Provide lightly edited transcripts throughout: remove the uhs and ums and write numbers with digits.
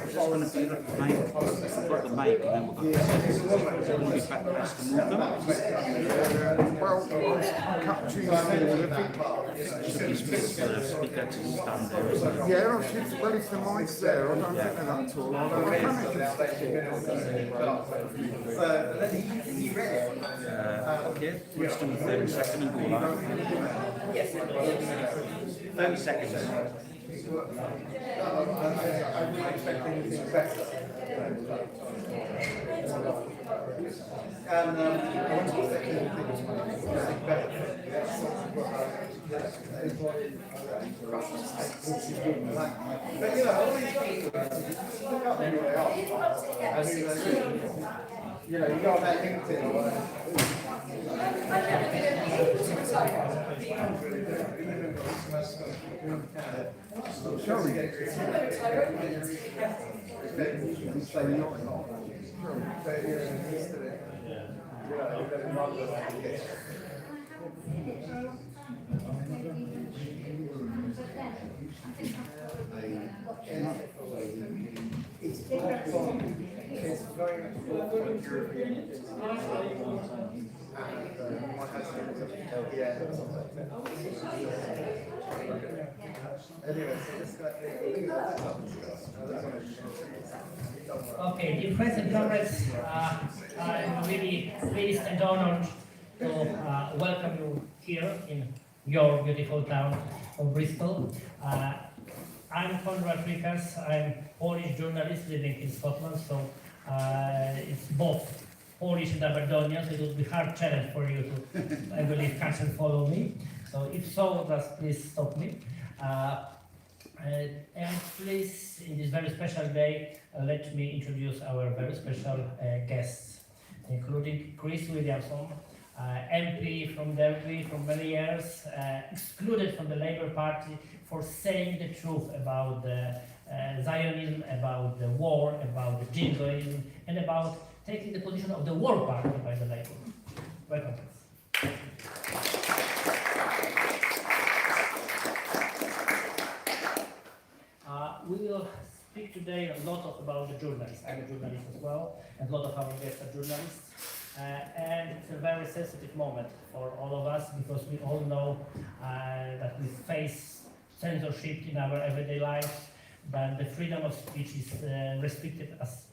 It's going to be the mic, for the mic, and then we'll go. It's going to be fast to move them. Well, capturing Should be space for the speaker to stand there, isn't it? yeah, well, if the mic's there, I don't think they're that tall. Although I can Okay, let's do the 30 second and go live. 30 seconds. You know, you got that LinkedIn or whatever. It's very much European. Okay, dear friends and comrades, I'm really pleased and honored to welcome you here in your beautiful town of Bristol. I'm Konrad Rękas. I'm Polish journalist living in Scotland, so it's both Polish and Aberdonian, so it will be a hard challenge for you to, I believe, catch and follow me. So if so, just please stop me. And please, in this very special day, let me introduce our very special guests, including Chris Williamson, MP from Derby for many years, excluded from the Labour Party for saying the truth about the Zionism, about the war, about the jingoism, and about taking the position of the war party by the Labour. Welcome. We will speak today a lot about the journalists. I'm a journalist as well, and a lot of our guests are journalists. And it's a very sensitive moment for all of us because we all know that we face censorship in our everyday lives, that the freedom of speech is restricted as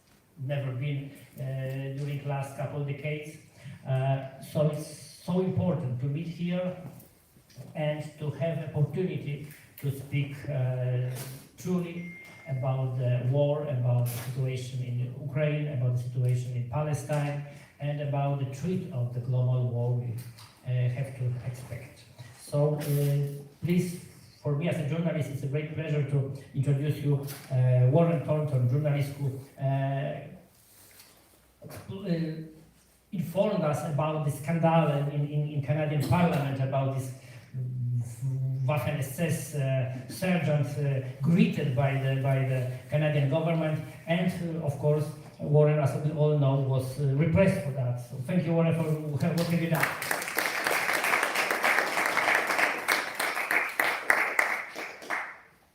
never been during the last couple of decades. So it's so important to meet here and to have the opportunity to speak truly about the war, about the situation in Ukraine, about the situation in Palestine, and about the threat of the global war we have to expect. So please, for me as a journalist, it's a great pleasure to introduce you Warren Thornton, journalist who informed us about the scandal in Canadian Parliament, about this Waffen-SS sergeant greeted by the Canadian government, and of course Warren, as we all know, was repressed for that. So thank you, Warren, for what have you done.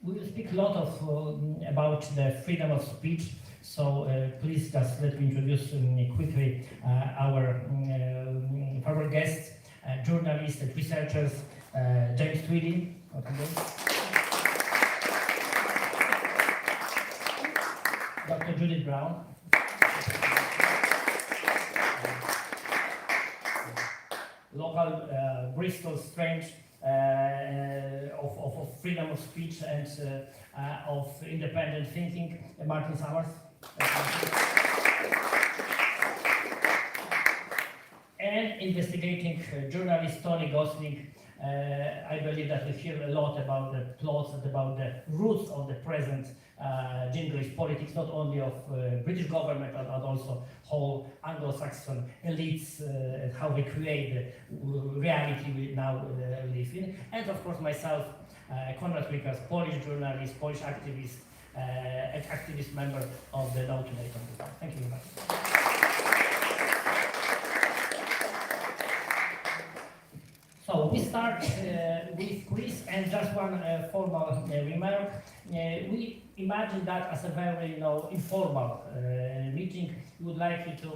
We will speak a lot about the freedom of speech. So please just let me introduce quickly our guests, journalists and researchers. James Tweedie, Dr. Judith Brown, local Bristol strange of freedom of speech and of independent thinking, Martin Summers. And investigating journalist Tony Gosling. I believe that we hear a lot about the plots and about the roots of the present jingoist politics, not only of British government, but also whole Anglo-Saxon elites and how they create the reality we now live in. And of course myself, Konrad Rękas, Polish journalist, Polish activist, and activist member of the NO2NATO. Thank you very much. So we start with Chris, and just one formal remark. We imagine that as a very, informal meeting. We would like you to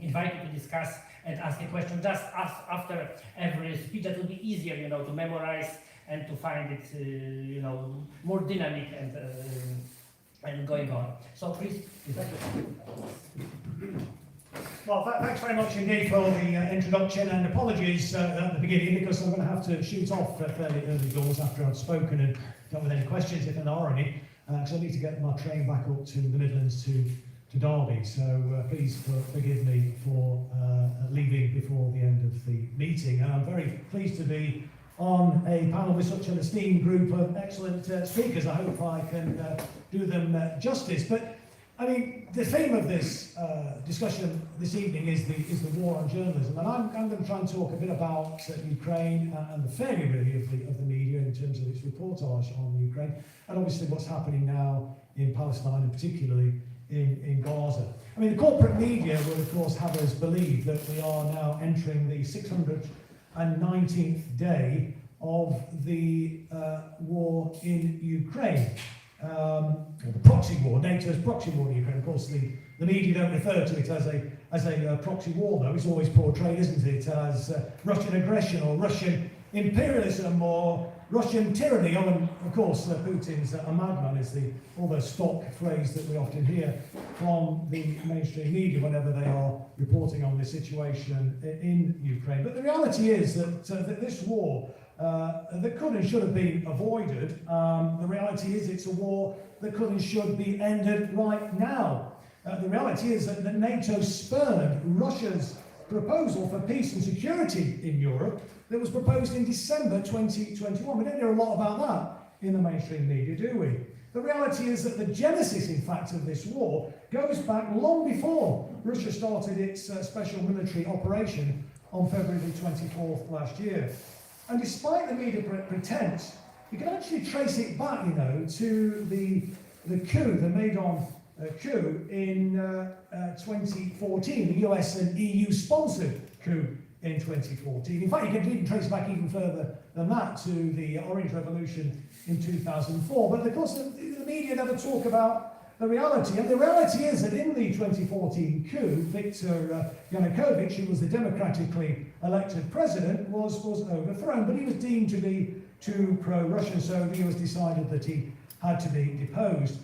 invite you to discuss and ask a question just after every speech. That will be easier, to memorize and to find it, more dynamic and going on. So please. Well, thanks very much indeed for the introduction, and apologies at the beginning because I'm going to have to shoot off fairly early doors after I've spoken and dealt with any questions if there are any, because I need to get my train back up to the Midlands to Derby. So please forgive me for leaving before the end of the meeting. And I'm very pleased to be on a panel with such an esteemed group of excellent speakers. I hope I can do them justice. But I mean, the theme of this discussion this evening is the war on journalism, and I'm going to try and talk a bit about Ukraine and the failure really of the media in terms of its reportage on Ukraine, and obviously what's happening now in Palestine and particularly in Gaza. I mean, the corporate media will of course have us believe that we are now entering the 619th day of the war in Ukraine. The proxy war, NATO's proxy war in Ukraine. Of course, the media don't refer to it as a proxy war, though. It's always portrayed, isn't it, as Russian aggression or Russian imperialism or Russian tyranny. Oh, and of course, Putin's a madman is all the stock phrase that we often hear from the mainstream media whenever they are reporting on the situation in Ukraine. But the reality is that this war that could and should have been avoided. The reality is it's a war that could and should be ended right now. The reality is that NATO spurned Russia's proposal for peace and security in Europe that was proposed in December 2021. We don't hear a lot about that in the mainstream media, do we? The reality is that the genesis, in fact, of this war goes back long before Russia started its special military operation on February the 24th last year. And despite the media pretense, you can actually trace it back, to the coup, the Maidan coup in 2014, the US and EU sponsored coup in 2014. In fact, you can even trace back even further than that to the Orange Revolution in 2004. But of course, the media never talk about the reality. And the reality is that in the 2014 coup, Viktor Yanukovych, who was the democratically elected president, was overthrown. But he was deemed to be too pro-Russian, so the US decided that he had to be deposed.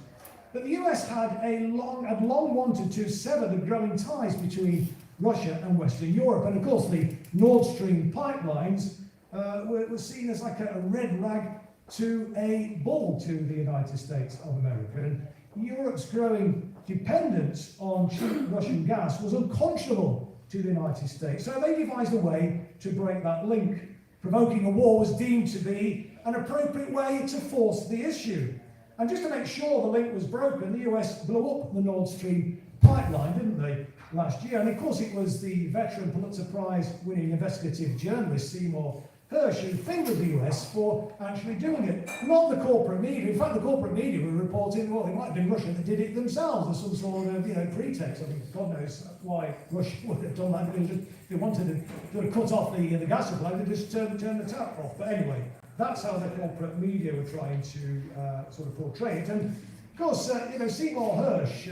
But the US had long wanted to sever the growing ties between Russia and Western Europe. And of course, the Nord Stream pipelines were seen as like a red rag to a bull to the United States of America. And Europe's growing dependence on cheap Russian gas was unconscionable to the United States. So they devised a way to break that link. Provoking a war was deemed to be an appropriate way to force the issue. And just to make sure the link was broken, the US blew up the Nord Stream pipeline, didn't they, last year? And of course it was the veteran Pulitzer Prize winning investigative journalist Seymour Hersh who fingered the US for actually doing it, not the corporate media. In fact, the corporate media were reporting, well, it might have been Russia that did it themselves as some sort of, pretext. I mean, God knows why Russia would have done that. They wanted to cut off the gas supply, they just turned the tap off. But anyway, that's how the corporate media were trying to sort of portray it. And of course, Seymour Hersh,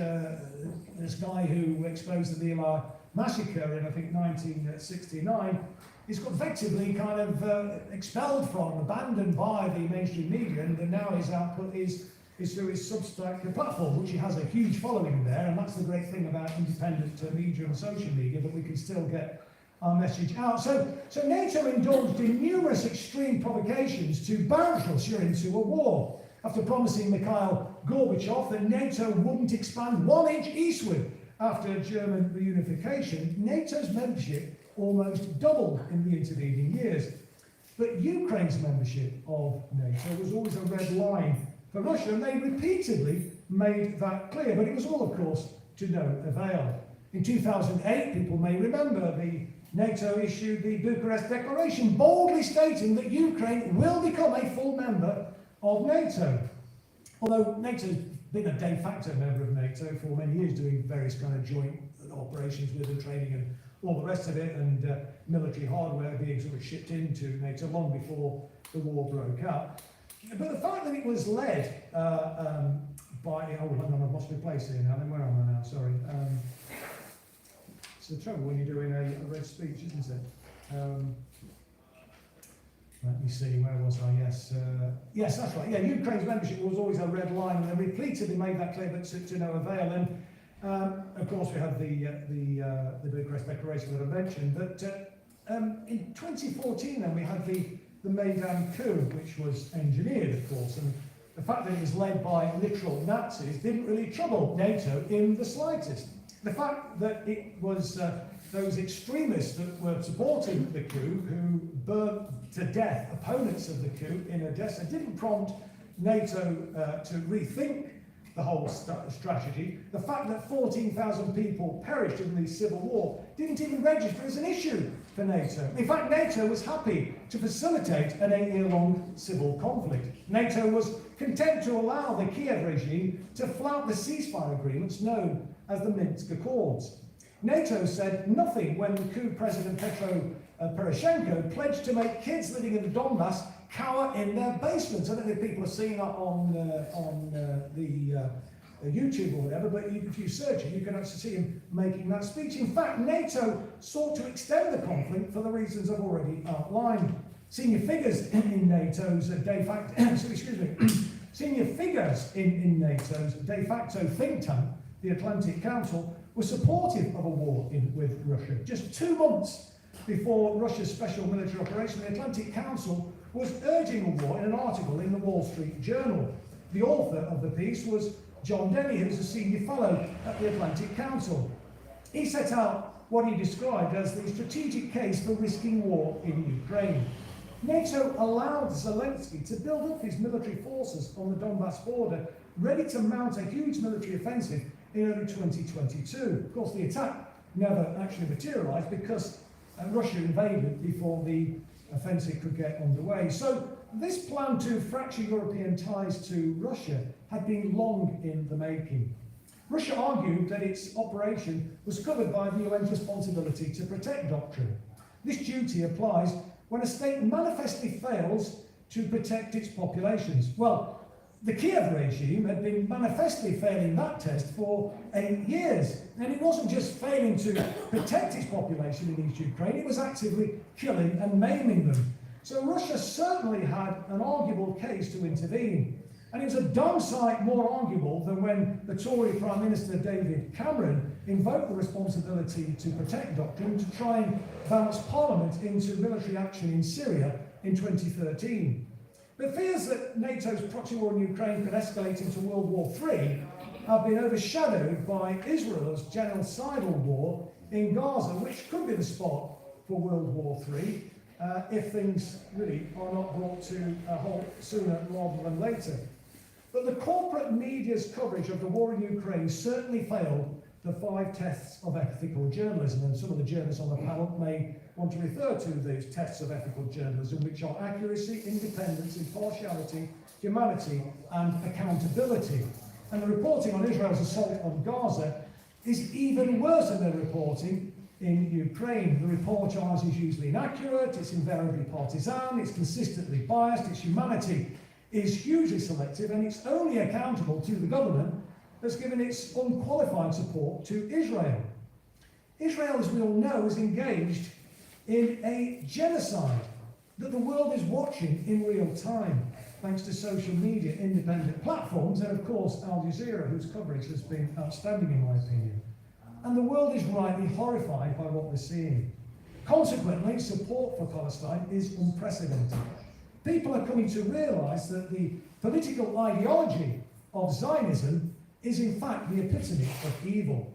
this guy who exposed the Była massacre in, I think, 1969, is effectively kind of expelled from, abandoned by the mainstream media, and now his output is through his Substack platform, which he has a huge following there, and that's the great thing about independent media and social media, that we can still get our message out. So NATO indulged in numerous extreme provocations to bounce Russia into a war. After promising Mikhail Gorbachev that NATO wouldn't expand 1 inch eastward after German reunification, NATO's membership almost doubled in the intervening years. But Ukraine's membership of NATO was always a red line for Russia, and they repeatedly made that clear. But it was all, of course, to no avail. In 2008, people may remember, the NATO issued the Bucharest Declaration, boldly stating that Ukraine will become a full member of NATO. Although NATO's been a de facto member of NATO for many years, doing various kind of joint operations with and training and all the rest of it, and military hardware being sort of shipped into NATO long before the war broke out. But the fact that it was led by, oh, hang on, I've lost my place here now, then where am I now, sorry. It's the trouble when you're doing a red speech, isn't it? Let me see, where was I? Yes, that's right. Yeah, Ukraine's membership was always a red line, and they repeatedly made that clear, but to no avail. And of course, we had the Bucharest Declaration that I mentioned. But in 2014, then we had the Maidan coup, which was engineered, of course, and the fact that it was led by literal Nazis didn't really trouble NATO in the slightest. The fact that it was those extremists that were supporting the coup, who burnt to death opponents of the coup in Odessa, didn't prompt NATO to rethink the whole strategy. The fact that 14,000 people perished in the civil war didn't even register as an issue for NATO. In fact, NATO was happy to facilitate an 8-year-long civil conflict. NATO was content to allow the Kiev regime to flout the ceasefire agreements known as the Minsk Accords. NATO said nothing when the coup president Petro Poroshenko pledged to make kids living in the Donbass cower in their basements. I don't know if people are seeing that on YouTube or whatever, but if you search it, you can actually see him making that speech. In fact, NATO sought to extend the conflict for the reasons I've already outlined. Senior figures in NATO's de facto, senior figures in NATO's de facto think tank, the Atlantic Council, were supportive of a war with Russia. Just 2 months before Russia's special military operation, the Atlantic Council was urging a war in an article in the Wall Street Journal. The author of the piece was John Denny, who's a senior fellow at the Atlantic Council. He set out what he described as the strategic case for risking war in Ukraine. NATO allowed Zelensky to build up his military forces on the Donbass border, ready to mount a huge military offensive in early 2022. Of course, the attack never actually materialised because Russia invaded before the offensive could get underway. So this plan to fracture European ties to Russia had been long in the making. Russia argued that its operation was covered by the UN's responsibility to protect doctrine. This duty applies when a state manifestly fails to protect its populations. Well, the Kiev regime had been manifestly failing that test for 8 years. And it wasn't just failing to protect its population in East Ukraine, it was actively killing and maiming them. So Russia certainly had an arguable case to intervene. And it was a darn sight more arguable than when the Tory Prime Minister David Cameron invoked the responsibility to protect doctrine to try and bounce Parliament into military action in Syria in 2013. But fears that NATO's proxy war in Ukraine could escalate into World War III have been overshadowed by Israel's genocidal war in Gaza, which could be the spot for World War III if things really are not brought to a halt sooner rather than later. But the corporate media's coverage of the war in Ukraine certainly failed the 5 tests of ethical journalism, and some of the journalists on the panel may want to refer to these tests of ethical journalism, which are accuracy, independence, impartiality, humanity, and accountability. And the reporting on Israel's assault on Gaza is even worse than the reporting in Ukraine. The reportage is usually inaccurate, it's invariably partisan, it's consistently biased, its humanity is hugely selective, and it's only accountable to the government that's given its unqualified support to Israel. Israel, as we all know, is engaged in a genocide that the world is watching in real time, thanks to social media, independent platforms, and of course Al Jazeera, whose coverage has been outstanding in my opinion. And the world is rightly horrified by what we're seeing. Consequently, support for Palestine is unprecedented. People are coming to realise that the political ideology of Zionism is in fact the epitome of evil.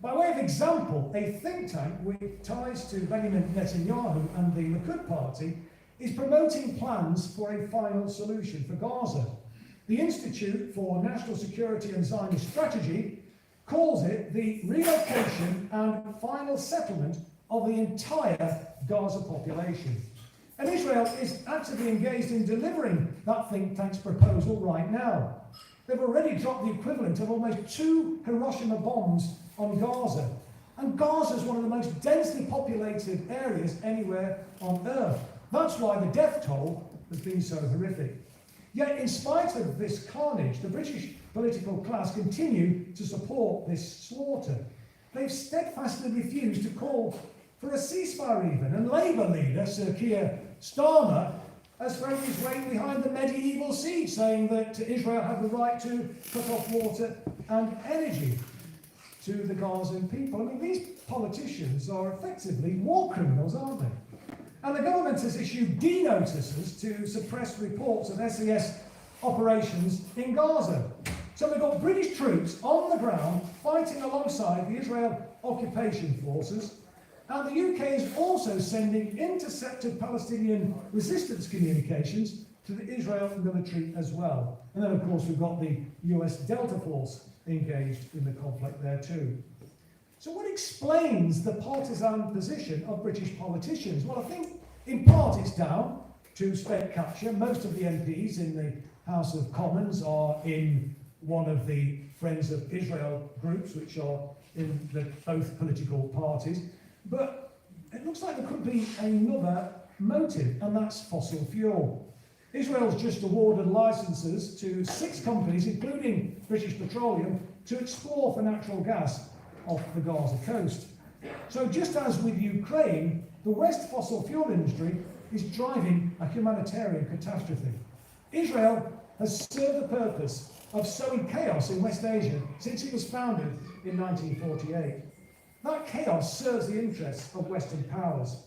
By way of example, a think tank with ties to Benjamin Netanyahu and the Likud party is promoting plans for a final solution for Gaza. The Institute for National Security and Zionist Strategy calls it the relocation and final settlement of the entire Gaza population. And Israel is actively engaged in delivering that think tank's proposal right now. They've already dropped the equivalent of almost 2 Hiroshima bombs on Gaza. And Gaza is one of the most densely populated areas anywhere on Earth. That's why the death toll has been so horrific. Yet, in spite of this carnage, the British political class continue to support this slaughter. They've steadfastly refused to call for a ceasefire even, and Labour leader Sir Keir Starmer has thrown his weight behind the medieval siege, saying that Israel had the right to cut off water and energy to the Gazan people. I mean, these politicians are effectively war criminals, aren't they? And the government has issued D-notices to suppress reports of SES operations in Gaza. So we've got British troops on the ground fighting alongside the Israel occupation forces, and the UK is also sending intercepted Palestinian resistance communications to the Israel military as well. And then, of course, we've got the US Delta Force engaged in the conflict there too. So what explains the partisan position of British politicians? Well, I think in part it's down to state capture. Most of the MPs in the House of Commons are in one of the Friends of Israel groups, which are in both political parties. But it looks like there could be another motive, and that's fossil fuel. Israel's just awarded licenses to 6 companies, including British Petroleum, to explore for natural gas off the Gaza coast. So just as with Ukraine, the West fossil fuel industry is driving a humanitarian catastrophe. Israel has served the purpose of sowing chaos in West Asia since it was founded in 1948. That chaos serves the interests of Western powers,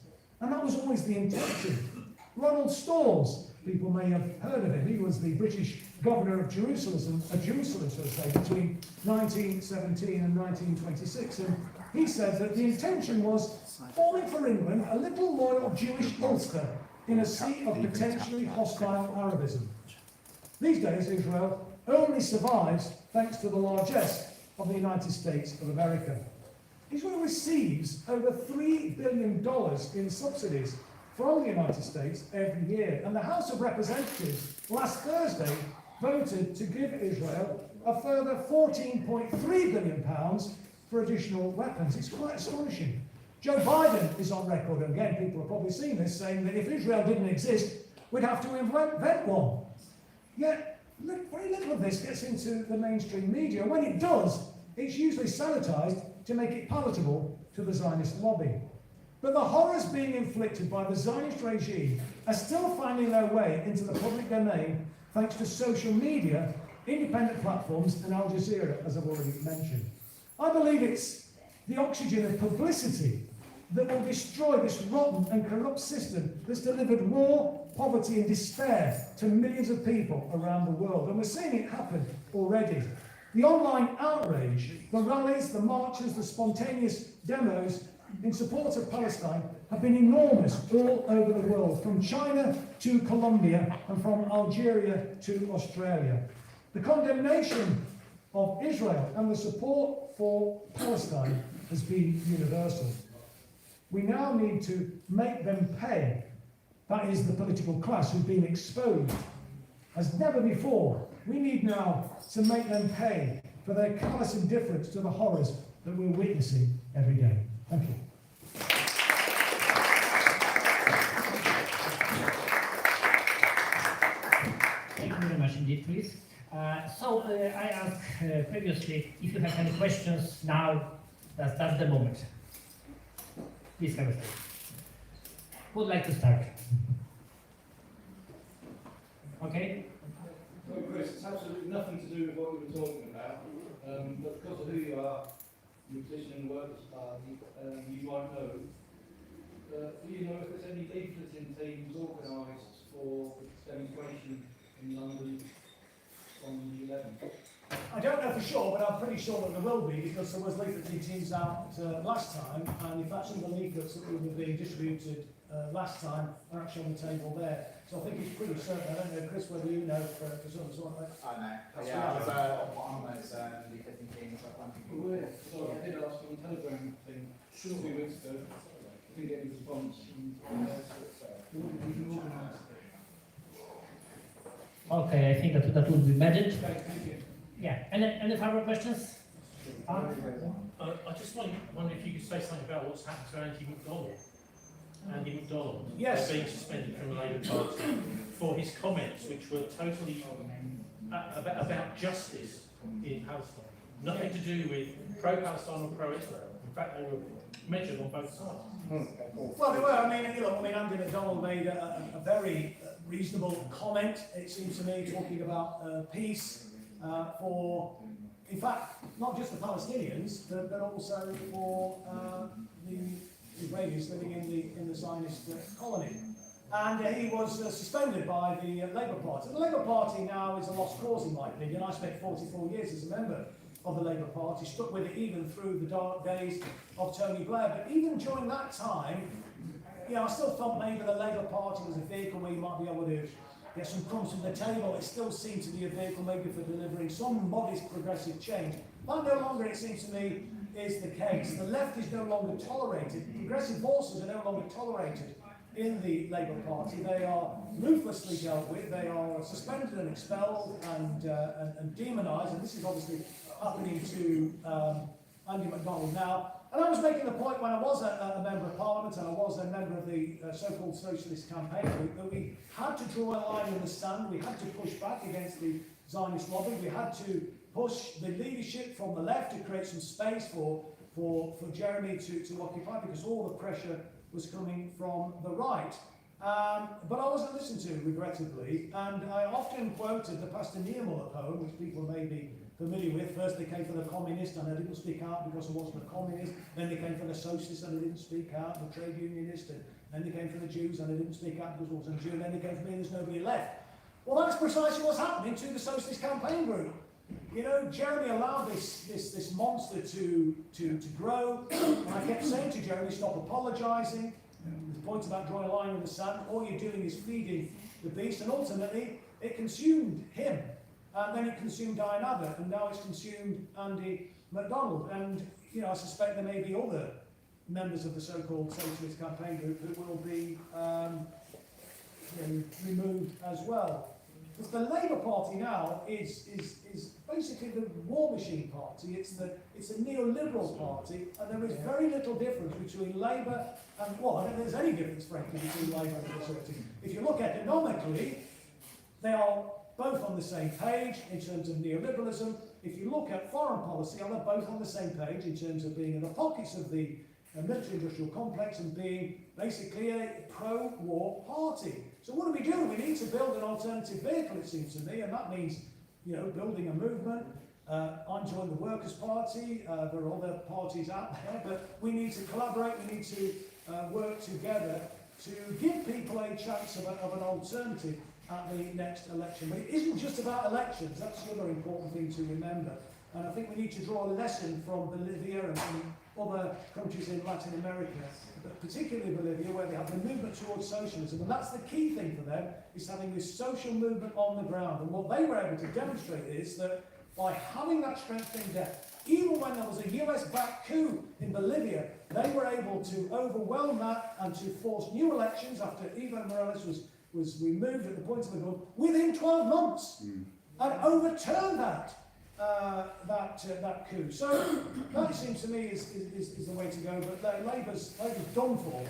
and that was always the intention. Ronald Storrs, people may have heard of him, he was the British governor of Jerusalem, so to say, between 1917 and 1926, and he said that the intention was falling for England a little loyal Jewish Ulster in a sea of potentially hostile Arabism. These days, Israel only survives thanks to the largesse of the United States of America. Israel receives over $3 billion in subsidies from the United States every year, and the House of Representatives last Thursday voted to give Israel a further £14.3 billion for additional weapons. It's quite astonishing. Joe Biden is on record, and again, people have probably seen this, saying that if Israel didn't exist, we'd have to invent one. Yet, very little of this gets into the mainstream media. When it does, it's usually sanitised to make it palatable to the Zionist lobby. But the horrors being inflicted by the Zionist regime are still finding their way into the public domain thanks to social media, independent platforms, and Al Jazeera, as I've already mentioned. I believe it's the oxygen of publicity that will destroy this rotten and corrupt system that's delivered war, poverty, and despair to millions of people around the world. And we're seeing it happen already. The online outrage, the rallies, the marches, the spontaneous demos in support of Palestine have been enormous all over the world, from China to Colombia and from Algeria to Australia. The condemnation of Israel and the support for Palestine has been universal. We now need to make them pay. That is the political class who've been exposed as never before. We need now to make them pay for their callous indifference to the horrors that we're witnessing every day. Thank you. Thank you very much indeed, please. I asked previously if you have any questions. Now, that's the moment. Please have a say. Who would like to start? Okay. Well, Chris, it's absolutely nothing to do with what we were talking about, but because of who you are, musician and Workers' Party, you might know. Do you know if there's any leafleting teams organised for the demonstration in London on the 11th? I don't know for sure, but I'm pretty sure that there will be, because there was leafleting teams out last time, and in fact some of the leaflets that were being distributed last time are actually on the table there. So I think it's pretty certain. I don't know, Chris, whether you know for sort of like. I know. Yeah, I was on those leafleting teams. So I did ask on the Telegram thing 2 weeks ago. Didn't get any response. We can organise it. Okay, I think that would be magic. Okay, thank you. Yeah. Any further questions? I just wonder if you could say something about what's happened to Andy McDonald. Andy MacDonald, Yes. being suspended from the Labour Party for his comments, which were totally about justice in Palestine. Nothing to do with pro-Palestine or pro-Israel. In fact, they were measured on both sides. Well, they were. I mean, Andy MacDonald made a very reasonable comment, it seems to me, talking about peace for, in fact, not just the Palestinians, but also for the Israelis living in the Zionist colony. And he was suspended by the Labour Party. The Labour Party now is a lost cause, in my opinion. I spent 44 years as a member of the Labour Party, stuck with it even through the dark days of Tony Blair. But even during that time, I still thought maybe the Labour Party was a vehicle where you might be able to get some crumbs from the table. It still seemed to be a vehicle maybe for delivering some modest progressive change. But no longer, it seems to me, is the case. The left is no longer tolorated. Progressive voices are no longer tolerated in the Labour Party. They are ruthlessly dealt with. They are suspended and expelled and demonised. And this is obviously happening to Andy MacDonald now. And I was making the point when I was a member of Parliament and I was a member of the so-called Socialist Campaign Group that we had to draw a line in the sand. We had to push back against the Zionist lobby. We had to push the leadership from the left to create some space for Jeremy to occupy, because all the pressure was coming from the right. But I wasn't listened to, regrettably, and I often quoted the Pastor Niemöller poem, which people may be familiar with. First they came for the communist and I didn't speak out because I wasn't a communist. Then they came for the socialist and I didn't speak out, the trade unionist, and then they came for the Jews and I didn't speak out because I wasn't a Jew, and then they came for me and there's nobody left. Well, that's precisely what's happening to the Socialist Campaign Group. Jeremy allowed this monster to grow, and I kept saying to Jeremy, stop apologising. The point about drawing a line in the sand, all you're doing is feeding the beast, and ultimately it consumed him, and then it consumed Diane Abbott, and now it's consumed Andy MacDonald. And I suspect there may be other members of the so-called Socialist Campaign Group that will be removed as well. Because the Labour Party now is basically the war machine party. It's a neoliberal party, and there is very little difference between Labour and, well, I don't think there's any difference, frankly, between Labour and the Conservatives. If you look economically, they are both on the same page in terms of neoliberalism. If you look at foreign policy, they're both on the same page in terms of being in the pockets of the military-industrial complex and being basically a pro-war party. So what do we do? We need to build an alternative vehicle, it seems to me, and that means, building a movement. I'm joining the Workers' Party. There are other parties out there, but we need to collaborate. We need to work together to give people a chance of an alternative at the next election. But it isn't just about elections. That's the other important thing to remember. And I think we need to draw a lesson from Bolivia and from other countries in Latin America, but particularly Bolivia, where they have the movement towards socialism. And that's the key thing for them, is having this social movement on the ground. And what they were able to demonstrate is that by having that strength in depth, even when there was a US-backed coup in Bolivia, they were able to overwhelm that and to force new elections after Evo Morales was removed at the point of the gun within 12 months and overturn that coup. So that seems to me is the way to go. But Labour's done for,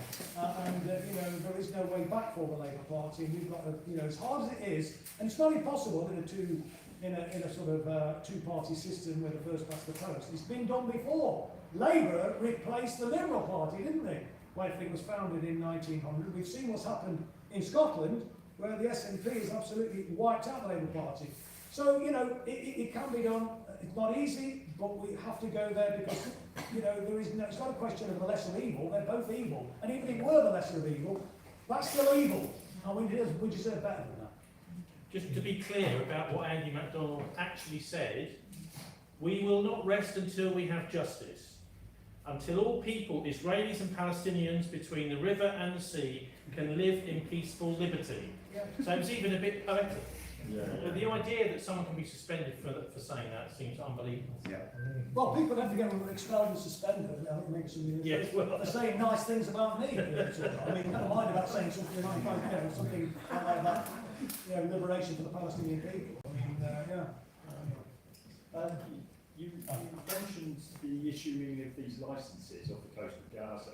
and there is no way back for the Labour Party. And we've got to, as hard as it is, and it's not impossible in a sort of two-party system where the first past the post. It's been done before. Labour replaced the Liberal Party, didn't they? When it was founded in 1900. We've seen what's happened in Scotland, where the SNP has absolutely wiped out the Labour Party. So, it can be done. It's not easy, but we have to go there because, there is no, it's not a question of the lesser evil. They're both evil. And even if it were the lesser of evil, that's still evil. And we deserve better than that. Just to be clear about what Andy MacDonald actually said, we will not rest until we have justice. Until all people, Israelis and Palestinians, between the river and the sea, can live in peaceful liberty. Yeah. So it was even a bit poetic. But the idea that someone can be suspended for saying that seems unbelievable. Yeah. Well, people don't forget we were expelled and suspended, and that makes them. Yes, well, they're saying nice things about me. I mean, never mind about saying something like something like that. Liberation for the Palestinian people. I mean, You mentioned the issuing of these licences off the coast of Gaza.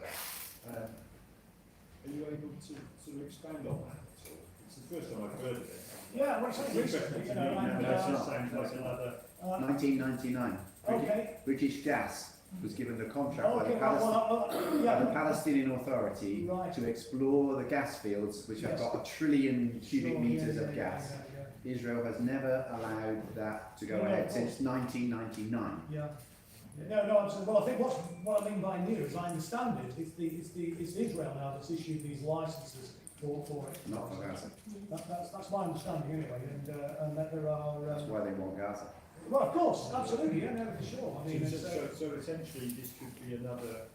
Are you able to sort of expand on that at all? It's the first time I've heard of it. Yeah, well, it's only recently, you know, and, Sounds like another. 1999. okay. British Gas was given the contract by Okay, the, yeah, by the Palestinian Authority right. to explore the gas fields, which have Yes. got 1 trillion cubic Sure, meters yeah, of yeah, gas. yeah, Israel has never allowed that to go No, ahead of since 1999. yeah. Yeah. No, absolutely. Well, I think what I mean by new, as I understand it, it's Israel now that's issued these licenses for it. Not for Gaza. That's my understanding anyway, and that there are. That's why they want Gaza. Well, of course, absolutely, yeah, no, for sure. I mean, So essentially, this could be another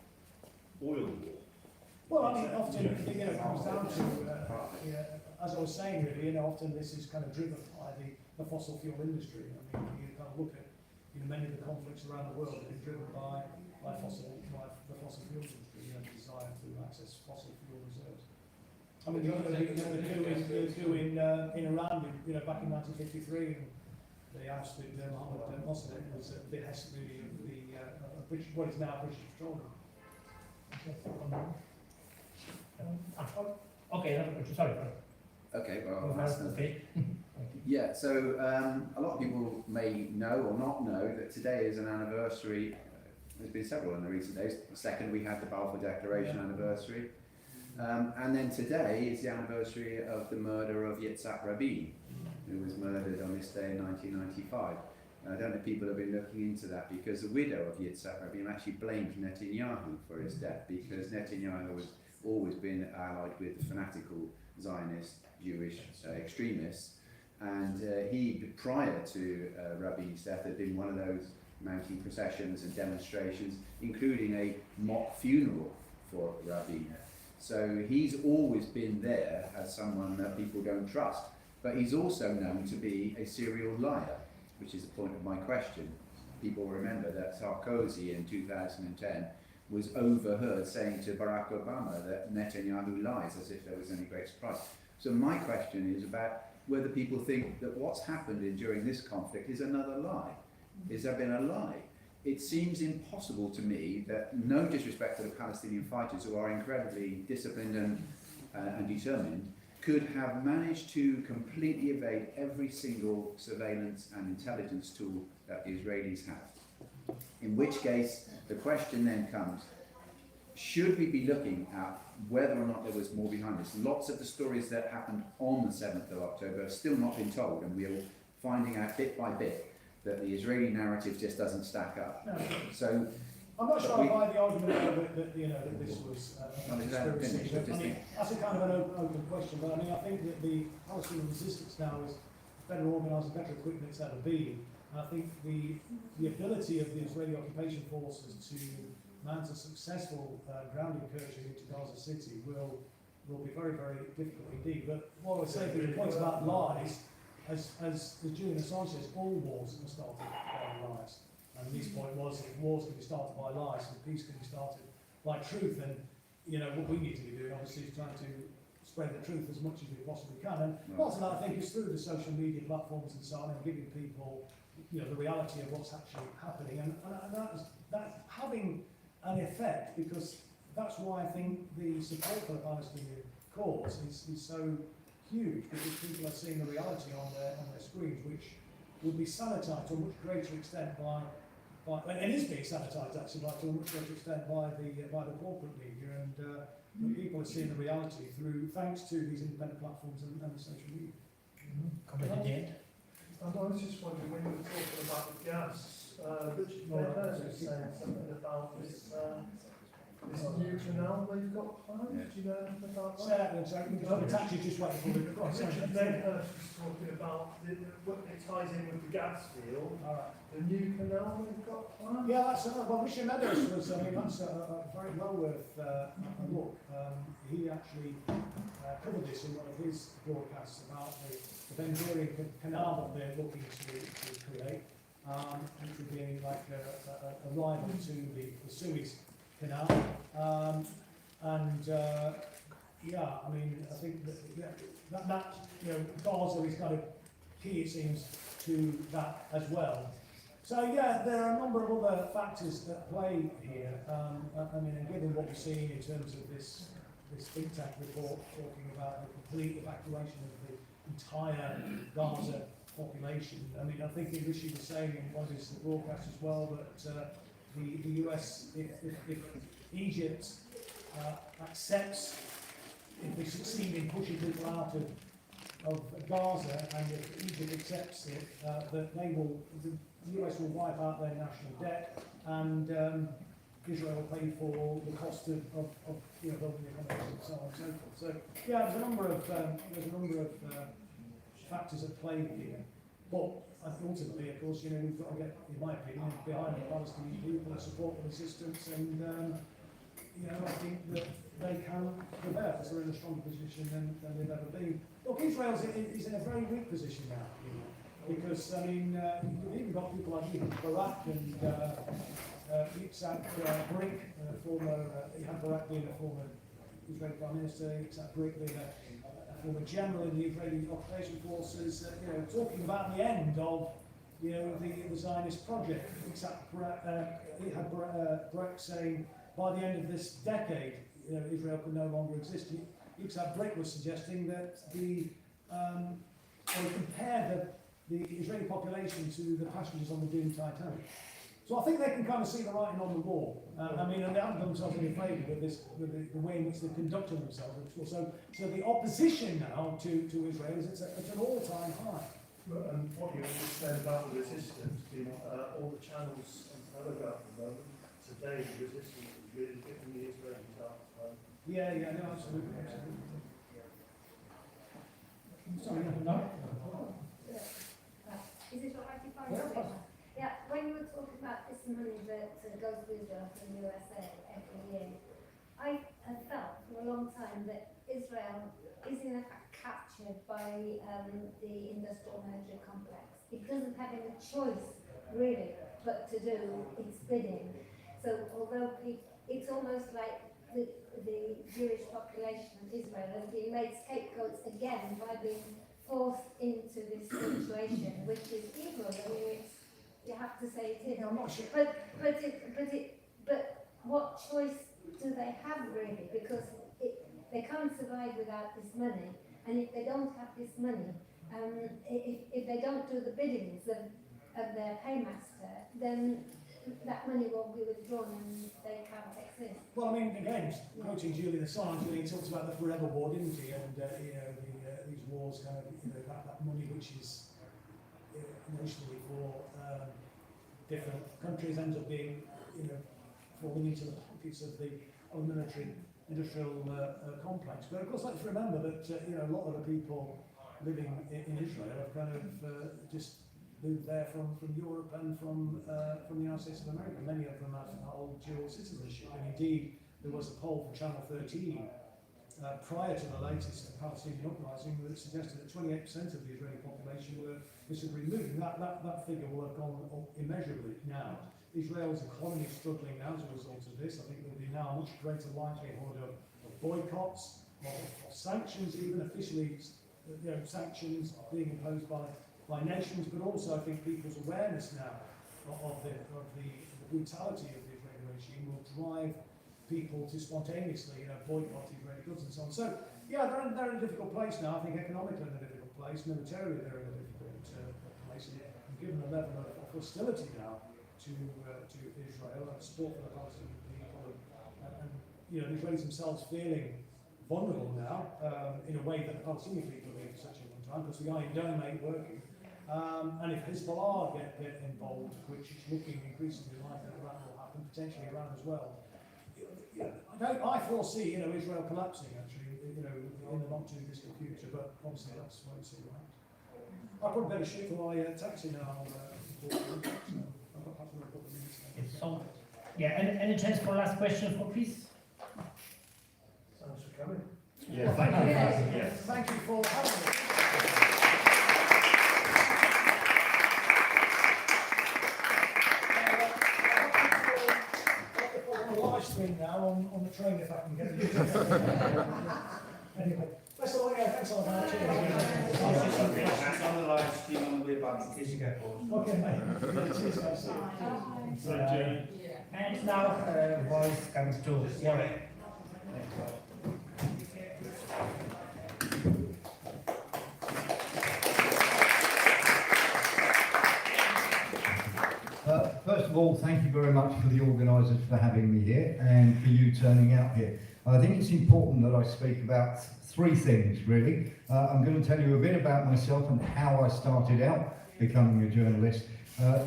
oil war. well, I mean, often it comes down to, as I was saying, really, often this is kind of driven by the fossil fuel industry. I mean, you kind of look at many of the conflicts around the world have been driven by the fossil fuel industry, the desire to access fossil fuel reserves. I mean, the coup in Iran, back in 1953, and they ousted Mohammed Mossadegh was at the behest really of the what is now British Petroleum. Okay, sorry. Okay, well, that's yeah, so a lot of people may know or not know that today is an anniversary. There's been several in the recent days. The second, we had the Balfour Declaration anniversary. And then today is the anniversary of the murder of Yitzhak Rabin, who was murdered on this day in 1995. And I don't know if people have been looking into that, because the widow of Yitzhak Rabin actually blamed Netanyahu for his death, because Netanyahu has always been allied with fanatical Zionist Jewish extremists. And he, prior to Rabin's death, had been one of those mounting processions and demonstrations, including a mock funeral for Rabin. So he's always been there as someone that people don't trust. But he's also known to be a serial liar, which is the point of my question. People remember that Sarkozy in 2010 was overheard saying to Barack Obama that Netanyahu lies, as if there was any great surprise. So my question is about whether people think that what's happened during this conflict is another lie. Has there been a lie? It seems impossible to me that, no disrespect to the Palestinian fighters who are incredibly disciplined and determined, could have managed to completely evade every single surveillance and intelligence tool that the Israelis have. In which case, the question then comes, should we be looking at whether or not there was more behind this? Lots of the stories that happened on the 7th of October have still not been told, and we're finding out bit by bit that the Israeli narrative just doesn't stack up. No. So I'm not sure I buy the argument that this was a conspiracy. I mean, that's a kind of an open question, but I mean, I think that the Palestinian resistance now is better organised, better equipped than it's ever been. And I think the ability of the Israeli occupation forces to mount a successful ground incursion into Gaza City will be very, very difficult indeed. But what I would say, the point about lies, as Julian Assange says, all wars are started by lies. And his point was, if wars can be started by lies, and peace can be started by truth, then what we need to be doing, obviously, is trying to spread the truth as much as we possibly can. And part of that, I think, is through the social media platforms and so on, and giving people, the reality of what's actually happening, and that's having an effect, because that's why I think the support for the Palestinian cause is so huge, because people are seeing the reality on their screens, which will be sanitised to a much greater extent by and is being sanitised actually to a much greater extent by the corporate media, and people are seeing the reality thanks to these independent platforms and the social media. And I was just wondering, when you were talking about the gas, Richard Fairhurst was saying something about this new canal they've got planned. Yeah. Do you know anything about that? It's actually just waiting for the Richard Fairhurst was talking about what it ties in with the gas field. The new canal they've got planned. Yeah, that's well, Richard Meadows was. I mean, that's very well worth a look. He actually covered this in one of his broadcasts about the Ben Gurion canal that they're looking to create, which would be like a rival to the Suez Canal. Yeah, I mean, I think that Gaza is kind of key, it seems, to that as well. So yeah, there are a number of other factors that play here. I mean, and given what we're seeing in terms of this this think tank report talking about the complete evacuation of the entire Gaza population. I mean, I think Rishi was saying in one of his broadcasts as well that the US, if Egypt accepts, if they succeed in pushing people out of Gaza, and if Egypt accepts it, that the US will wipe out their national debt, and Israel will pay for the cost of building the accommodation and so on and so forth. So yeah, there's a number of factors at play here. But I think ultimately, of course, we've got to get, in my opinion, behind the Palestinian people and support the resistance, and I think that they can prevail because they're in a stronger position than they've ever been. Look, Israel is in a very weak position now, because I mean, you've even got people like Barak and Yitzhak Brik, Yitzhak Barak being a former Israeli Prime Minister, Yitzhak Brik being a former general in the Israeli occupation forces, talking about the end of the Zionist project. Yitzhak Brik saying by the end of this decade, Israel could no longer exist. Yitzhak Brik was suggesting that compare the Israeli population to the passengers on the doomed Titanic. So I think they can kind of see the writing on the wall. I mean, and they haven't done themselves any favour with the way in which they've conducted themselves. So the opposition now to Israel is it's an all-time high. And what you understand about the resistance in all the channels on Telegraph at the moment, today the resistance is really getting the Israelis out. Yeah, no, absolutely. Sorry, no? Is it all right if I say? Yeah, when you were talking about this money that goes to Israel from the USA every year, I have felt for a long time that Israel is in fact captured by the industrial military complex. It doesn't have any choice, really, but to do its bidding. So although it's almost like the Jewish population of Israel has been made scapegoats again by being forced into this situation, which is evil. I mean, you have to say it is. No, I'm not sure. But what choice do they have really? Because they can't survive without this money, and if they don't have this money, if they don't do the biddings of their paymaster, then that money won't be withdrawn and they can't exist. Well, I mean, again, quoting Julian Assange, he talks about the forever war, didn't he? And these wars kind of, that money which is initially for different countries ends up being, falling into the pockets of the military industrial complex. But of course, let's remember that a lot of the people living in Israel have kind of just moved there from Europe and from the United States of America. Many of them have old dual citizenship, and indeed there was a poll from Channel 13 prior to the latest Palestinian uprising that suggested that 28% of the Israeli population were visibly moving. That figure will have gone up immeasurably now. Israel's economy is struggling now as a result of this. I think there will be now a much greater likelihood of boycotts, of sanctions, even officially sanctions being imposed by nations, but also I think people's awareness now of the brutality of the Israeli regime will drive people to spontaneously boycott Israeli goods and so on. So yeah, they're in a difficult place now. I think economically in a difficult place, militarily they're in a difficult place, and given the level of hostility now to Israel and support for the Palestinian people, and the Israelis themselves feeling vulnerable now in a way that the Palestinian people have been for such a long time, because the Iron Dome ain't working. And if Hezbollah get involved, which is looking increasingly likely that will happen, potentially Iran as well, I foresee Israel collapsing actually in the not too distant future, but obviously that's what it's right. I've probably better shoot for my taxi now. So, yeah, any chance for last question, please? Thanks for coming. Yeah, thank you. Yes. Thank you for having me. Live stream now on the train if I can get it. Anyway, that's all. Yeah, thanks a lot. That's on the live stream on the way back in case you get bored. Okay, mate. Cheers, guys. And now voice comes to Warren. of all, thank you very much for the organisers for having me here and for you turning out here. I think it's important that I speak about three things, really. I'm going to tell you a bit about myself and how I started out becoming a journalist,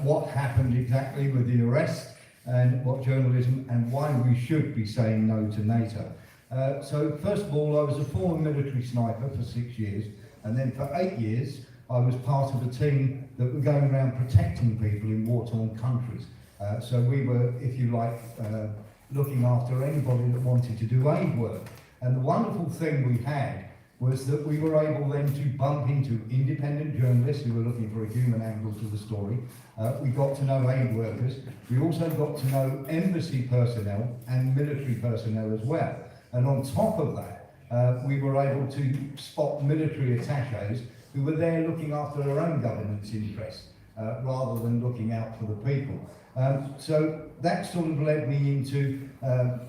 what happened exactly with the arrest, and what journalism and why we should be saying no to NATO. So first of all, I was a former military sniper for 6 years, and then for 8 years I was part of a team that were going around protecting people in war-torn countries. So we were, if you like, looking after anybody that wanted to do aid work. And the wonderful thing we had was that we were able then to bump into independent journalists who were looking for a human angle to the story. We got to know aid workers. We also got to know embassy personnel and military personnel as well. And on top of that, we were able to spot military attaches who were there looking after their own government's interests, rather than looking out for the people. So that sort of led me into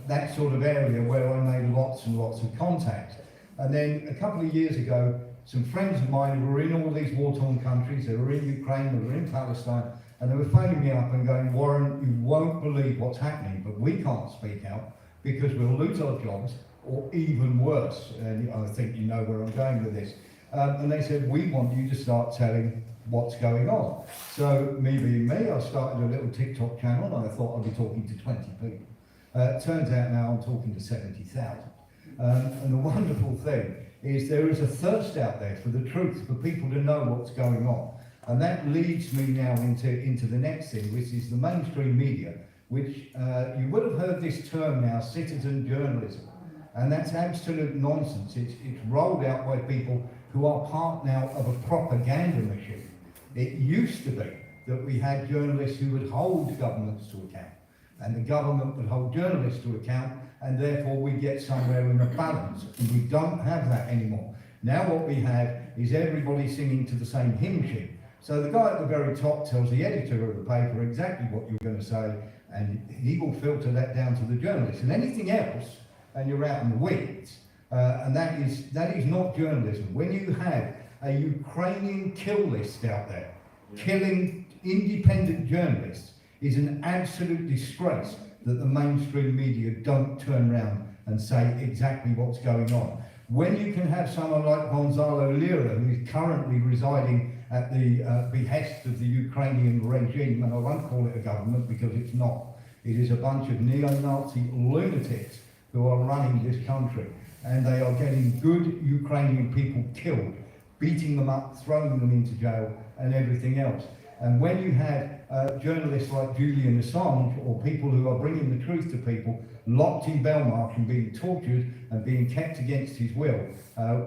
that sort of area where I made lots and lots of contacts. And then a couple of years ago, some friends of mine who were in all these war-torn countries, they were in Ukraine, they were in Palestine, and they were phoning me up and going, Warren, you won't believe what's happening, but we can't speak out because we'll lose our jobs, or even worse. And I think you know where I'm going with this. And they said, we want you to start telling what's going on. So me being me, I started a little TikTok channel, and I thought I'd be talking to 20 people. It turns out now I'm talking to 70,000. And the wonderful thing is there is a thirst out there for the truth, for people to know what's going on. And that leads me now into the next thing, which is the mainstream media, which you would have heard this term now, citizen journalism. And that's absolute nonsense. It's rolled out by people who are part now of a propaganda machine. It used to be that we had journalists who would hold governments to account, and the government would hold journalists to account, and therefore we get somewhere in a balance. And we don't have that anymore. Now what we have is everybody singing to the same hymn sheet. So the guy at the very top tells the editor of the paper exactly what you're going to say, and he will filter that down to the journalist. And anything else, and you're out in the weeds. And that is not journalism. When you have a Ukrainian kill list out there, killing independent journalists, is an absolute disgrace that the mainstream media don't turn around and say exactly what's going on. When you can have someone like Gonzalo Lira, who is currently residing at the behest of the Ukrainian regime, and I won't call it a government because it's not, it is a bunch of neo-Nazi lunatics who are running this country, and they are getting good Ukrainian people killed, beating them up, throwing them into jail, and everything else. And when you have journalists like Julian Assange, or people who are bringing the truth to people, locked in Belmarsh and being tortured and being kept against his will,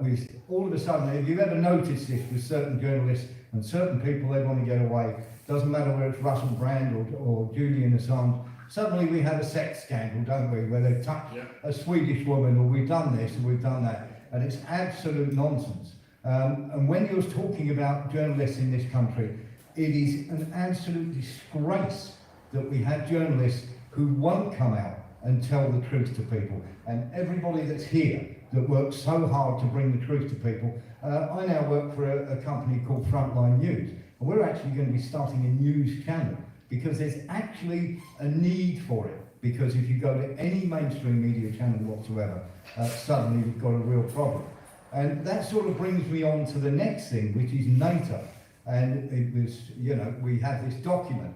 with all of a sudden, if you've ever noticed this with certain journalists and certain people, they want to get away, doesn't matter whether it's Russell Brand or Julian Assange, suddenly we have a sex scandal, don't we, where they've touched a Swedish woman, or we've done this, or we've done that, and it's absolute nonsense. And when you're talking about journalists in this country, it is an absolute disgrace that we have journalists who won't come out and tell the truth to people. And everybody that's here that works so hard to bring the truth to people, I now work for a company called Frontline News, and we're actually going to be starting a news channel, because there's actually a need for it. Because if you go to any mainstream media channel whatsoever, suddenly you've got a real problem. And that sort of brings me on to the next thing, which is NATO. And it was, you know, we had this document.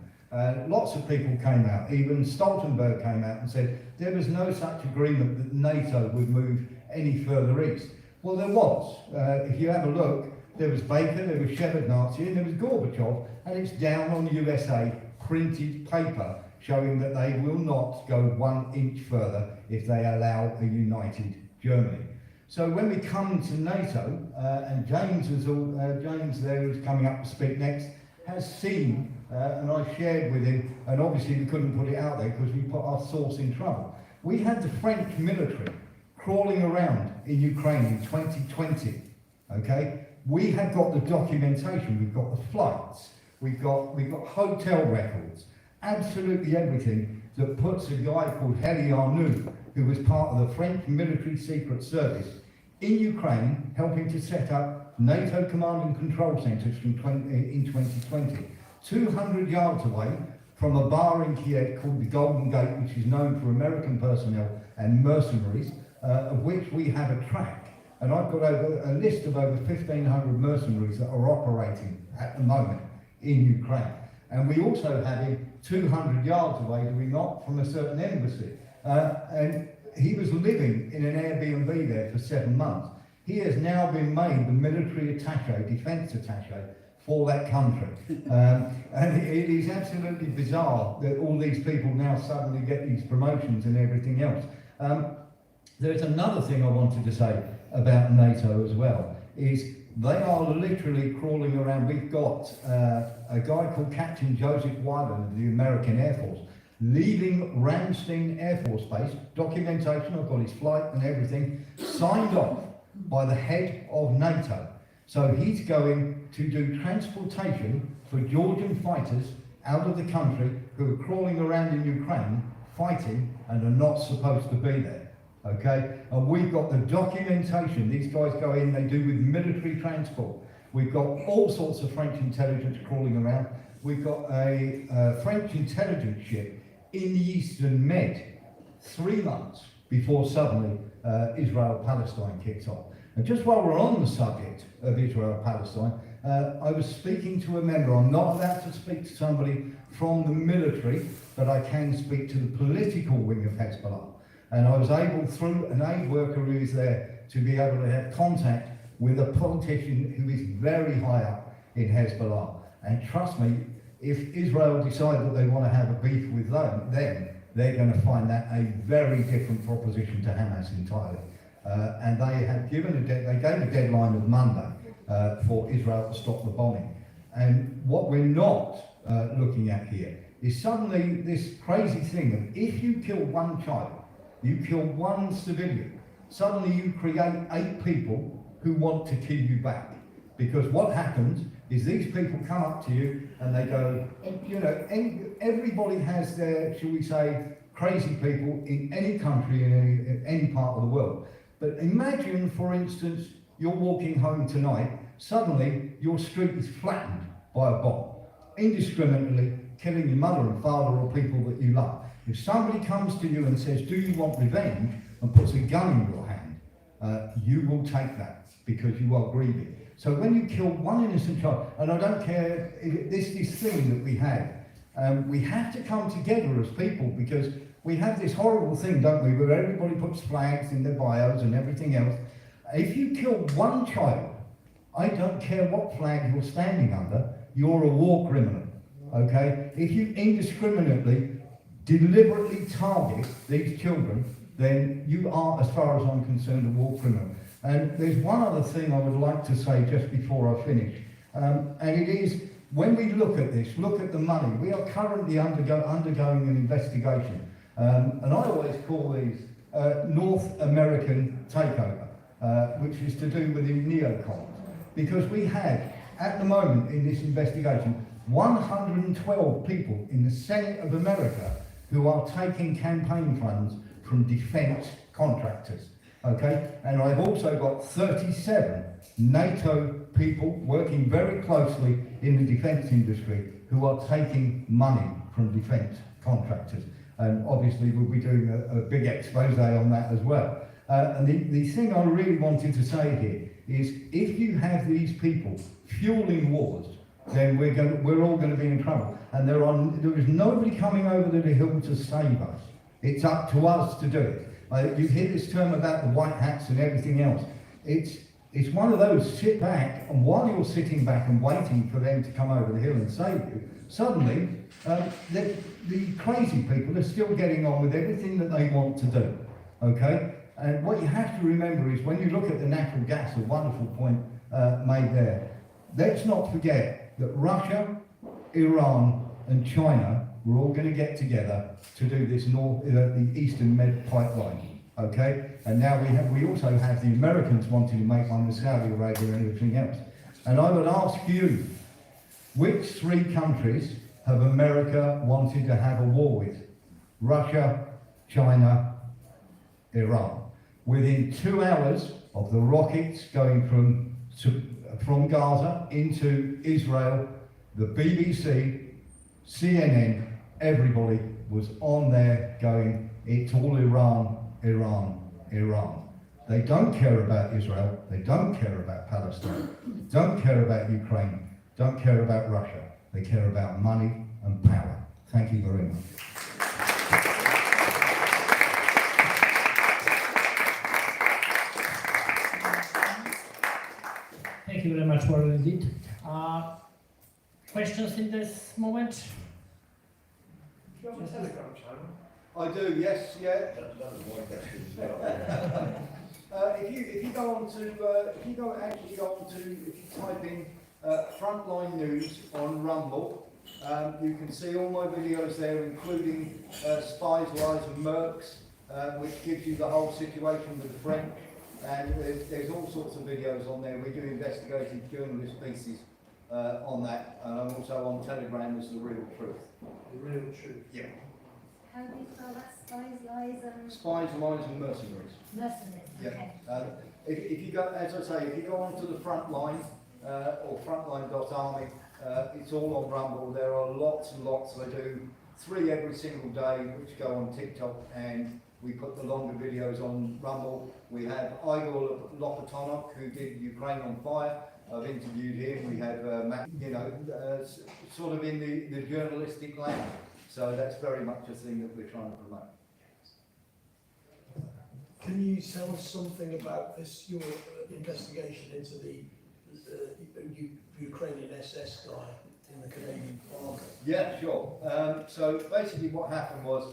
Lots of people came out, even Stoltenberg came out and said there was no such agreement that NATO would move any further east. Well, there was. If you have a look, there was Baker, there was Shevardnadze, and there was Gorbachev, and it's down on USA printed paper showing that they will not go 1 inch further if they allow a united Germany. So when we come to NATO, and James there, who's coming up to speak next, has seen, and I shared with him, and obviously we couldn't put it out there because we put our source in trouble. We had the French military crawling around in Ukraine in 2020, okay? We have got the documentation, we've got the flights, we've got hotel records, absolutely everything that puts a guy called Heli Arnoux, who was part of the French military secret service, in Ukraine, helping to set up NATO command and control centres in 2020, 200 yards away from a bar in Kiev called the Golden Gate, which is known for American personnel and mercenaries, of which we have a track. And I've got a list of over 1,500 mercenaries that are operating at the moment in Ukraine. And we also have him 200 yards away, do we not, from a certain embassy. And he was living in an Airbnb there for 7 months. He has now been made the military attaché, defence attaché, for that country. And it is absolutely bizarre that all these people now suddenly get these promotions and everything else. There's another thing I wanted to say about NATO as well, is they are literally crawling around. We've got a guy called Captain Joseph Wyden of the American Air Force leaving Ramstein Air Force Base, documentation, I've got his flight and everything, signed off by the head of NATO. So he's going to do transportation for Georgian fighters out of the country who are crawling around in Ukraine, fighting, and are not supposed to be there. Okay, and we've got the documentation. These guys go in, they do with military transport. We've got all sorts of French intelligence crawling around. We've got a French intelligence ship in the Eastern Med 3 months before suddenly Israel-Palestine kicks off. And just while we're on the subject of Israel-Palestine, I was speaking to a member. I'm not allowed to speak to somebody from the military, but I can speak to the political wing of Hezbollah. And I was able, through an aid worker who is there, to be able to have contact with a politician who is very high up in Hezbollah. And trust me, if Israel decide that they want to have a beef with them, they're going to find that a very different proposition to Hamas entirely. And they have given they gave a deadline of Monday for Israel to stop the bombing. And what we're not looking at here is suddenly this crazy thing of if you kill one child, you kill one civilian, suddenly you create 8 people who want to kill you back. Because what happens is these people come up to you and they go, you know, everybody has their, shall we say, crazy people in any country, in any part of the world. But imagine, for instance, you're walking home tonight, suddenly your street is flattened by a bomb, indiscriminately killing your mother and father or people that you love. If somebody comes to you and says, do you want revenge, and puts a gun in your hand, you will take that because you are grieving. So when you kill one innocent child, and I don't care, this thing that we have to come together as people, because we have this horrible thing, don't we, where everybody puts flags in their bios and everything else. If you kill one child, I don't care what flag you're standing under, you're a war criminal, okay? If you indiscriminately, deliberately target these children, then you are, as far as I'm concerned, a war criminal. And there's one other thing I would like to say just before I finish, and it is, when we look at this, look at the money, we are currently undergoing an investigation, and I always call these North American takeover, which is to do with the neocons, because we have, at the moment in this investigation, 112 people in the Senate of America who are taking campaign funds from defence contractors, okay? And I've also got 37 NATO people working very closely in the defence industry who are taking money from defence contractors. And obviously we'll be doing a big expose on that as well. And the thing I really wanted to say here is, if you have these people fueling wars, then we're all going to be in trouble. And there is nobody coming over the hill to save us. It's up to us to do it. You hear this term about the white hats and everything else. It's one of those, sit back, and while you're sitting back and waiting for them to come over the hill and save you, suddenly the crazy people are still getting on with everything that they want to do, okay? And what you have to remember is, when you look at the natural gas, a wonderful point made there, let's not forget that Russia, Iran and China were all going to get together to do this the Eastern Med pipeline, okay? And now we also have the Americans wanting to make one with Saudi Arabia and everything else. And I would ask you, which 3 countries have America wanted to have a war with? Russia, China, Iran. Within 2 hours of the rockets going from Gaza into Israel, the BBC, CNN, everybody was on there going, it's all Iran, Iran, Iran. They don't care about Israel, they don't care about Palestine, don't care about Ukraine, don't care about Russia. They care about money and power. Thank you very much. Thank you very much, well indeed. Questions in this moment? Do you have a Telegram channel? I do, yes, yeah. If you go on to, if you type in Frontline News on Rumble, you can see all my videos there, including Spies, Lies and Mercs, which gives you the whole situation with the French. And there's all sorts of videos on there. We do investigative journalist pieces on that. And I'm also on Telegram as The Real Truth. The Real Truth? Yeah. How do you spell that? Spies, lies and... Spies, Lies and Mercenaries. Mercenaries, okay. Yeah. If you go, as I say, if you go onto the Frontline or frontline.army, it's all on Rumble. There are lots and lots. I do 3 every single day, which go on TikTok, and we put the longer videos on Rumble. We have Igor Lopatonok, who did Ukraine on Fire. I've interviewed him. We have, sort of in the journalistic land. So that's very much a thing that we're trying to promote. Can you tell us something about this, your investigation into the Ukrainian SS guy in the Canadian Parliament? Yeah, sure. So basically what happened was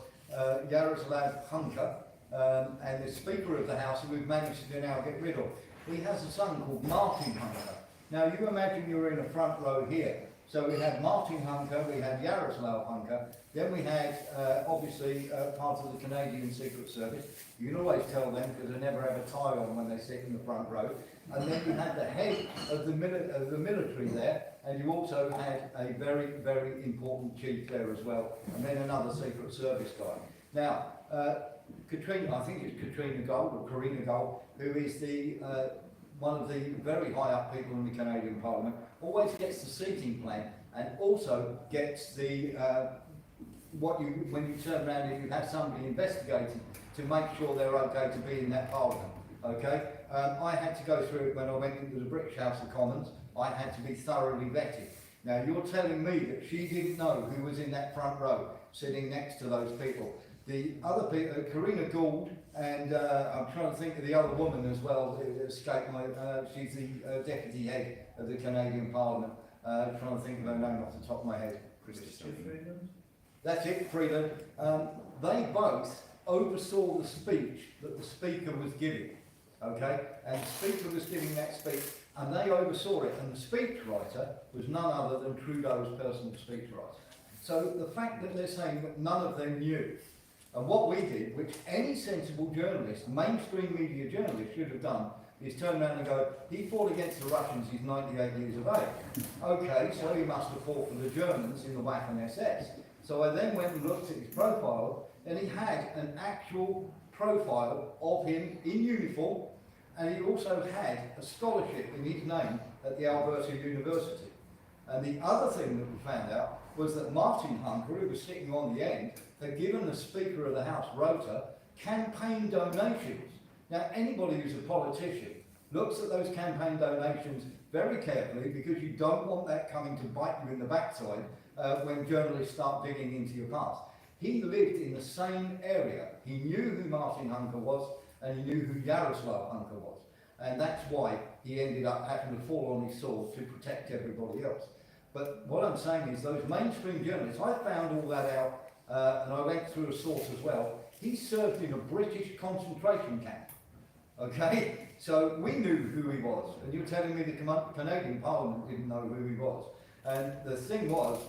Yaroslav Hunka, and the Speaker of the House, who we've managed to now get rid of, he has a son called Martin Hunka. Now you imagine you're in a front row here. So we had Martin Hunka, we had Yaroslav Hunka, then we had obviously part of the Canadian Secret Service. You can always tell them because they never have a tie on when they sit in the front row. And then you had the head of the military there, and you also had a very, very important chief there as well, and then another Secret Service guy. Now, Katrina, I think it's Katrina Gold, or Karina Gold, who is the one of the very high up people in the Canadian Parliament, always gets the seating plan and also gets the when you turn around, if you have somebody investigated, to make sure they're okay to be in that Parliament. Okay, I had to go through it when I went into the British House of Commons. I had to be thoroughly vetted. Now you're telling me that she didn't know who was in that front row, sitting next to those people. The other people, Karina Gould, and I'm trying to think of the other woman as well, escaped my, she's the deputy head of the Canadian Parliament. Trying to think of her name off the top of my head. That's it, Freeland. They both oversaw the speech that the Speaker was giving, okay? And the Speaker was giving that speech, and they oversaw it, and the speechwriter was none other than Trudeau's personal speechwriter. So the fact that they're saying that none of them knew, and what we did, which any sensible journalist, mainstream media journalist should have done, is turn around and go, he fought against the Russians, he's 98 years of age. Okay, so he must have fought for the Germans in the Waffen-SS. So I then went and looked at his profile, and he had an actual profile of him in uniform, and he also had a scholarship in his name at the Alberta University. And the other thing that we found out was that Martin Hunker, who was sitting on the end, had given the Speaker of the House rota campaign donations. Now, anybody who's a politician looks at those campaign donations very carefully, because you don't want that coming to bite you in the backside when journalists start digging into your past. He lived in the same area. He knew who Martin Hunker was, and he knew who Yaroslav Hunker was. And that's why he ended up having to fall on his sword to protect everybody else. But what I'm saying is those mainstream journalists, I found all that out, and I went through a source as well. He served in a British concentration camp. Okay? So we knew who he was. And you're telling me the Canadian Parliament didn't know who he was. And the thing was,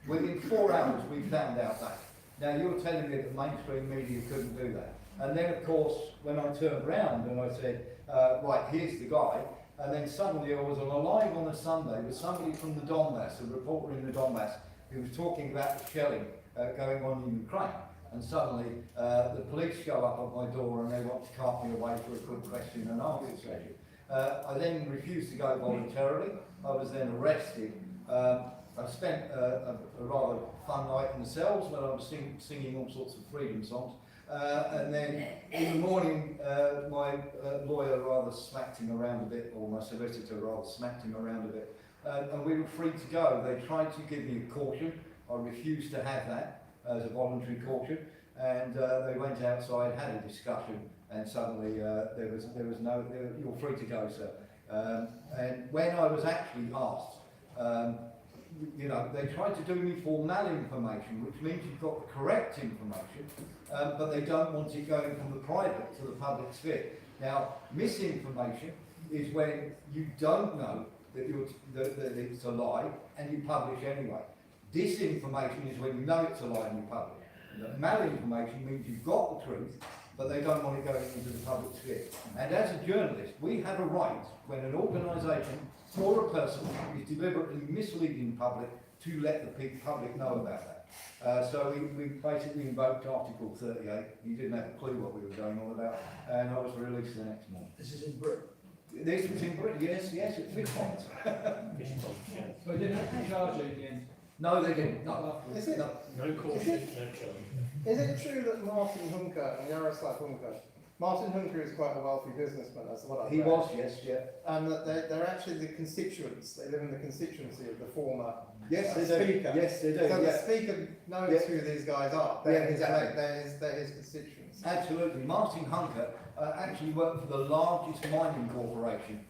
within 4 hours we found out that. Now you're telling me that mainstream media couldn't do that. And then of course, when I turned around and I said, right, here's the guy, and then suddenly I was on a live on a Sunday with somebody from the Donbass, a reporter in the Donbass, who was talking about the shelling going on in Ukraine. And suddenly the police show up at my door and they want to cart me away for a quick question and answer session. I then refused to go voluntarily. I was then arrested. I've spent a rather fun night in the cells when I was singing all sorts of freedom songs. And then in the morning, my lawyer rather smacked him around a bit, or my solicitor rather smacked him around a bit. And we were free to go. They tried to give me a caution. I refused to have that as a voluntary caution. And they went outside, had a discussion, and suddenly there was no, you're free to go, sir. And when I was actually asked, you know, they tried to do me for malinformation, which means you've got the correct information, but they don't want it going from the private to the public sphere. Now, misinformation is when you don't know that it's a lie and you publish anyway. Disinformation is when you know it's a lie and you publish. Malinformation means you've got the truth, but they don't want it going into the public sphere. And as a journalist, we have a right, when an organisation or a person is deliberately misleading the public, to let the public know about that. So we basically invoked Article 38. He didn't have a clue what we were going on about, and I was released the next morning. This is in Britain. This was in Britain, yes, it's Bristol. But they didn't actually charge you in the end. No, they didn't. No. Is it? No. No caution, no charge. Is it true that Martin Hunker and Jaroslav Hunker, Martin Hunker is quite a wealthy businessman, that's what I've He read. was, yes, yeah. And that they're actually the constituents, they live in the constituency of the former Yes, they do. speaker. Yes, they do. So yeah. the speaker knows Yeah. who these guys are. Yeah, They're exactly. they're his constituents. Absolutely. Martin Hunker actually worked for the largest mining corporation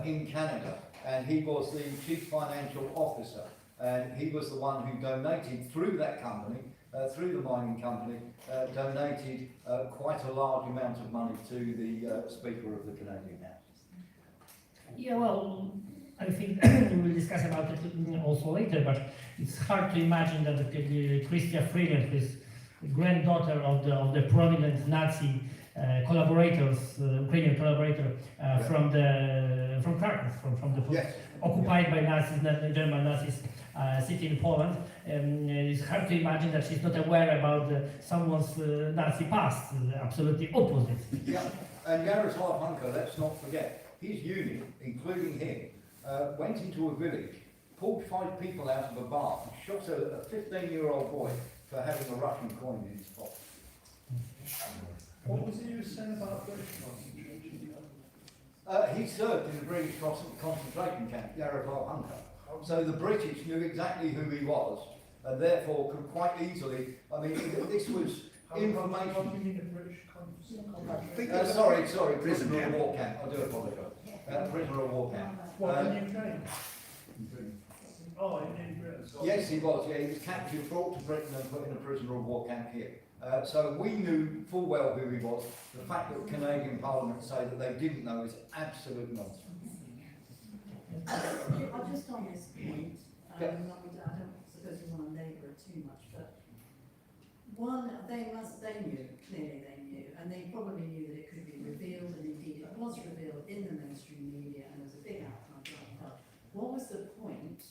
in Canada, and he was the chief financial officer, and he was the one who donated through that company, through the mining company, donated quite a large amount of money to the Speaker of the Canadian House. Yeah, well, I think we will discuss about it also later, but it's hard to imagine that Chrystia Freeland, who is granddaughter of the prominent Nazi collaborators, Ukrainian collaborator from Krakow, from the Yes. occupied by Nazis, German Nazis, city in Poland. It's hard to imagine that she's not aware about someone's Nazi past. Absolutely opposite. Yeah, and Jaroslav Hunker, let's not forget, his unit, including him, went into a village, pulled 5 people out of a bar, and shot a 15-year-old boy for having a Russian coin in his pocket. What was it you were saying about British concentration? He served in the British concentration camp, Jaroslav Hunker. So the British knew exactly who he was, and therefore could quite easily, I mean, this was information. How do you mean a British concentration? Sorry, prisoner of war camp, I do apologise. Prisoner of war camp. What, in Ukraine? Oh, in Britain. Yes, he was. Yeah, he was captured, brought to Britain, and put in a prisoner of war camp here. So we knew full well who he was. The fact that the Canadian Parliament say that they didn't know is absolute nonsense. I'll just on this point, Yeah. I don't suppose we want to labour it too much, but one, they knew, clearly they knew, and they probably knew that it could be revealed, and indeed it was revealed in the mainstream media, and there was a big outcry. What was the point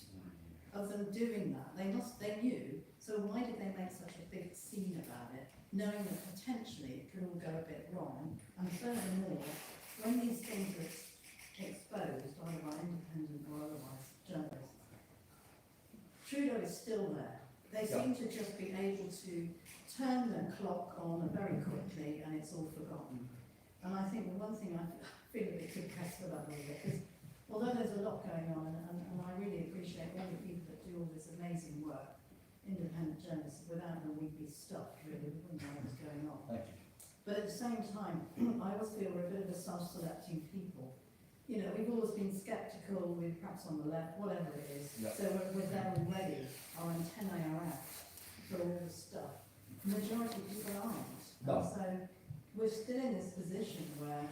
of them doing that? They knew, so why did they make such a big scene about it, knowing that potentially it could all go a bit wrong? And furthermore, when these things are exposed, either by independent or otherwise journalists, Trudeau is still there. They seem to just be able to turn the clock on very quickly and it's all forgotten. And I think the one thing I feel a bit depressed about all of it is, although there's a lot going on, and I really appreciate all the people that do all this amazing work, independent journalists, without them we'd be stuck, really, we wouldn't know what was going on. Thank you. But at the same time, I always feel we're a bit of a self-selecting people. You know, we've always been sceptical, with perhaps on the left, whatever it is. Yeah. So we're there already, our antennae are out for all the stuff. The majority of people aren't. No. And so we're still in this position where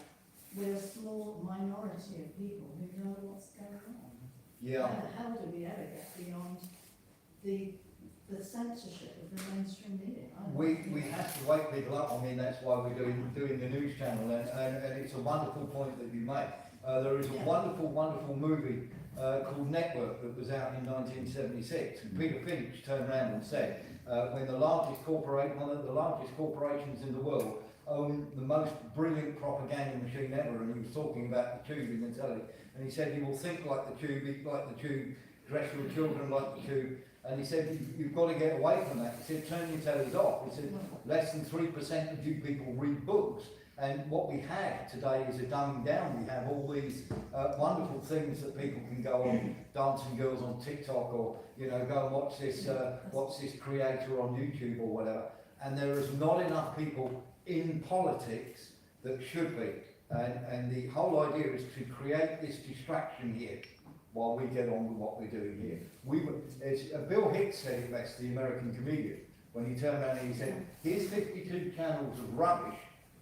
we're a small minority of people who know what's going on. Yeah. And how do we ever get beyond the censorship of the mainstream media? We have to wake people up. I mean, that's why we're doing the news channel, and it's a wonderful point that you make. There is a wonderful movie called Network that was out in 1976, and Peter Finch turned around and said, when one of the largest corporations in the world own the most brilliant propaganda machine ever, and he was talking about the tube in the telly, and he said he will think like the tube, eat like the tube, dress your children like you do. And he said, you've got to get away from that. He said, turn your tellies off. He said, less than 3% of you people read books. And what we have today is a dumbing down. We have all these wonderful things that people can go on, dancing girls on TikTok, or go and watch this creator on YouTube or whatever. And there is not enough people in politics that should be. And the whole idea is to create this distraction here while we get on with what we're doing here. Bill Hicks said it best, the American comedian, when he turned around and he said, here's 52 channels of rubbish,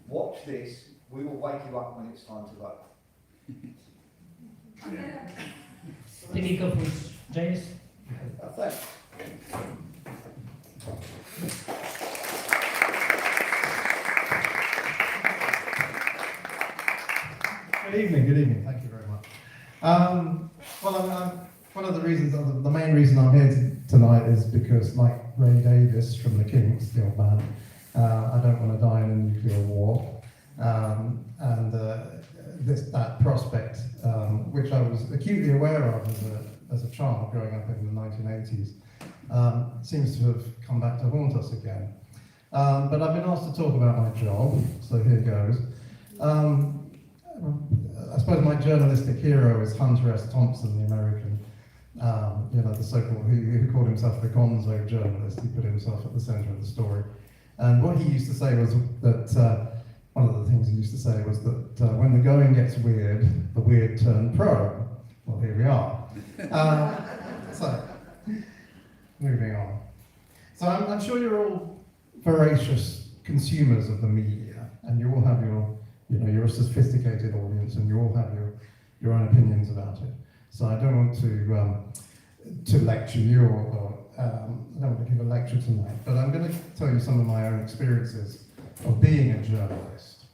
watch this, we will wake you up when it's time to vote. Speaking of which, James? Thanks. Good evening, thank you very much. Well, one of the reasons, the main reason I'm here tonight is because, like Ray Davies from the Kinks, the old band, I don't want to die in a nuclear war. That prospect, which I was acutely aware of as a child growing up in the 1980s, seems to have come back to haunt us again. But I've been asked to talk about my job, so here goes. I suppose my journalistic hero is Hunter S. Thompson, the American, the so-called, who called himself the gonzo journalist. He put himself at the center of the story. And what he used to say was that, one of the things he used to say was that when the going gets weird, the weird turn pro. Well, here we are. So, moving on. So I'm sure you're all voracious consumers of the media, and you all have you're a sophisticated audience, and you all have your own opinions about it. So I don't want to lecture you, or I don't want to give a lecture tonight, but I'm going to tell you some of my own experiences of being a journalist,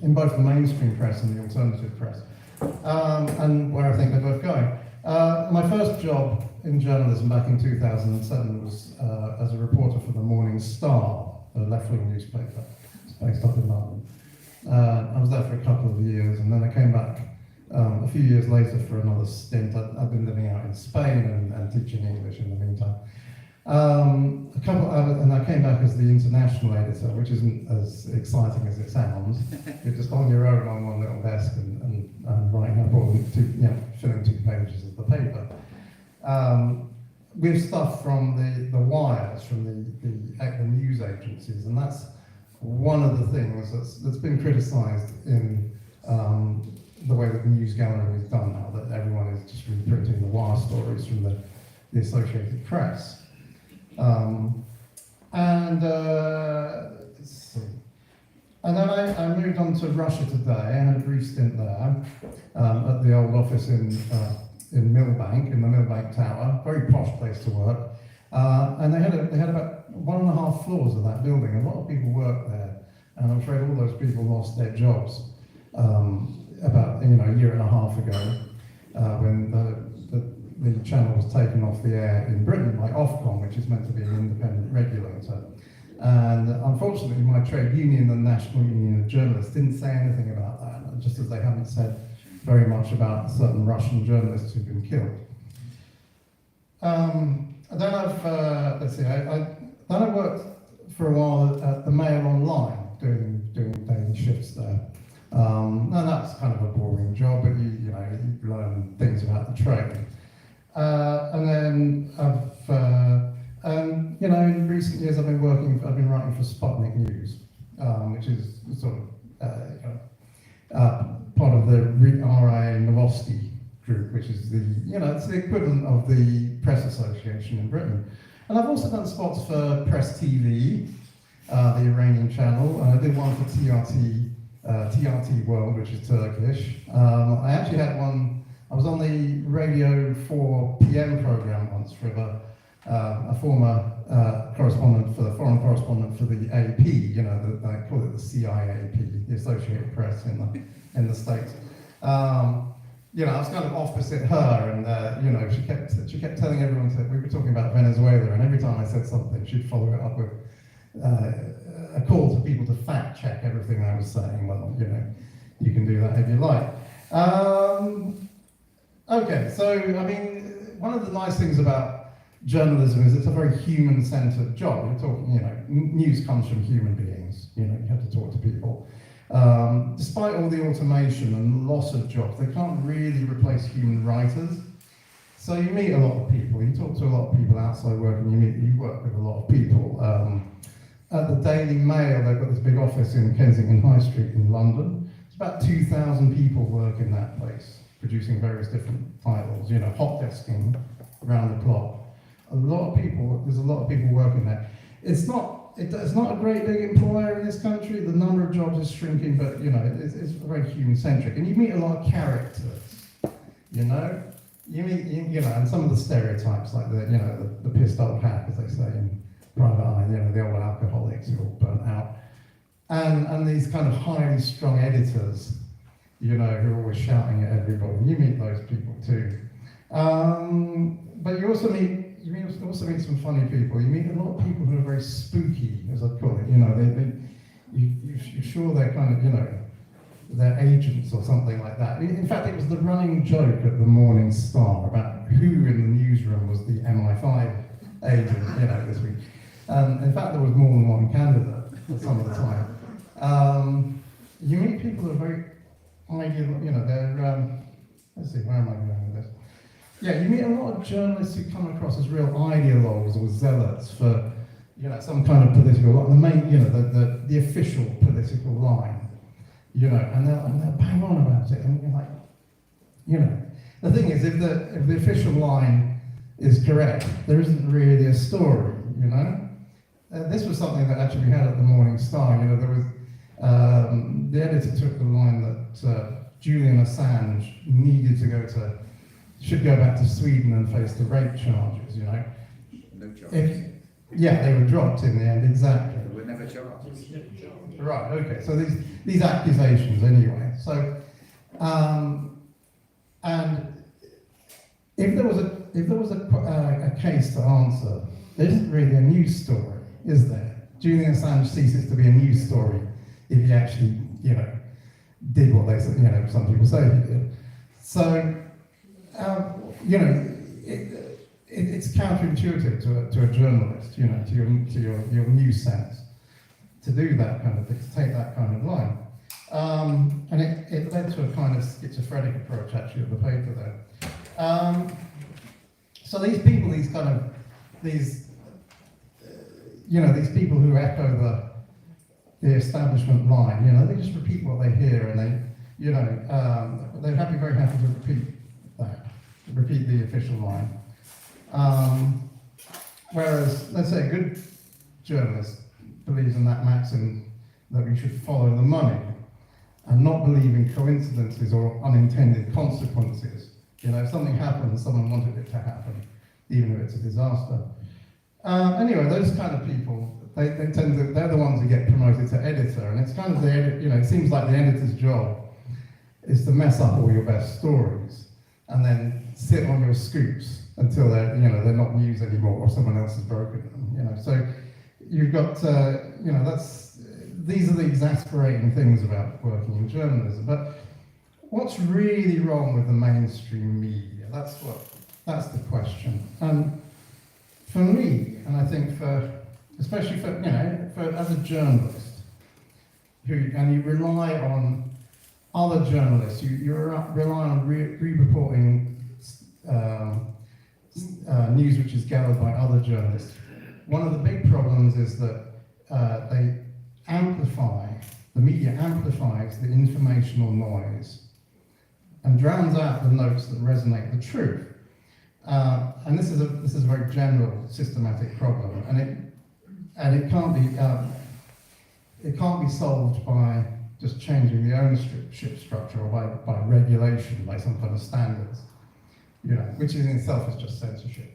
in both the mainstream press and the alternative press, and where I think they're both going. My first job in journalism back in 2007 was as a reporter for the Morning Star, a left-wing newspaper. It's based up in London. I was there for a couple of years, and then I came back a few years later for another stint. I've been living out in Spain and teaching English in the meantime. And I came back as the international editor, which isn't as exciting as it sounds. You're just on your own on one little desk and writing up all filling 2 pages of the paper. With stuff from the wires, from the news agencies, and that's one of the things that's been criticised in the way that the news gathering is done now, that everyone is just reprinting the wire stories from the Associated Press. Let's see. And then I moved on to Russia Today. I had a brief stint there at the old office in Millbank, in the Millbank Tower, very posh place to work. And they had about 1.5 floors of that building. A lot of people worked there, and I'm afraid all those people lost their jobs about a year and a half ago when the channel was taken off the air in Britain by Ofcom, which is meant to be an independent regulator. And unfortunately, my trade union, the National Union of Journalists, didn't say anything about that, just as they haven't said very much about certain Russian journalists who've been killed. Then I worked for a while at the Mail Online, doing daily shifts there. And that's kind of a boring job, but you learn things about the trade. And then in recent years I've been writing for Sputnik News, which is sort of part of the RIA Novosti group, which is it's the equivalent of the Press Association in Britain. And I've also done spots for Press TV, the Iranian channel, and I did one for TRT World, which is Turkish. I actually had one. I was on the Radio 4 PM program once for a former correspondent, for the foreign correspondent for the AP, they call it the CIAP, the Associated Press in the States. I was kind of opposite her, and she kept telling everyone we were talking about Venezuela, and every time I said something, she'd follow it up with a call to people to fact check everything I was saying. Well, you can do that if you like. Okay, Okay, so I mean, one of the nice things about journalism is it's a very human-centered job. You're talking, you know, news comes from human beings. You know, you have to talk to people. Despite all the automation and loss of jobs, they can't really replace human writers. So you meet a lot of people. You talk to a lot of people outside work, and you work with a lot of people. At the Daily Mail, they've got this big office in Kensington High Street in London. It's about 2,000 people work in that place, producing various different titles. You know, hot desking around the clock. There's a lot of people working there. It's not a great big employer in this country. The number of jobs is shrinking, but you know, it's very human-centric. And you meet a lot of characters, you know? You meet, you know, and some of the stereotypes, like the pissed old hack, as they say in Private Eye, you know, the old alcoholics who are all burnt out. And these kind of highly strung editors, you know, who are always shouting at everybody. You meet those people too. But you also meet some funny people. You meet a lot of people who are very spooky, as I call it. You know, you're sure they're kind of, you know, they're agents or something like that. In fact, it was the running joke at the Morning Star about who in the newsroom was the MI5 agent, you know, this week. In fact, there was more than one candidate at some of the time. You meet people who are very ideal, you know, they're, let's see, where am I going with this? Yeah, you meet a lot of journalists who come across as real ideologues or zealots for, you know, some kind of political, like the main, you know, the official political line, you know, and they'll bang on about it, and you're like, you know, the thing is, if the official line is correct, there isn't really a story, you know. This was something that actually we had at the Morning Star. You know, there was the editor took the line that Julian Assange should go back to Sweden and face the rape charges, you know. No charges. Yeah, they were dropped in the end, exactly. They were never charged. Right, okay, so these accusations anyway. So, and if there was a case to answer, there isn't really a news story, is there? Julian Assange ceases to be a news story if he actually, you know, did what they said, you know, some people say he did. So, you know, it's counterintuitive to a journalist, you know, to your news sense, to do that kind of thing, to take that kind of line. And it led to a kind of schizophrenic approach, actually, of the paper there. So these people, these people who echo the establishment line, you know, they just repeat what they hear, and they, you know, they're very happy to repeat the official line. Whereas, let's say a good journalist believes in that maxim that we should follow the money and not believe in coincidences or unintended consequences. You know, if something happens, someone wanted it to happen, even if it's a disaster. Anyway, those kind of people, they're the ones who get promoted to editor, and it's kind of it seems like the editor's job is to mess up all your best stories and then sit on your scoops until they're not news anymore or someone else has broken them. You know, so you've got these are the exasperating things about working in journalism. But what's really wrong with the mainstream media? That's the question. And for me, and I think especially for as a journalist, you rely on other journalists, you rely on re-reporting news which is gathered by other journalists. One of the big problems is that the media amplifies the informational noise and drowns out the notes that resonate the truth. And this is a very general, systematic problem, and it can't be solved by just changing the ownership structure or by regulation, by some kind of standards, you know, which in itself is just censorship.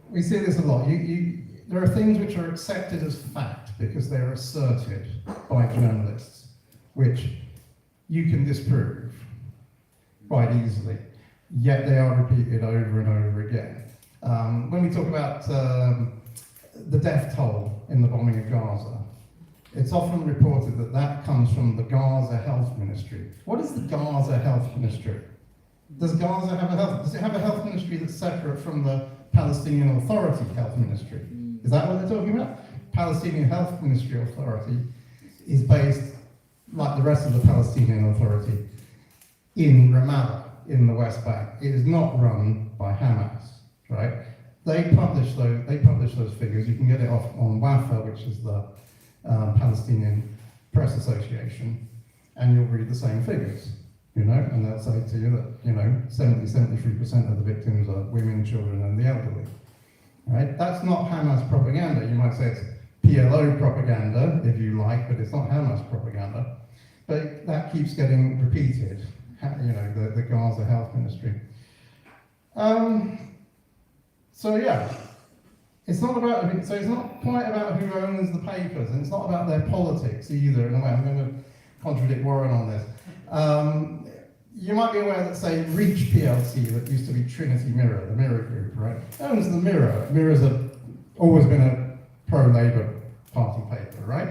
We see this a lot. There are things which are accepted as fact because they're asserted by journalists, which you can disprove quite easily, yet they are repeated over and over again. When we talk about the death toll in the bombing of Gaza, it's often reported that comes from the Gaza Health Ministry. What is the Gaza Health Ministry? Does Gaza have a health? Does it have a health ministry that's separate from the Palestinian Authority health ministry? Is that what they're talking about? Palestinian Health Ministry Authority is based, like the rest of the Palestinian Authority, in Ramallah, in the West Bank. It is not run by Hamas, right? They publish those figures. You can get it off on WAFA, which is the Palestinian Press Association, and you'll read the same figures, you know, and they'll say to you that, you know, 73% of the victims are women, children, and the elderly, right? That's not Hamas propaganda. You might say it's PLO propaganda, if you like, but it's not Hamas propaganda. But that keeps getting repeated, you know, the Gaza Health Ministry. So yeah, it's not quite about who owns the papers, and it's not about their politics either, in a way. I'm going to contradict Warren on this. You might be aware that, say, Reach PLC, that used to be Trinity Mirror, the Mirror Group, right, owns the Mirror. Mirror's always been a pro-Labour Party paper, right?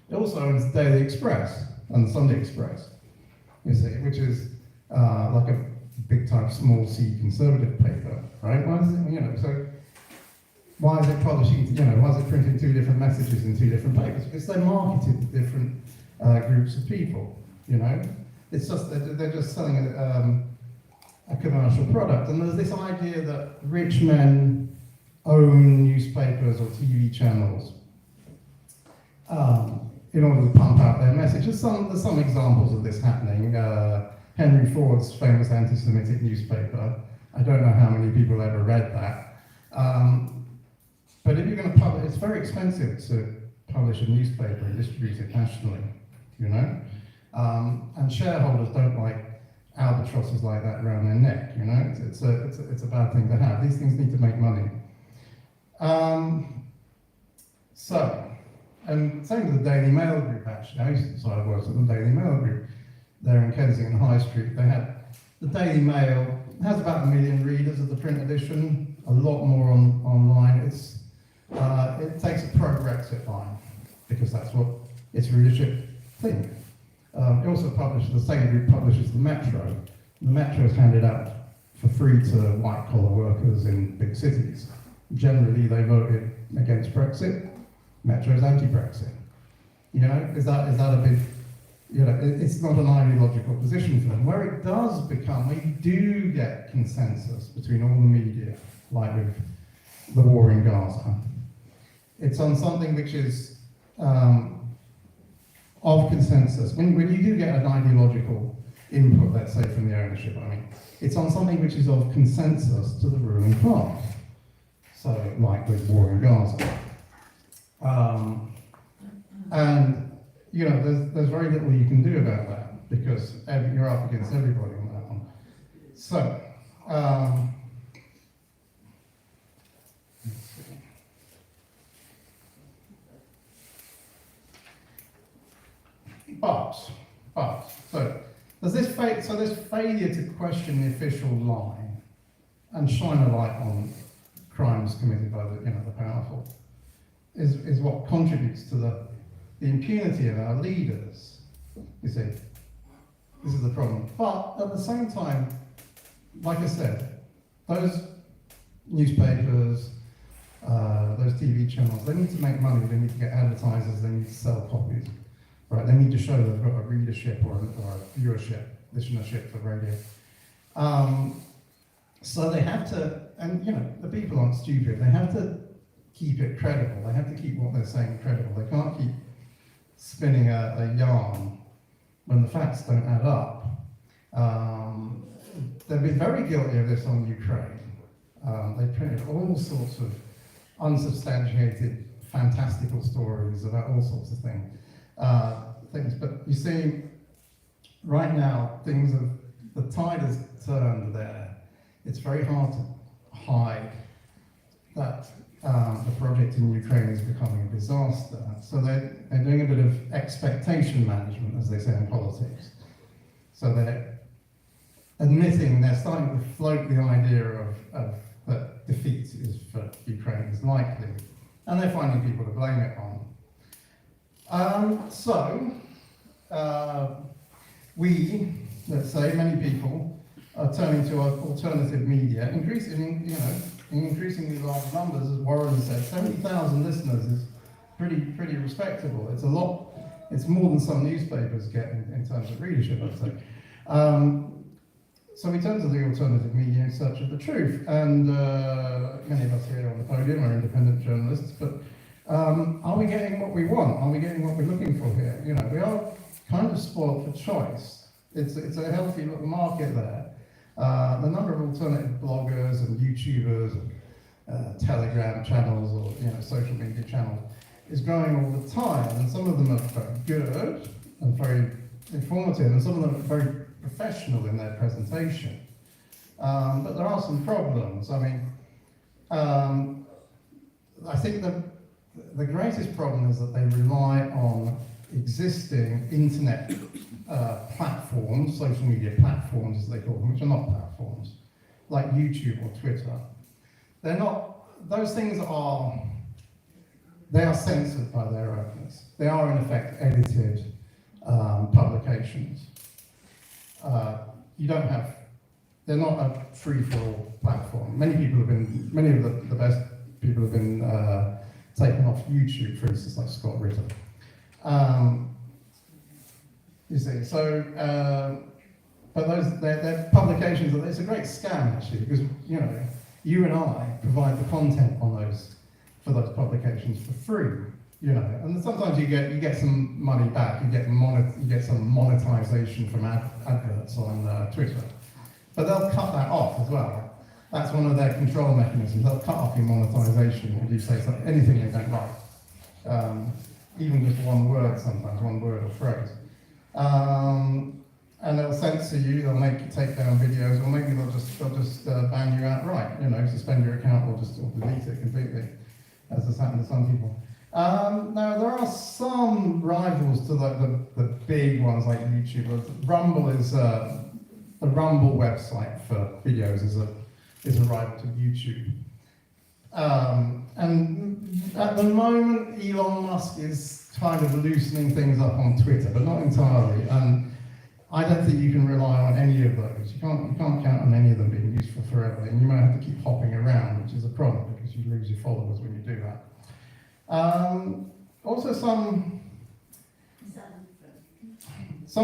It also owns the Daily Express and the Sunday Express, you see, which is like a big-time small C conservative paper, right? Why is it, you know, so why is it publishing, you know, why is it printing two different messages in two different papers? Because they're marketed to different groups of people, you know? It's just, they're just selling a commercial product. And there's this idea that rich men own newspapers or TV channels in order to pump out their message. There's some examples of this happening. Henry Ford's famous anti-Semitic newspaper. I don't know how many people ever read that. But if you're going to publish, it's very expensive to publish a newspaper and distribute it nationally, you know? And shareholders don't like albatrosses like that around their neck, you know? It's a bad thing to have. These things need to make money. And same with the Daily Mail Group, actually. I used to decide I worked at the Daily Mail Group there in Kensington High Street. They had the Daily Mail, has about 1 million readers of the print edition, a lot more online. It takes a pro-Brexit line, because that's what its readership think. It also publishes, the same group publishes the Metro. The Metro is handed out for free to white-collar workers in big cities. Generally, they voted against Brexit. Metro is anti-Brexit. You know, is that a big, you know, it's not an ideological position for them. Where it does become, where you do get consensus between all the media, like with the war in Gaza, it's on something which is of consensus. When you do get an ideological input, let's say from the ownership, I mean, it's on something which is of consensus to the ruling class. So, like with war in Gaza. And, you know, there's very little you can do about that, because you're up against everybody on that one. So, so there's failure to question the official line and shine a light on crimes committed by the powerful is what contributes to the impunity of our leaders. You see, this is the problem. But at the same time, like I said, those newspapers, those TV channels, they need to make money, they need to get advertisers, they need to sell copies, right? They need to show they've got a readership or a viewership, listenership for radio. So they have to, and you know, the people aren't stupid, they have to keep it credible, they have to keep what they're saying credible. They can't keep spinning a yarn when the facts don't add up. They've been very guilty of this on Ukraine. They printed all sorts of unsubstantiated, fantastical stories about all sorts of things. But you see, right now, the tide has turned there. It's very hard to hide that the project in Ukraine is becoming a disaster. So they're doing a bit of expectation management, as they say in politics. So they're admitting, they're starting to float the idea of that defeat for Ukraine is likely, and they're finding people to blame it on. We, let's say, many people, are turning to alternative media, in increasingly large numbers, as Warren said. 70,000 listeners is pretty respectable. It's a lot. It's more than some newspapers get in terms of readership, I'd say. So we turn to the alternative media in search of the truth, and many of us here on the podium are independent journalists, but are we getting what we want? Are we getting what we're looking for here? You know, we are kind of spoiled for choice. It's a healthy little market there. The number of alternative bloggers and YouTubers and Telegram channels or social media channels is growing all the time, and some of them are very good and very informative, and some of them are very professional in their presentation. But there are some problems. I mean, I think the greatest problem is that they rely on existing internet platforms, social media platforms as they call them, which are not platforms, like YouTube or Twitter. They're not, those things are, they are censored by their owners. They are in effect edited publications. You don't have, they're not a free-for-all platform. Many of the best people have been taken off YouTube, for instance, like Scott Ritter. You see, so, but they're publications, it's a great scam actually, because, you and I provide the content on for those publications for free, and sometimes you get some money back, you get some monetization from adverts on Twitter, but they'll cut that off as well. That's one of their control mechanisms. They'll cut off your monetization if you say anything they don't like, even just one word sometimes, one word or phrase. And they'll censor you, they'll make you take down videos, or maybe they'll just ban you outright, suspend your account or delete it completely, as has happened to some people. Now, there are some rivals to the big ones like YouTube. Rumble is, the Rumble website for videos is a rival to YouTube. And at the moment, Elon Musk is kind of loosening things up on Twitter, but not entirely. And I don't think you can rely on any of those. You can't count on any of them being useful forever, and you might have to keep hopping around, which is a problem because you lose your followers when you do that. Also, some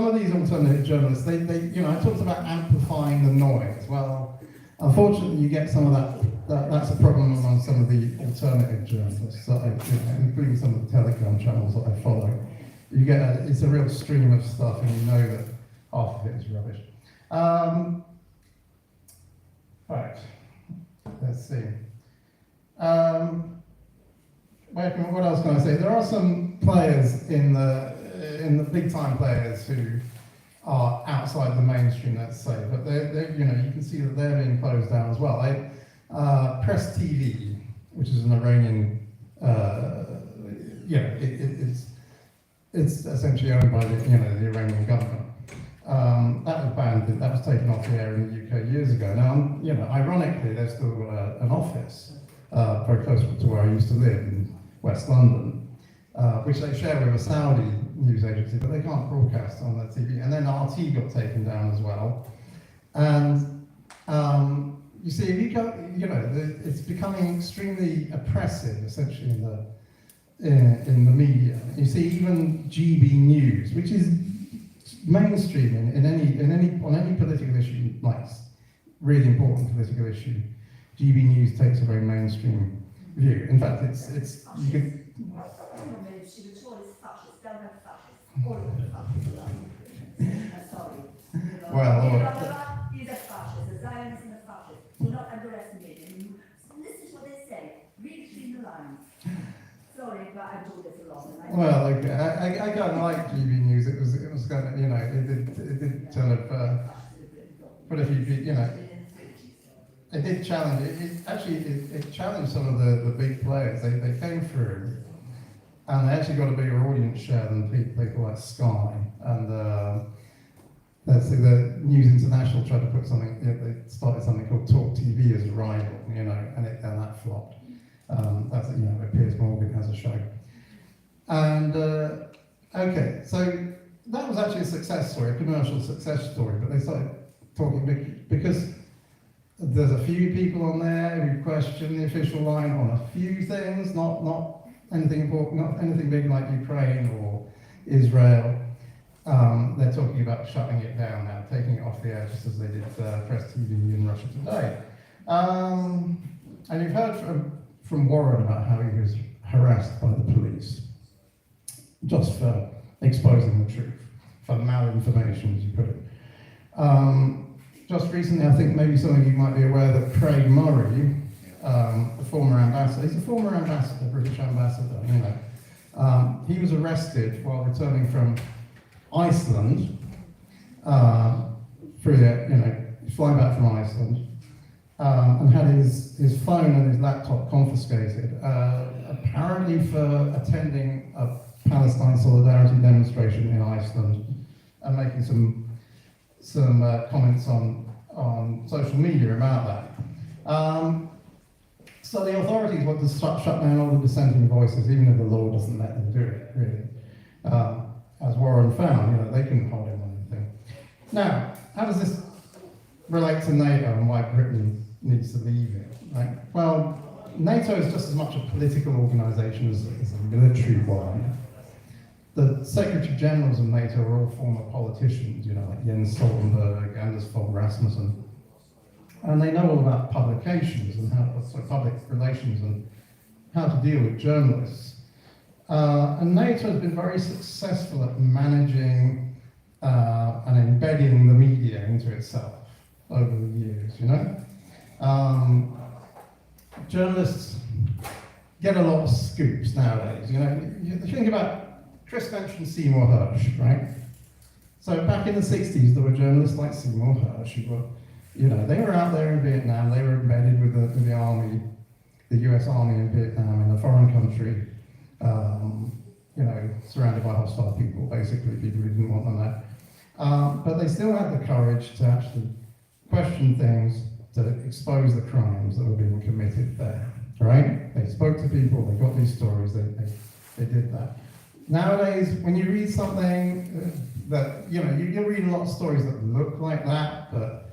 of these alternative journalists, they I talked about amplifying the noise. Well, unfortunately, you get some of that. That's a problem among some of the alternative journalists, including some of the Telegram channels that I follow. You get it's a real stream of stuff, and you know that half of it is rubbish. Right. Let's see. What else can I say? There are some players in the big time players who are outside the mainstream, let's say, but they you can see that they're being closed down as well. Press TV, which is an Iranian, it's essentially owned by the Iranian government. That was banned. That was taken off the air in the UK years ago. Now, ironically, there's still an office very close to where I used to live in West London, which they share with a Saudi news agency, but they can't broadcast on their TV. And then RT got taken down as well. And you see, if you go, it's becoming extremely oppressive, essentially, in the media. You see, even GB News, which is mainstream on any political issue, like really important political issue, GB News takes a very mainstream view. In fact, it's you could. Well, he's a fascist, a Zionist and a fascist. Do not underestimate him. Listen to what they say. Read between the lines. Sorry, but I told this a lot. Well, okay. I kind of like GB News. It was kind of, it did kind of put a few people, it did challenge. It challenged some of the big players. They came through, and they actually got a bigger audience share than people like Sky. And let's see, the News International tried to put something. They started something called Talk TV as a rival, and that flopped. That's Piers Morgan has a show. And okay, so that was actually a success story, a commercial success story. But they started talking, because there's a few people on there who question the official line on a few things, not anything important, not anything big like Ukraine or Israel. They're talking about shutting it down now, taking it off the air, just as they did Press TV in Russia today. And you've heard from Warren about how he was harassed by the police, just for exposing the truth, for malinformation, as you put it. Just recently, I think maybe some of you might be aware that Craig Murray, the former ambassador, he's a former ambassador, British ambassador, you know. He was arrested while returning from Iceland, flying back from Iceland, and had his phone and his laptop confiscated, apparently for attending a Palestine solidarity demonstration in Iceland and making some comments on social media about that. So the authorities want to shut down all the dissenting voices, even if the law doesn't let them do it, really. As Warren found, you know, they couldn't hold him on anything. Now, how does this relate to NATO and why Britain needs to leave it? Right? Well, NATO is just as much a political organisation as a military one. The Secretary Generals of NATO are all former politicians, you know, like Jens Stoltenberg, Anders Fogh Rasmussen, and they know all about publications and public relations and how to deal with journalists. And NATO has been very successful at managing and embedding the media into itself over the years, you know. Journalists get a lot of scoops nowadays, you know. You think about, Chris mentioned Seymour Hersh, right? So back in the 60s, there were journalists like Seymour Hersh who were, you know, they were out there in Vietnam, they were embedded with the army, the US Army in Vietnam, in a foreign country, you know, surrounded by hostile people, basically, people who didn't want them there. But they still had the courage to actually question things, to expose the crimes that were being committed there, right? They spoke to people, they got these stories, they did that. Nowadays, when you read something that, you know, you'll read a lot of stories that look like that, but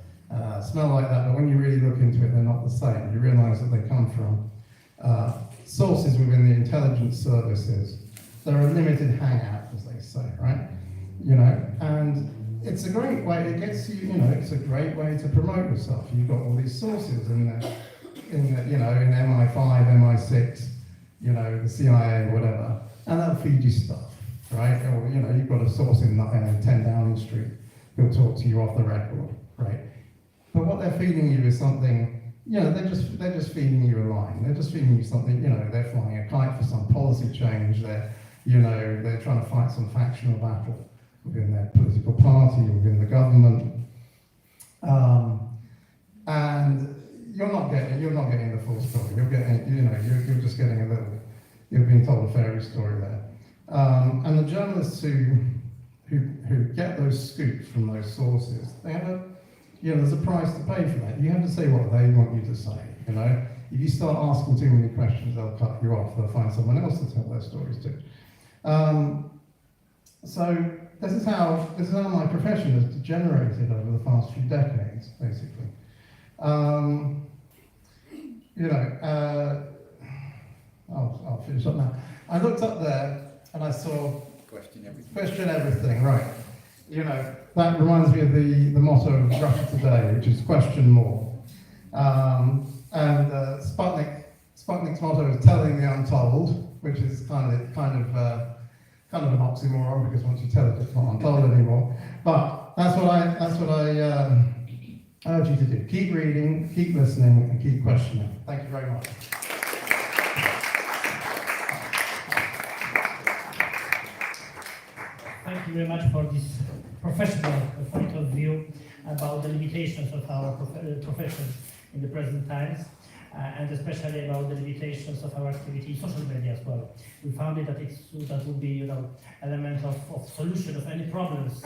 smell like that, but when you really look into it, they're not the same. You realize that they come from sources within the intelligence services. They're a limited hangout, as they say, right? You know, and it's a great way, it gets you, you know, it's a great way to promote yourself. You've got all these sources in you know, in MI5, MI6, you know, the CIA, whatever, and they'll feed you stuff, right? Or, you know, you've got a source in 10 Downing Street who'll talk to you off the record, right? But what they're feeding you is something, you know, they're just feeding you a line. They're just feeding you something, you know, they're flying a kite for some policy change. They're trying to fight some factional battle within their political party, within the government. And you're not getting the full story. You're getting, you know, you're just getting you're being told a fairy story there. And the journalists who get those scoops from those sources, they have there's a price to pay for that. You have to say what they want you to say, you know. If you start asking too many questions, they'll cut you off. They'll find someone else to tell their stories to. So this is how my profession has degenerated over the past few decades, basically. I'll finish up now. I looked up there and I saw question everything, right? You know, that reminds me of the motto of Russia Today, which is question more. And Sputnik's motto is telling the untold, which is kind of an oxymoron, because once you tell it, it's not untold anymore. But that's what I urge you to do. Keep reading, keep listening, and keep questioning. Thank you very much. Thank you very much for this professional point of view about the limitations of our profession in the present times, and especially about the limitations of our activity in social media as well. We found it that would be, element of solution of any problems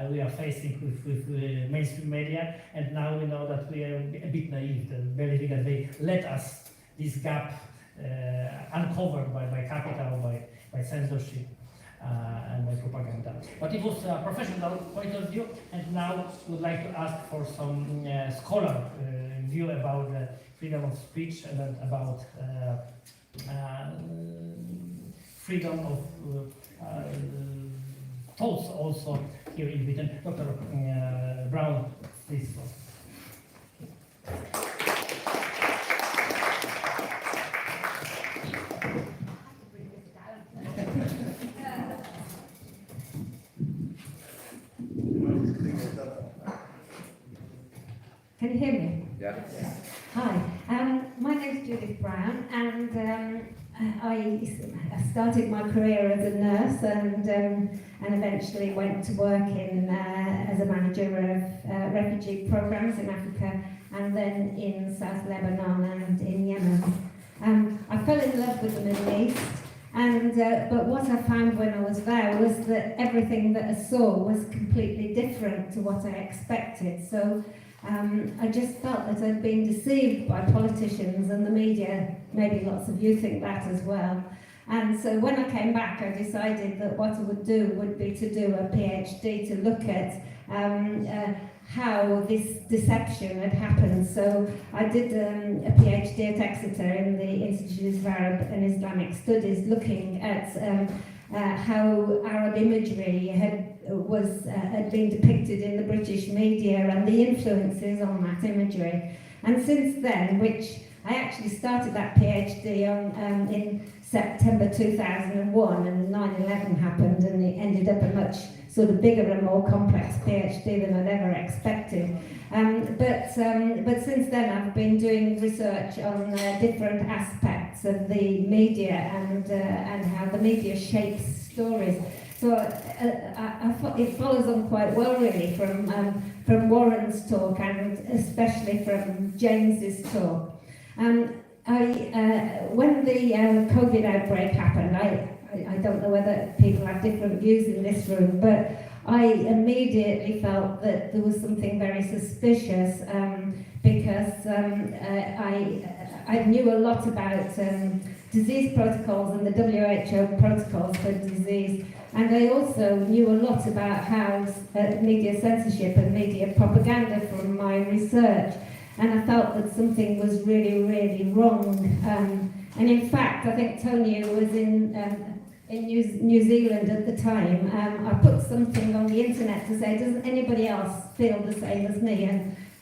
we are facing with mainstream media, and now we know that we are a bit naive, believing that they let us this gap uncovered by capital, by censorship. and by propaganda. But it was a professional point of view, and now we would like to ask for some scholar view about the freedom of speech and about freedom of thoughts also here in Britain. Dr. Brown, please. Can you hear me? Yeah. Hi, my name's Judith Brown, and I started my career as a nurse, and eventually went to work in as a manager of refugee programs in Africa, and then in South Lebanon and in Yemen. I fell in love with the Middle East. And but what I found when I was there was that everything that I saw was completely different to what I expected. So I just felt that I'd been deceived by politicians and the media. Maybe lots of you think that as well. And so when I came back, I decided that what I would do would be to do a PhD to look at how this deception had happened. So I did a PhD at Exeter in the Institute of Arab and Islamic Studies, looking at how Arab imagery had been depicted in the British media and the influences on that imagery. And since then, which I actually started that PhD on in September 2001, and 9/11 happened, and it ended up a much sort of bigger and more complex PhD than I'd ever expected. But since then I've been doing research on different aspects of the media and how the media shapes stories. So I thought it follows on quite well really from Warren's talk, and especially from James's talk. When the COVID outbreak happened, I don't know whether people have different views in this room, but I immediately felt that there was something very suspicious because I knew a lot about disease protocols and the WHO protocols for disease, and I also knew a lot about how media censorship and media propaganda from my research, and I felt that something was really, really wrong. And in fact, I think Tony was in New Zealand at the time. I put something on the internet to say, doesn't anybody else feel the same as me?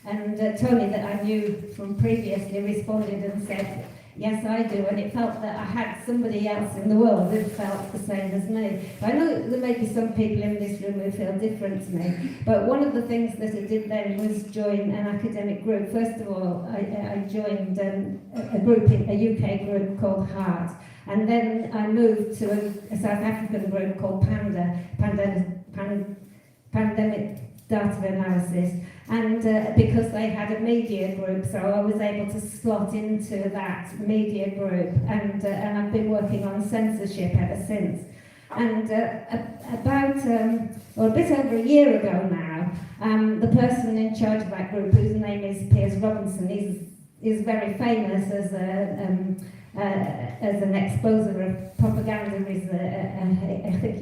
And Tony, that I knew from previously, responded and said, yes, I do. And it felt that I had somebody else in the world who felt the same as me. I know there may be some people in this room who feel different to me, but one of the things that I did then was join an academic group. First of all, I joined a group, a UK group called HEART. And then I moved to a South African group called Pandemic Data Analysis, and because they had a media group, so I was able to slot into that media group, and I've been working on censorship ever since. And about a bit over a year ago now, the person in charge of that group, whose name is Piers Robinson, is very famous as an exposer of propaganda. I think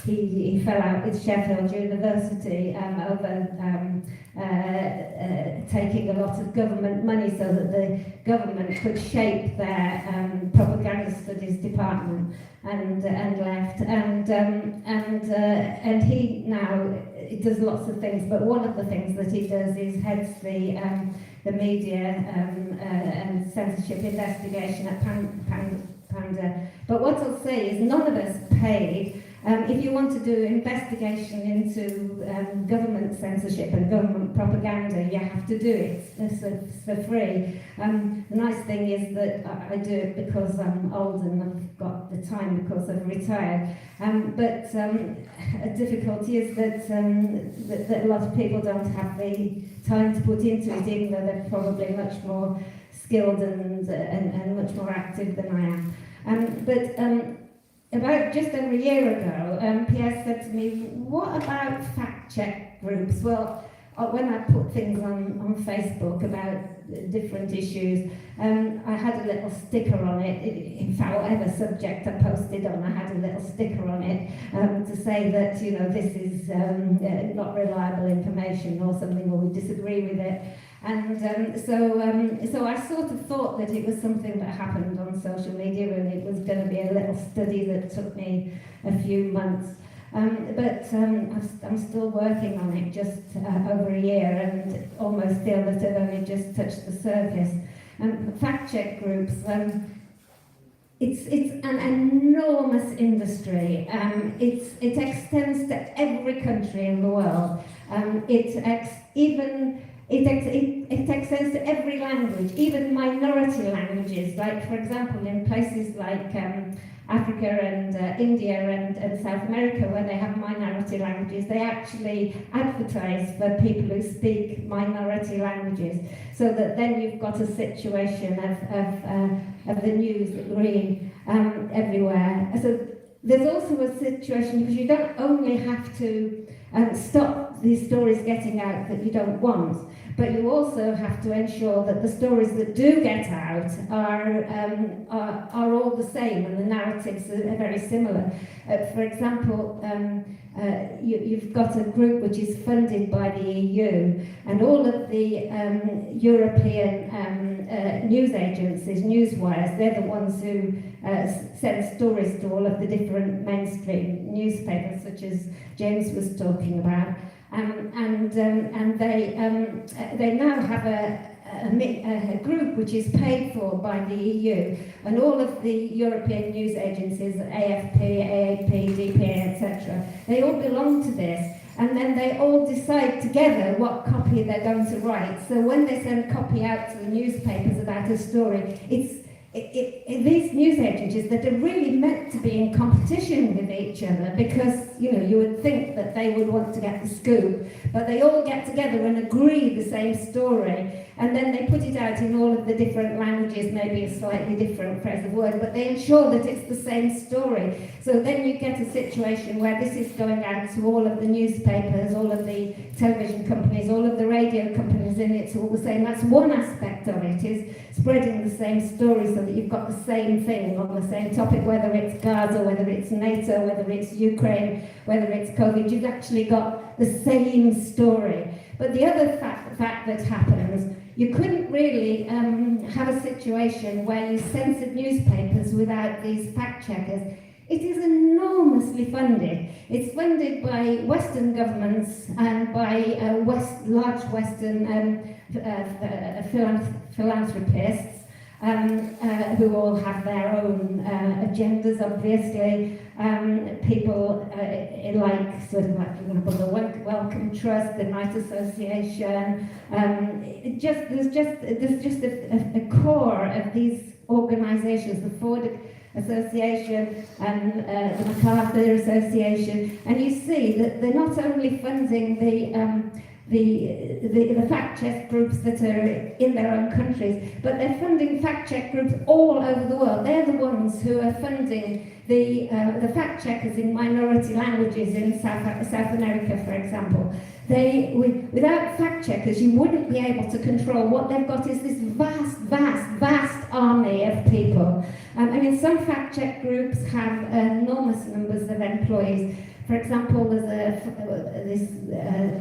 he fell out with Sheffield University over taking a lot of government money so that the government could shape their propaganda studies department, and left. And he now does lots of things, but one of the things that he does is heads the media and censorship investigation at Panda. But what I'll say is none of us paid. If you want to do investigation into government censorship and government propaganda, you have to do it for free. The nice thing is that I do it because I'm old and I've got the time because I've retired. But a difficulty is that a lot of people don't have the time to put into it, even though they're probably much more skilled and much more active than I am. About just over a year ago, Pierre said to me, what about fact-check groups? Well, when I put things on Facebook about different issues. I had a little sticker on it. In fact, whatever subject I posted on, I had a little sticker on it to say that, you know, this is not reliable information or something, or we disagree with it. And so I sort of thought that it was something that happened on social media, and it was going to be a little study that took me a few months. But I'm still working on it, just over a year, and almost feel that I've only just touched the surface. Fact check groups, it's an enormous industry. It extends to every country in the world. It extends to every language, even minority languages. Like, for example, in places like Africa and India and South America, where they have minority languages, they actually advertise for people who speak minority languages, so that then you've got a situation of the news agreeing everywhere. So there's also a situation, because you don't only have to stop these stories getting out that you don't want, but you also have to ensure that the stories that do get out are all the same, and the narratives are very similar. For example, you've got a group which is funded by the EU, and all of the European news agencies, news wires, they're the ones who send stories to all of the different mainstream newspapers, such as James was talking about. And they now have a group which is paid for by the EU, and all of the European news agencies, AFP, AAP, DPA, etc., they all belong to this, and then they all decide together what copy they're going to write. So when they send copy out to the newspapers about a story, these news agencies that are really meant to be in competition with each other, because, you know, you would think that they would want to get the scoop, but they all get together and agree the same story, and then they put it out in all of the different languages, maybe a slightly different phrase of word, but they ensure that it's the same story. So then you get a situation where this is going out to all of the newspapers, all of the television companies, all of the radio companies, and it's all the same. That's one aspect of it, is spreading the same story so that you've got the same thing on the same topic, whether it's Gaza, whether it's NATO, whether it's Ukraine, whether it's COVID, you've actually got the same story. But the other fact that happens, you couldn't really have a situation where you censored newspapers without these fact checkers. It is enormously funded. It's funded by Western governments and by large Western philanthropists, who all have their own agendas, obviously. People like, sort of like, for example, the Wellcome Trust, the Night Association. There's just a core of these organisations, the Ford Association and the MacArthur Association, and you see that they're not only funding the fact check groups that are in their own countries, but they're funding fact check groups all over the world. They're the ones who are funding the fact checkers in minority languages in South America, for example. Without fact checkers, you wouldn't be able to control. What they've got is this vast army of people. I mean, some fact check groups have enormous numbers of employees. For example, there's this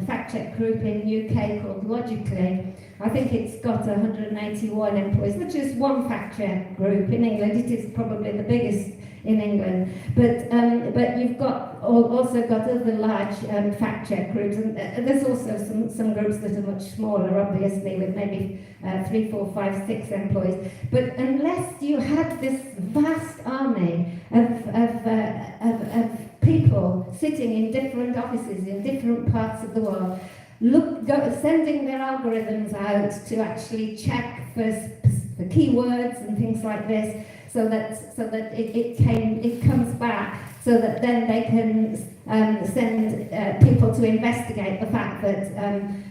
fact check group in the UK called Logically. I think it's got 181 employees, which is one fact check group. In England, it is probably the biggest in England. But you've also got other large fact check groups, and there's also some groups that are much smaller, obviously, with maybe 3, 4, 5, 6 employees. But unless you had this vast army of people sitting in different offices in different parts of the world, sending their algorithms out to actually check for keywords and things like this, so that it comes back, so that then they can send people to investigate the fact that,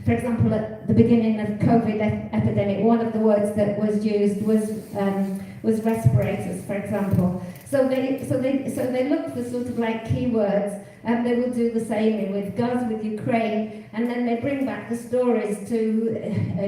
for example, at the beginning of COVID epidemic, one of the words that was used was respirators, for example. So they look for sort of like keywords, they will do the same with Gaza, with Ukraine, and then they bring back the stories to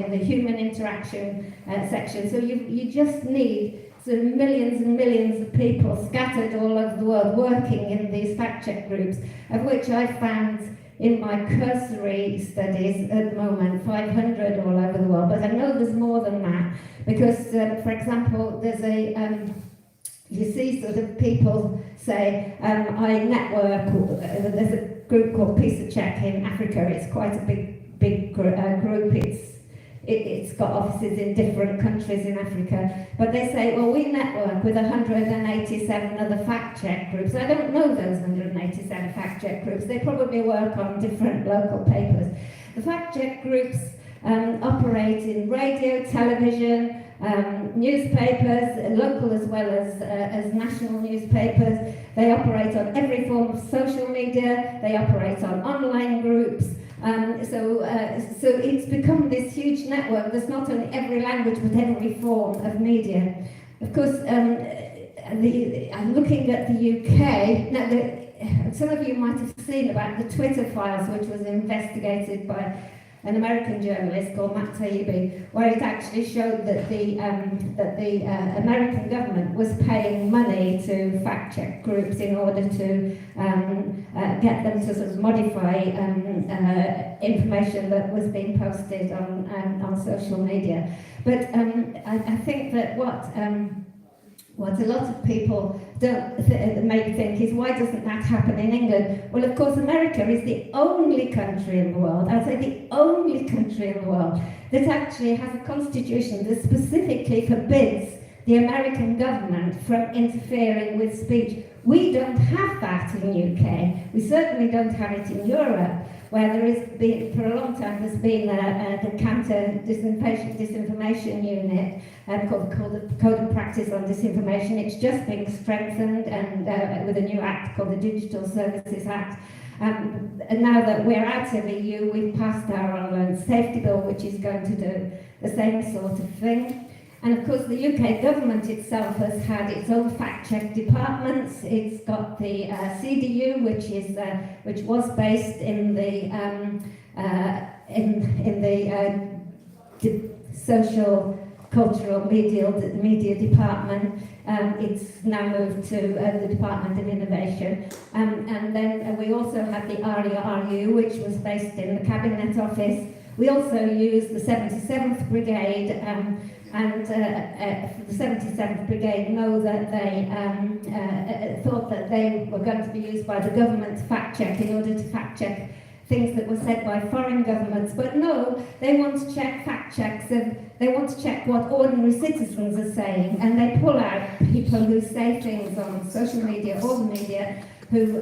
the human interaction section. So you just need sort of millions and millions of people scattered all over the world working in these fact-check groups, of which I found in my cursory studies at the moment 500 all over the world, but I know there's more than that, because for example there's a you see sort of people say I network, there's a group called Peace of Check in Africa. It's quite a big group. It's got offices in different countries in Africa, but they say, well, we network with 187 other fact-check groups. I don't know those 187 fact-check groups. They probably work on different local papers. The fact-check groups operate in radio, television, newspapers, local as well as national newspapers. They operate on every form of social media. They operate on online groups. So it's become this huge network. There's not only every language, but every form of media. Of course, I'm looking at the UK. Now, some of you might have seen about the Twitter files, which was investigated by an American journalist called Matt Taibbi, where it actually showed that the American government was paying money to fact-check groups in order to get them to sort of modify information that was being posted on social media. But I think that what a lot of people maybe think is, why doesn't that happen in England? Well, of course, America is the only country in the world, I'd say the only country in the world, that actually has a constitution that specifically forbids the American government from interfering with speech. We don't have that in the UK. We certainly don't have it in Europe, where there has been, for a long time, there's been the counter-disinformation unit called the Code of Practice on Disinformation. It's just being strengthened and with a new act called the Digital Services Act. And now that we're out of the EU, we've passed our online safety bill, which is going to do the same sort of thing. And of course, the UK government itself has had its own fact-check departments. It's got the CDU, which was based in the social, cultural, media department. It's now moved to the Department of Innovation. And then we also had the RU, which was based in the Cabinet Office. We also used the 77th Brigade, and the 77th Brigade know that they thought that they were going to be used by the government to fact-check in order to fact-check things that were said by foreign governments. But no, they want to check fact-checks, and they want to check what ordinary citizens are saying, and they pull out people who say things on social media or the media who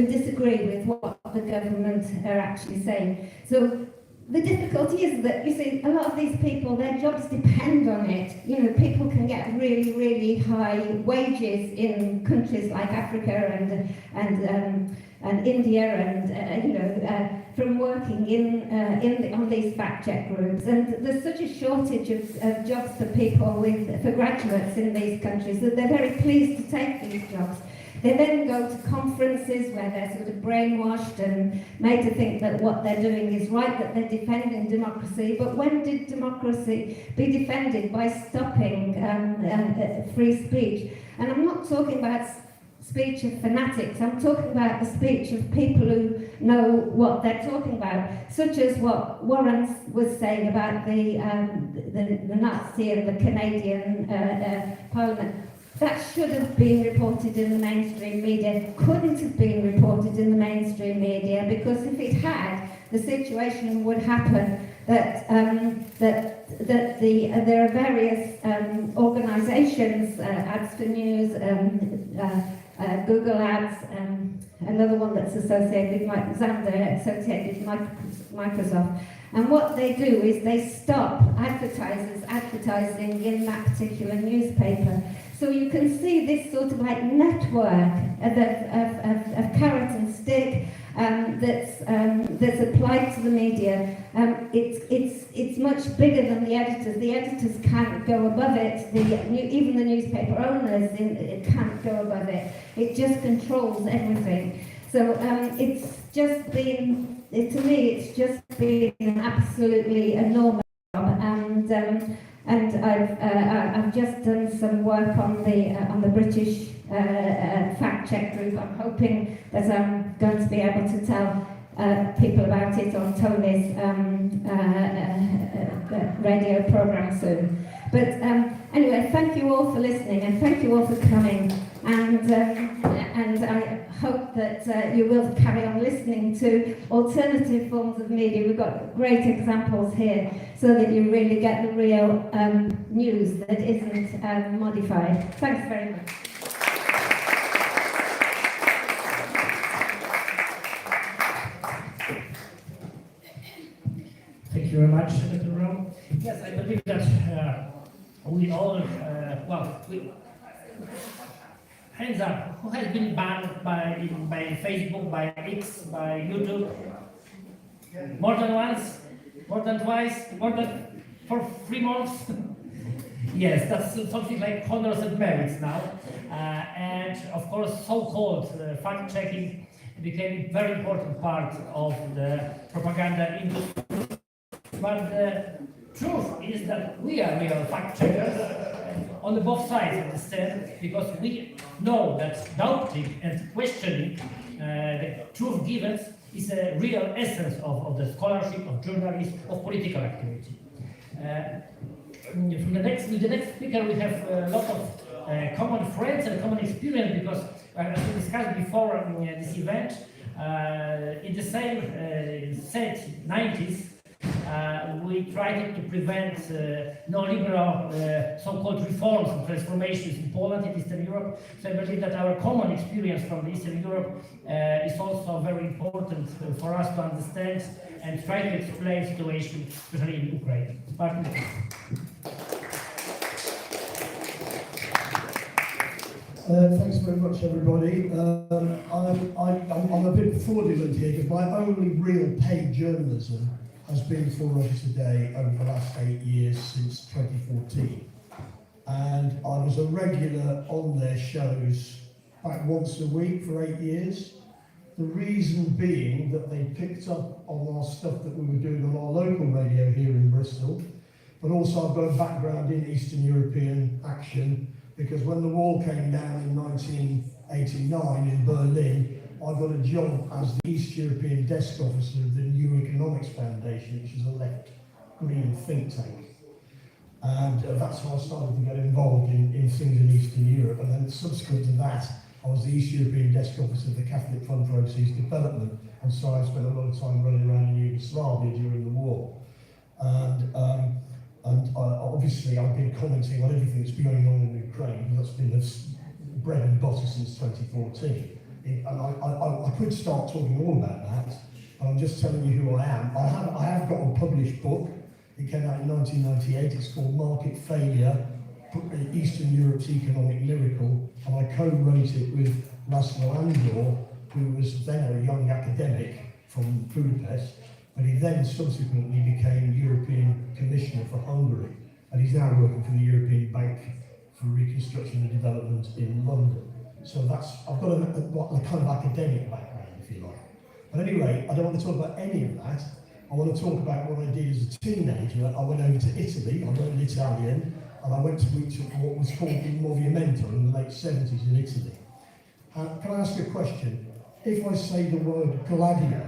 disagree with what the government are actually saying. So the difficulty is that, you see, a lot of these people, their jobs depend on it. You know, people can get really, really high wages in countries like Africa and India, and from working on these fact-check groups. And there's such a shortage of jobs for people for graduates in these countries that they're very pleased to take these jobs. They then go to conferences where they're sort of brainwashed and made to think that what they're doing is right, that they're defending democracy. But when did democracy be defended? By stopping free speech. And I'm not talking about speech of fanatics, I'm talking about the speech of people who know what they're talking about, such as what Warren was saying about the Nazi and the Canadian Parliament. That should have been reported in the mainstream media, couldn't have been reported in the mainstream media, because if it had, the situation would happen that there are various organisations, Ads for News, Google Ads, another one that's associated with Xander, associated with Microsoft. And what they do is they stop advertisers advertising in that particular newspaper. So you can see this sort of like network of carrot and stick that's applied to the media. It's much bigger than the editors. The editors can't go above it. Even the newspaper owners can't go above it. It just controls everything. So it's just been, to me, it's just been an absolutely enormous job, and I've just done some work on the British fact check group. I'm hoping that I'm going to be able to tell people about it on Tony's radio programme soon. But anyway, thank you all for listening, and thank you all for coming, and I hope that you will carry on listening to alternative forms of media. We've got great examples here, so that you really get the real news that isn't modified. Thanks very much. Thank you very much, Dr. Brown. Yes, I believe that we all, hands up, who has been banned by Facebook, by X, by YouTube? More than once? More than twice? More than for 3 months? Yes, that's something like honors and merits now. And of course, so-called fact-checking became a very important part of the propaganda industry. But the truth is that we are real fact-checkers on both sides of the stand, because we know that doubting and questioning the truth given is a real essence of the scholarship, of journalism, of political activity. With the next speaker, we have a lot of common friends and common experience, because as we discussed before this event, in the same set 90s, we tried to prevent neoliberal so-called reforms and transformations in Poland and Eastern Europe. So I believe that our common experience from Eastern Europe is also very important for us to understand and try to explain the situation, especially in Ukraine. Thanks very much, everybody. I'm a bit fraudulent here, because my only real paid journalism has been for Russia Today over the last 8 years, since 2014. And I was a regular on their shows about once a week for 8 years. The reason being that they picked up on our stuff that we were doing on our local radio here in Bristol, but also I've got a background in Eastern European action, because when the wall came down in 1989 in Berlin, I got a job as the East European desk officer of the New Economics Foundation, which is a left-green think tank. And that's how I started to get involved in things in Eastern Europe. And then subsequent to that, I was the East European desk officer of the Catholic Front for Overseas Development. And so I spent a lot of time running around in Yugoslavia during the war. And obviously I've been commenting on everything that's been going on in Ukraine. That's been the bread and butter since 2014. And I could start talking all about that, but I'm just telling you who I am. I have got a published book. It came out in 1998. It's called Market Failure, Eastern Europe's Economic Miracle, and I co-wrote it with Laszlo Andor, who was then a young academic from Budapest, but he then subsequently became European Commissioner for Hungary, and he's now working for the European Bank for Reconstruction and Development in London. So I've got a kind of academic background, if you like. But anyway, I don't want to talk about any of that. I want to talk about what I did as a teenager. I went over to Italy, I learned Italian, and I went to what was called the Movimento in the late 70s in Italy. Can I ask a question? If I say the word Gladio,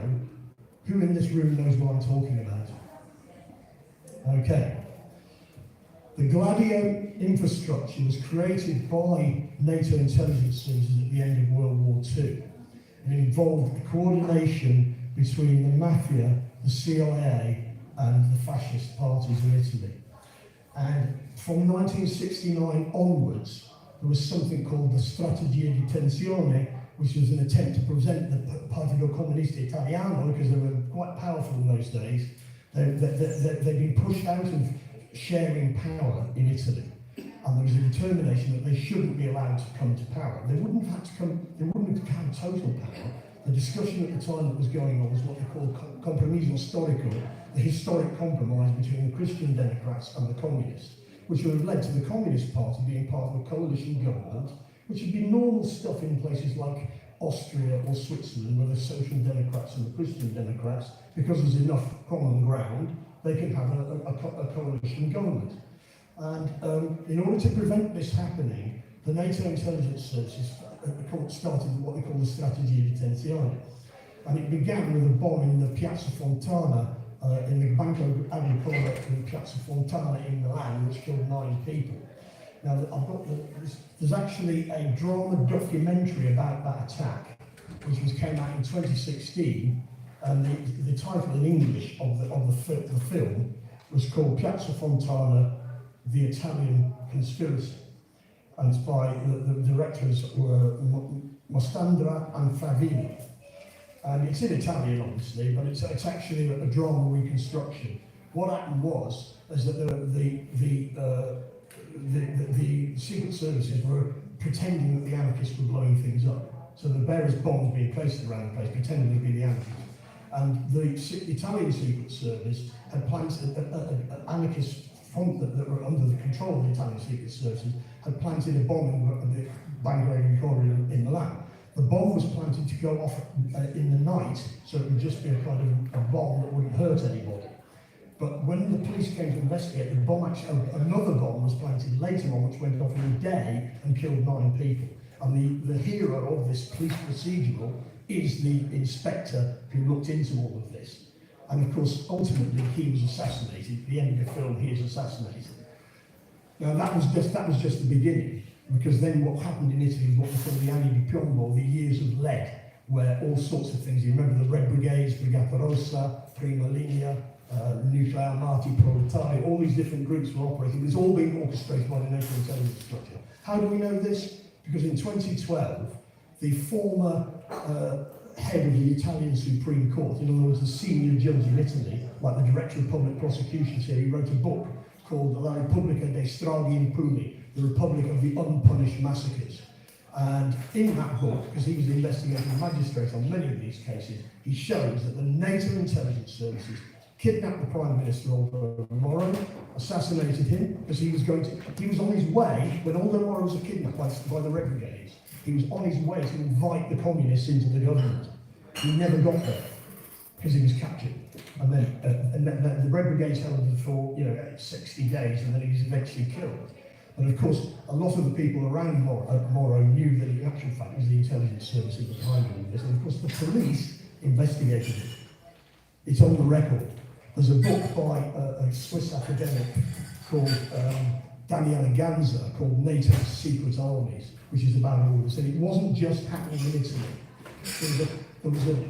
who in this room knows what I'm talking about? Okay. The Gladio infrastructure was created by NATO intelligence services at the end of World War II. It involved the coordination between the mafia, the CIA, and the fascist parties in Italy. And from 1969 onwards, there was something called the Strategia di Tensione, which was an attempt to present the Partito Comunista Italiano, because they were quite powerful in those days. They'd been pushed out of sharing power in Italy, and there was a determination that they shouldn't be allowed to come to power. They wouldn't have had total power. The discussion at the time that was going on was what they called compromiso storico, the historic compromise between the Christian Democrats and the Communists, which would have led to the Communist Party being part of a coalition government, which had been normal stuff in places like Austria or Switzerland, where the Social Democrats and the Christian Democrats, because there's enough common ground, they can have a coalition government. And in order to prevent this happening, the NATO intelligence services started what they call the Strategia di Tensione. And it began with a bomb in the Piazza Fontana, in the Banco Agricolo in Piazza Fontana in Milan, which killed 9 people. Now, there's actually a drama documentary about that attack, which came out in 2016, and the title in English of the film was called Piazza Fontana, The Italian Conspiracy. And it's by the directors were Mostandra and Favini. And it's in Italian, obviously, but it's actually a drama reconstruction. What happened was that the secret services were pretending that the anarchists were blowing things up. So the various bombs being placed around the place, pretending to be the anarchists. And the Italian secret service had planted anarchist front that were under the control of the Italian secret services had planted a bomb in the Banco Agricolo in Milan. The bomb was planted to go off in the night, so it would just be a kind of a bomb that wouldn't hurt anybody. But when the police came to investigate, another bomb was planted later on, which went off in a day and killed 9 people. And the hero of this police procedural is the inspector who looked into all of this. And of course, ultimately, he was assassinated. At the end of the film, he is assassinated. Now, that was just the beginning, because then what happened in Italy was what we call the anni di piombo, the years of lead, where all sorts of things, you remember the Red Brigades, Brigata Rossa, Prima Linea, Nuclear Armati, Proletari, all these different groups were operating. It's all being orchestrated by the NATO intelligence structure. How do we know this? Because in 2012, the former head of the Italian Supreme Court, in other words, the senior judge in Italy, like the Director of Public Prosecutions here, he wrote a book called La Repubblica dei Stragi Impuni, the Republic of the Unpunished Massacres. And in that book, because he was the investigating magistrate on many of these cases, he shows that the NATO intelligence services kidnapped the Prime Minister Aldo Moro, assassinated him, because he was on his way, when Aldo Moro was kidnapped by the Red Brigades, he was on his way to invite the communists into the government. He never got there, because he was captured. And then the Red Brigades held him for 60 days, and then he was eventually killed. And of course, a lot of the people around Moro knew that in actual fact it was the intelligence service that was behind all of this. And of course, the police investigated it. It's on the record. There's a book by a Swiss academic called Daniele Ganza called NATO's Secret Armies, which is about all this. And it wasn't just happening in Italy.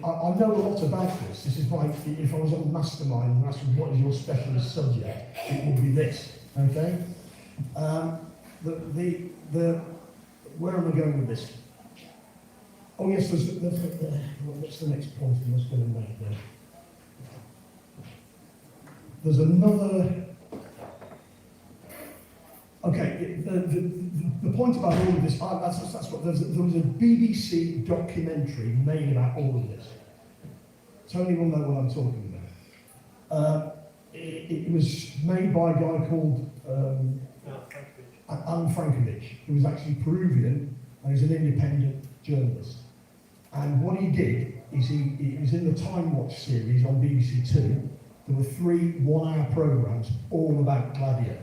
I know a lot about this. This is like, if I was on Mastermind and asked what is your specialist subject, it would be this, okay? Where am I going with this? Oh yes, what's the next point I was going to make there? There's another. Okay, the point about all of this, that's what there was a BBC documentary made about all of this. Tony will know what I'm talking about. It was made by a guy called Alan Frankovich, who was actually Peruvian and he's an independent journalist. And what he did is he was in the Time Watch series on BBC Two. There were 3 one-hour programmes all about Gladio.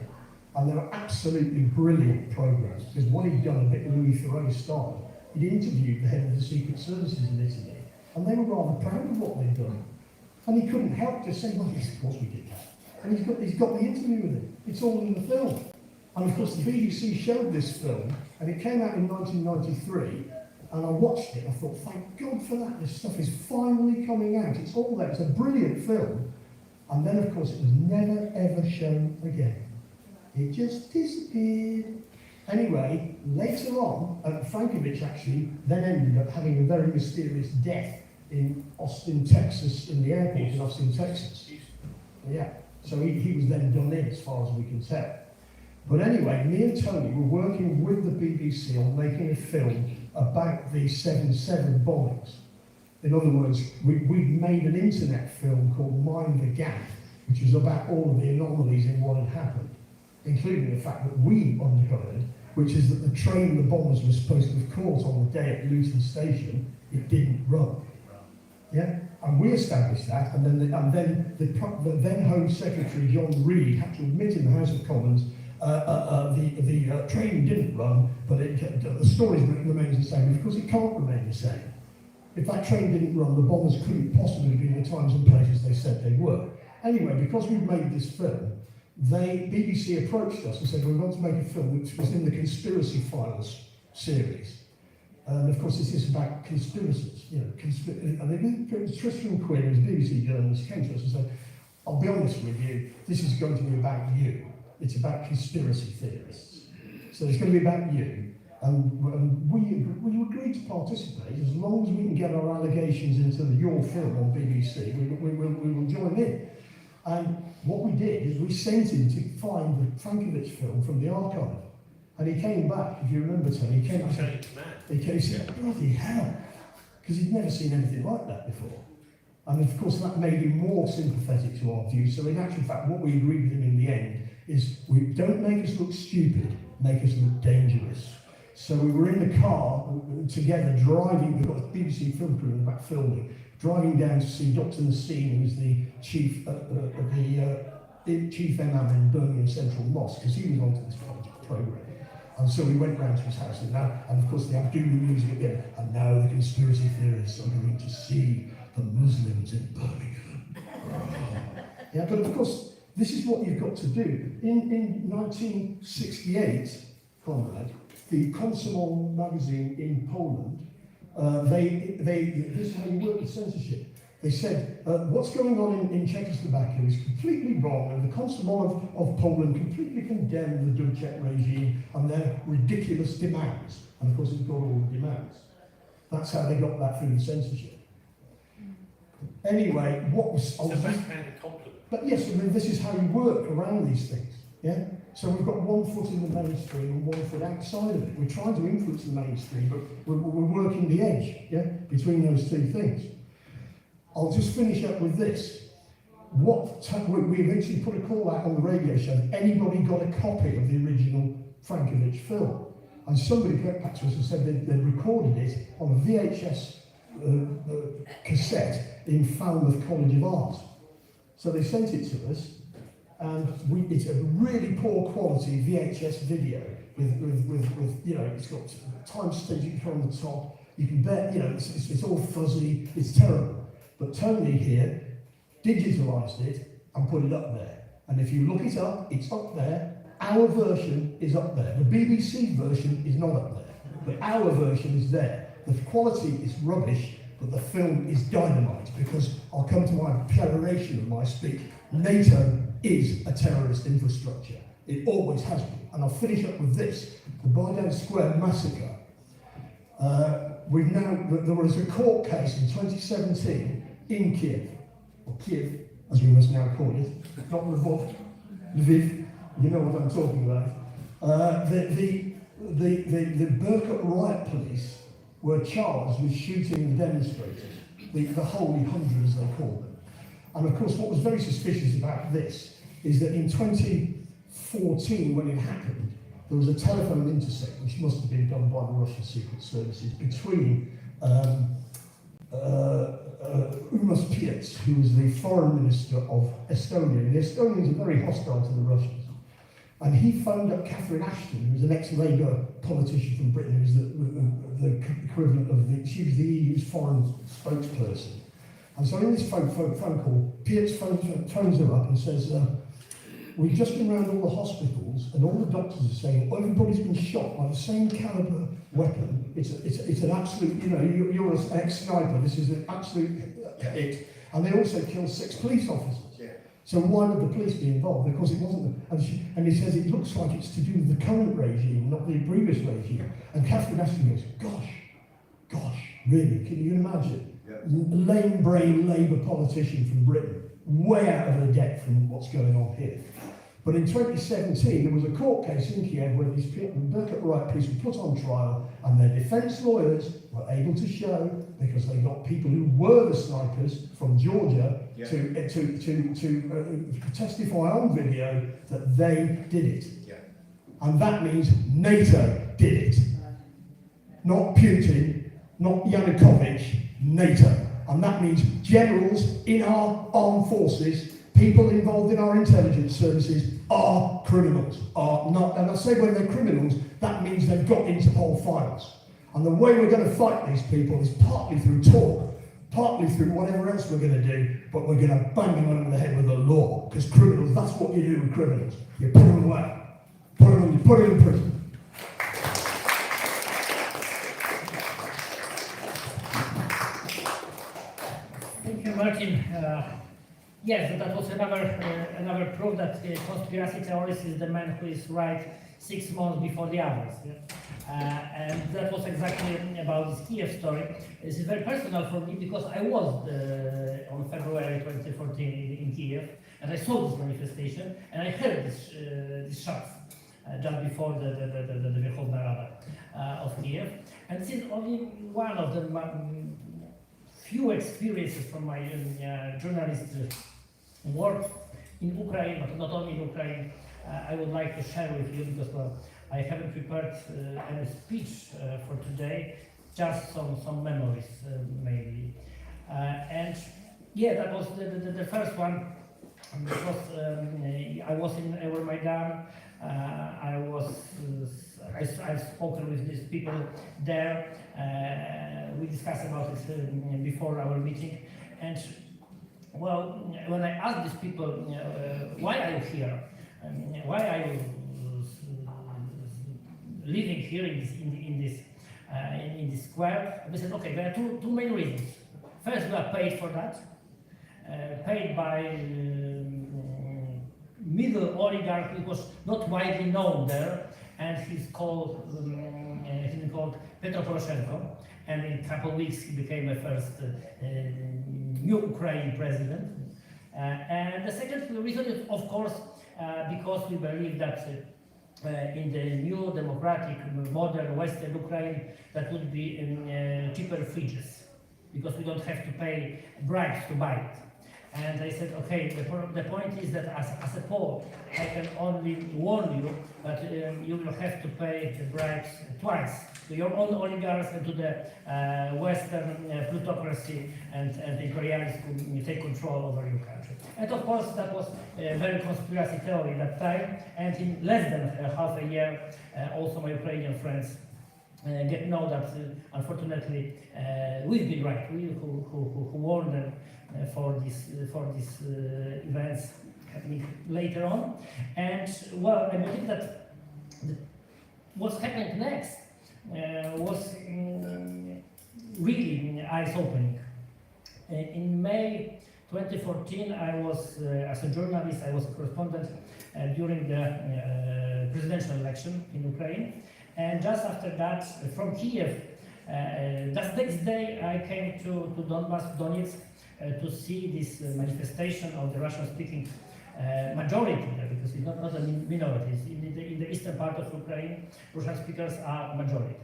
And they were absolutely brilliant programmes, because what he'd done, a bit Louis Theroux style, he'd interviewed the head of the secret services in Italy, and they were rather proud of what they'd done. And he couldn't help just saying, well, yes, of course we did that. And he's got the interview with him. It's all in the film. And of course the BBC showed this film, and it came out in 1993, and I watched it, I thought, thank God for that, this stuff is finally coming out. It's all there, it's a brilliant film. And then of course it was never ever shown again. It just disappeared. Anyway, later on, Frankovich actually then ended up having a very mysterious death in Austin, Texas, in the airport in Austin, Texas. Yeah, so he was then done in, as far as we can tell. But anyway, me and Tony were working with the BBC on making a film about the 7/7 bombings. In other words, we'd made an internet film called Mind the Gap, which was about all of the anomalies in what had happened, including the fact that we uncovered which is that the train the bombers were supposed to have caught on the day at Luton Station, it didn't run. Yeah, and we established that, and then the then Home Secretary John Reid had to admit in the House of Commons the train didn't run, but the story remains the same because it can't remain the same. If that train didn't run, the bombers couldn't possibly be in the times and places they said they were. Anyway, because we've made this film, BBC approached us and said, we want to make a film which was in the Conspiracy Files series. And of course, this is about conspiracies, you know, and then Tristram Quinn, who's a BBC journalist, came to us and said, I'll be honest with you, this is going to be about you. It's about conspiracy theorists. So it's going to be about you. And we agreed to participate as long as we can get our allegations into your film on BBC. We will join in. And what we did is we sent him to find the Frankovich film from the archive. And he came back, if you remember, Tony, he came back and he said, bloody hell, because he'd never seen anything like that before. And of course that made him more sympathetic to our views. So in actual fact, what we agreed with him in the end is we don't make us look stupid, make us look dangerous. So we were in the car together driving, we've got a BBC film crew in the back filming, driving down to see Dr. Nassim, who's the chief chief imam in Birmingham Central Mosque, because he was onto this programme. And so we went round to his house, and of course they have Abdul music again, and now the conspiracy theorists are going to see the Muslims in Birmingham. Yeah, but of course, this is what you've got to do. In 1968, Konrad, the Komsomol magazine in Poland, this is how you work with censorship. They said, what's going on in Czechoslovakia is completely wrong, and the Komsomol of Poland completely condemned the Dubček regime and their ridiculous demands. And of course, it got all the demands. That's how they got that through the censorship. Anyway, what was... It's a backhanded compliment. But yes, I mean, this is how you work around these things. Yeah? So we've got one foot in the mainstream and one foot outside of it. We're trying to influence the mainstream, but we're working the edge, yeah, between those two things. I'll just finish up with this. We eventually put a call out on the radio show. Anybody got a copy of the original Frankovich film? And somebody came back to us and said they'd recorded it on a VHS cassette in Falmouth College of Art. So they sent it to us, and it's a really poor quality VHS video with you know, it's got time staging on the top. You can bet, you know, it's all fuzzy, it's terrible. But Tony here digitalised it and put it up there. And if you look it up, it's up there. Our version is up there. The BBC version is not up there, but our version is there. The quality is rubbish, but the film is dynamite, because I'll come to my peroration of my speech. NATO is a terrorist infrastructure. It always has been. And I'll finish up with this. The Baidan Square massacre. There was a court case in 2017 in Kiev, or Kiev, as we must now call it, not Lvov, Lviv, you know what I'm talking about. The Berkut riot police were charged with shooting the demonstrators, the Holy Hundred as they call them. And of course what was very suspicious about this is that in 2014, when it happened, there was a telephone intercept, which must have been done by the Russian secret services, between Umas Piets, who was the foreign minister of Estonia. The Estonians are very hostile to the Russians. And he phoned up Catherine Ashton, who was an ex-Labour politician from Britain, who's the equivalent of she was the EU's foreign spokesperson. And so in this phone call, Piets phones her up and says, we've just been around all the hospitals, and all the doctors are saying, everybody's been shot by the same caliber weapon. It's an absolute, you know, you're an ex-sniper, this is an absolute hit. And they also killed 6 police officers. Yeah. So why would the police be involved? Because it wasn't, and he says it looks like it's to do with the current regime, not the previous regime. And Catherine Ashton goes, gosh, really, can you imagine? Yeah. Lame brain Labour politician from Britain, way out of her depth from what's going on here. But in 2017, there was a court case in Kiev where these people, the Berkut riot police were put on trial, and their defence lawyers were able to show, because they got people who were the snipers from Georgia to testify on video that they did it. Yeah. and that means NATO did it. Not Putin, not Yanukovych, NATO. And that means generals in our armed forces, people involved in our intelligence services are criminals, are not, and I say when they're criminals, that means they've got Interpol files. And the way we're going to fight these people is partly through talk, partly through whatever else we're going to do, but we're going to bang them over the head with the law, because criminals, that's what you do with criminals. You put them away, put them in prison. Thank you, Martin. Yes, that was another proof that conspiracy theorist is the man who is right 6 months before the others. Yeah? And that was exactly about this Kiev story. This is very personal for me because I was on February 2014 in Kiev, and I saw this manifestation, and I heard these shots just before the Verkhovna Rada of Kiev. And this is only one of the few experiences from my journalist work in Ukraine, but not only in Ukraine. I would like to share with you because I haven't prepared any speech for today, just some memories mainly. And yeah, that was the first one. Because I was in Euromaidan. I've spoken with these people there. We discussed about it before our meeting, and well, when I asked these people, why are you here? Why are you living here in this square? We said, okay, there are two main reasons. First, we are paid for that, paid by middle oligarch who was not widely known there, and he's called Petro Poroshenko, and in a couple of weeks he became the first new Ukrainian president. And the second reason is, of course, because we believe that in the new democratic, modern Western Ukraine, that would be cheaper fridges, because we don't have to pay bribes to buy it. And I said, okay, the point is that as a Pole, I can only warn you that you will have to pay the bribes twice, to your own oligarchs and to the Western plutocracy and imperialists who take control over your country. And of course, that was a very conspiracy theory at that time, and in less than half a year, also my Ukrainian friends get know that unfortunately we've been right, we who warned them for these events happening later on. And well, I believe that what's happening next was really eyes-opening. In May 2014, I was, as a journalist, I was a correspondent during the presidential election in Ukraine. And just after that, from Kiev, just next day, I came to Donetsk, to see this manifestation of the Russian-speaking majority, because it's not a minority. In the eastern part of Ukraine, Russian speakers are majority.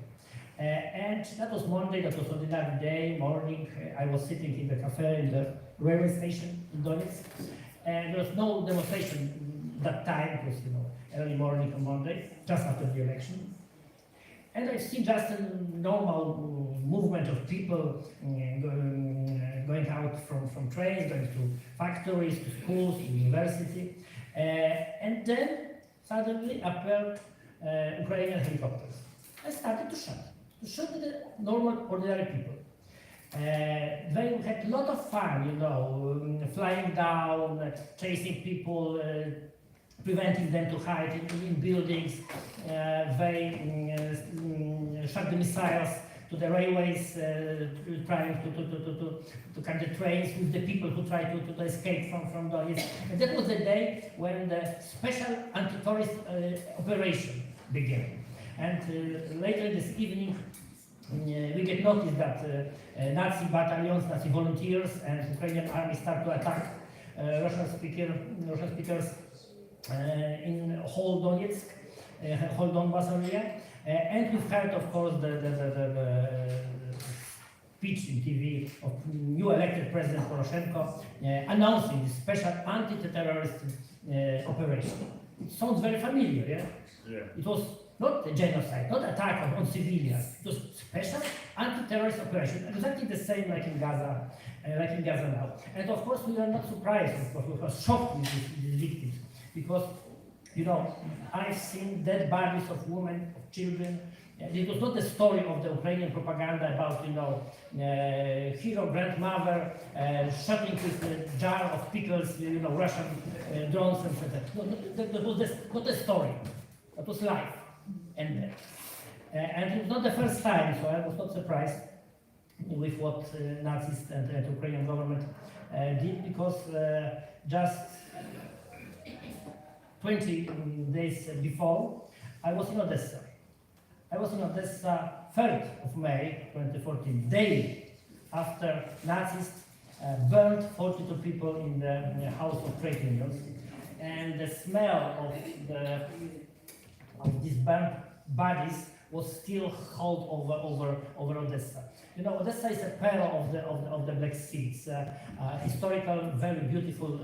And that was Monday, that was ordinary day, morning. I was sitting in the cafe in the railway station in Donetsk, and there was no demonstration that time. It was, early morning on Monday, just after the election. And I see just a normal movement of people going out from trains, going to factories, to schools, to university. And then suddenly appeared Ukrainian helicopters. I started to shoot at the normal, ordinary people. They had a lot of fun, flying down, chasing people, preventing them to hide in buildings. They shot the missiles to the railways, trying to cut the trains with the people who tried to escape from Donetsk. And that was the day when the special anti-terrorist operation began. And later this evening, we get notice that Nazi battalions, Nazi volunteers, and Ukrainian army start to attack Russian speakers in whole Donetsk, whole Donbass area. And we've heard, of course, the speech in TV of new elected President Poroshenko announcing this special anti-terrorist operation. it sounds very familiar, yeah? Yeah. It was not a genocide, not attack on civilians. It was special anti-terrorist operation, exactly the same like in Gaza now. And of course, we are not surprised. Of course, we were shocked with these victims because, you know, I've seen dead bodies of women, of children. It was not the story of the Ukrainian propaganda about, you know, hero grandmother shopping with a jar of pickles, you know, Russian drones and so on. No, that was not a story. That was life and death. And it was not the first time, so I was not surprised with what Nazis and the Ukrainian government did, because just 20 days before, I was in Odessa. I was in Odessa 3rd of May 2014, day after Nazis burned 42 people in the house of trade unions, and the smell of these burnt bodies was still held over Odessa. You know, Odessa is a pearl of the Black Sea. It's a historical, very beautiful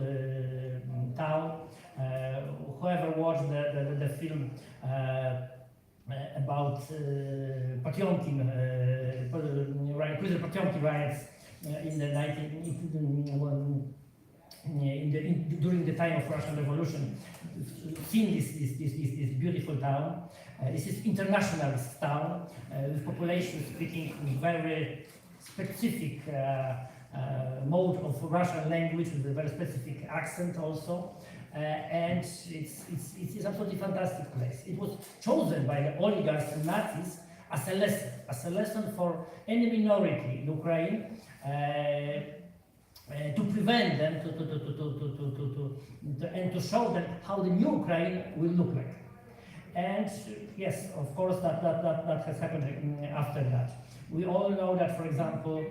town. Whoever watched the film about Potemkin, Potemkin riots during the time of Russian Revolution, seen this beautiful town. This is internationalist town with population speaking very specific mode of Russian language with a very specific accent also. And it's absolutely fantastic place. It was chosen by the oligarchs and Nazis as a lesson for any minority in Ukraine to prevent them and to show them how the new Ukraine will look like. And yes, of course, that has happened after that. We all know that, for example,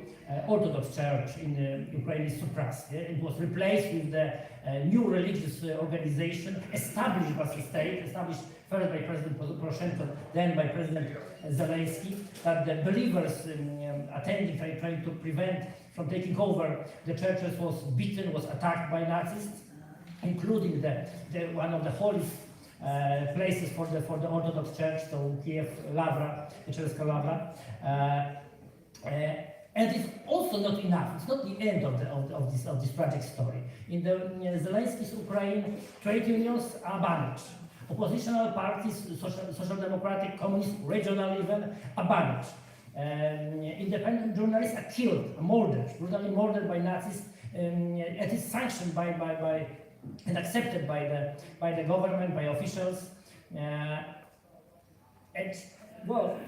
Orthodox Church in Ukraine is suppressed. Yeah? It was replaced with the new religious organization established as a state, established first by President Poroshenko, then by President Zelensky, that the believers attending, trying to prevent from taking over the churches, was beaten, was attacked by Nazis, including the one of the holiest places for the Orthodox Church, so Kiev Lavra, Czerska Lavra, and it's also not enough. It's not the end of this tragic story. In the Zelensky's Ukraine, trade unions are banished. Oppositional parties, social democratic, communist, regional even, are banished. Independent journalists are killed, murdered, brutally murdered by Nazis. It is sanctioned by and accepted by the government, by officials. And well,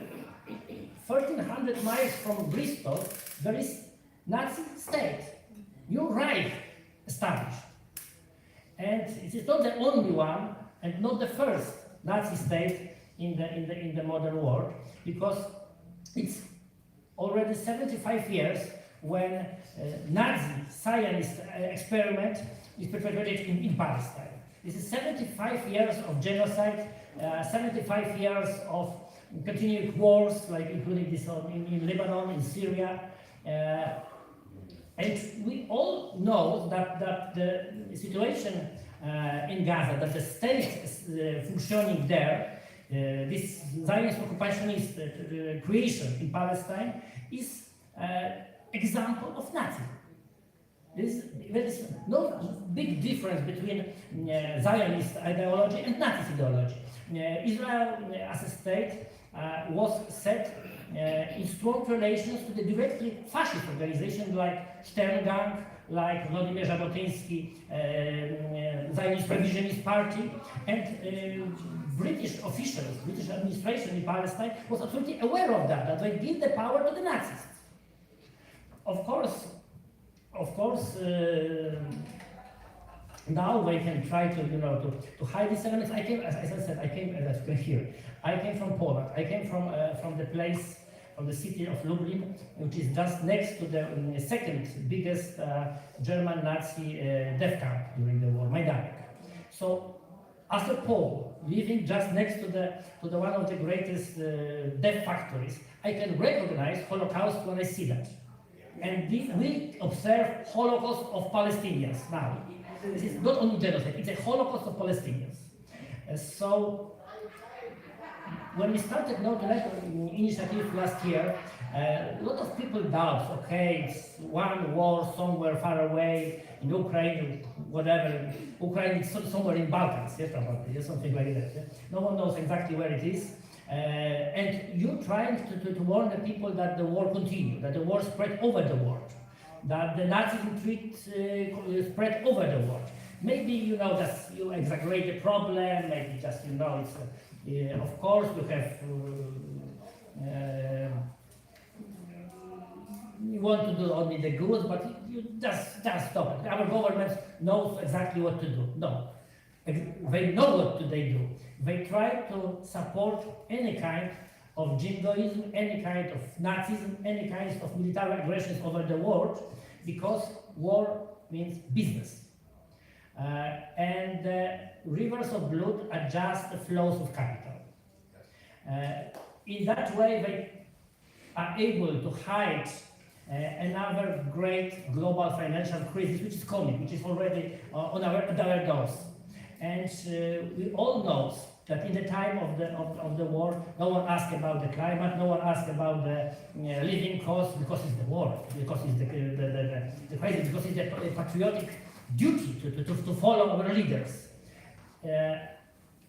1,300 miles from Bristol, there is Nazi state, new Reich established. And it is not the only one, and not the first Nazi state in the modern world, because it's already 75 years when Nazi Zionist experiment is perpetrated in Palestine. This is 75 years of genocide, 75 years of continuing wars, like including this in Lebanon, in Syria. And we all know that the situation in Gaza, that the state is functioning there, this Zionist occupationist creation in Palestine is example of Nazi. There is no big difference between Zionist ideology and Nazi ideology. Israel as a state was set in strong relations to the directly fascist organizations like Sterngang, like Vladimir Jabotinsky, Zionist Revisionist Party, and British officials, British administration in Palestine was absolutely aware of that they give the power to the Nazis. Of course, now we can try to hide these elements. I came, as I said, as you can hear, I came from Poland. I came from the city of Lublin, which is just next to the second biggest German Nazi death camp during the war, Majdanek. So, as a Pole, living just next to the one of the greatest death factories, I can recognize Holocaust when I see that. And we observe Holocaust of Palestinians now. This is not only genocide, it's a Holocaust of Palestinians. So when we started NO2NATO initiative last year, a lot of people doubt, okay, it's one war somewhere far away in Ukraine, whatever, Ukraine is somewhere in Balkans, yeah, probably, something like that. Yeah? No one knows exactly where it is. And you're trying to warn the people that the war continues, that the war spread over the world, that the Nazism spread over the world. Maybe, you know, just you exaggerate the problem, maybe just, you know, it's, of course, you have, you want to do only the good, but you just stop it. Our government knows exactly what to do. No, they know what they do. They try to support any kind of jingoism, any kind of Nazism, any kind of military aggressions over the world, because war means business. And rivers of blood are just the flows of capital. In that way, they are able to hide another great global financial crisis, which is coming, which is already on our doors. And we all know that in the time of the war, no one asked about the climate, no one asked about the living costs, because it's the war, because it's the crisis, because it's the patriotic duty to follow our leaders.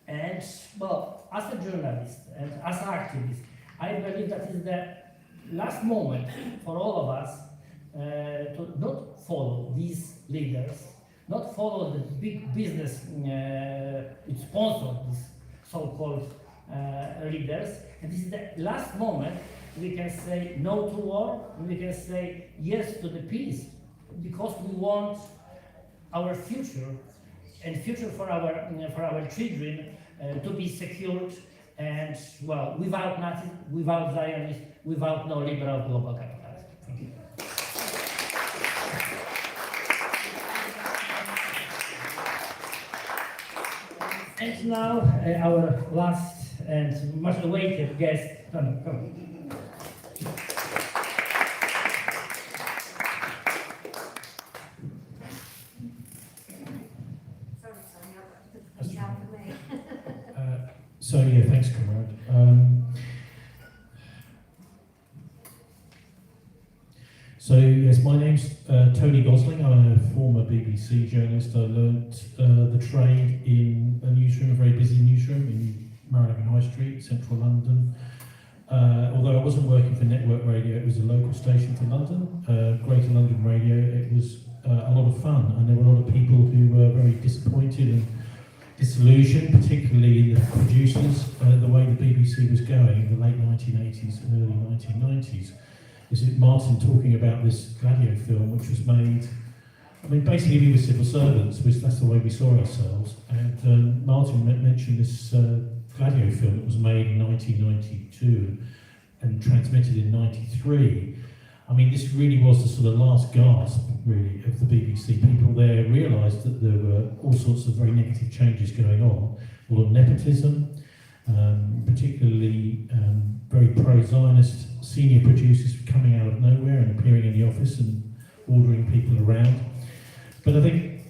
And well, as a journalist and as an activist, I believe that is the last moment for all of us to not follow these leaders, not follow the big business which sponsor these so-called leaders. And this is the last moment we can say no to war, and we can say yes to the peace, because we want our future and future for our children to be secured, and well, without Nazis, without Zionists, without neoliberal global capitalism. Thank you. And now our last and much awaited guest, Tony, come. So yeah, thanks, Konrad. So yes, my name's Tony Gosling. I'm a former BBC journalist. I learnt the trade in a newsroom, a very busy newsroom in Marylebone High Street, central London. Although I wasn't working for network radio, it was a local station for London, Greater London Radio. It was a lot of fun, and there were a lot of people who were very disappointed and disillusioned, particularly the producers, the way the BBC was going in the late 1980s and early 1990s. Is it Martin talking about this Gladio film, which was made, I mean, basically we were civil servants, which that's the way we saw ourselves, and Martin mentioned this Gladio film that was made in 1992 and transmitted in 93. I mean, this really was the sort of last gasp, really, of the BBC. People there realised that there were all sorts of very negative changes going on, a lot of nepotism, particularly very pro-Zionist senior producers coming out of nowhere and appearing in the office and ordering people around. But I think,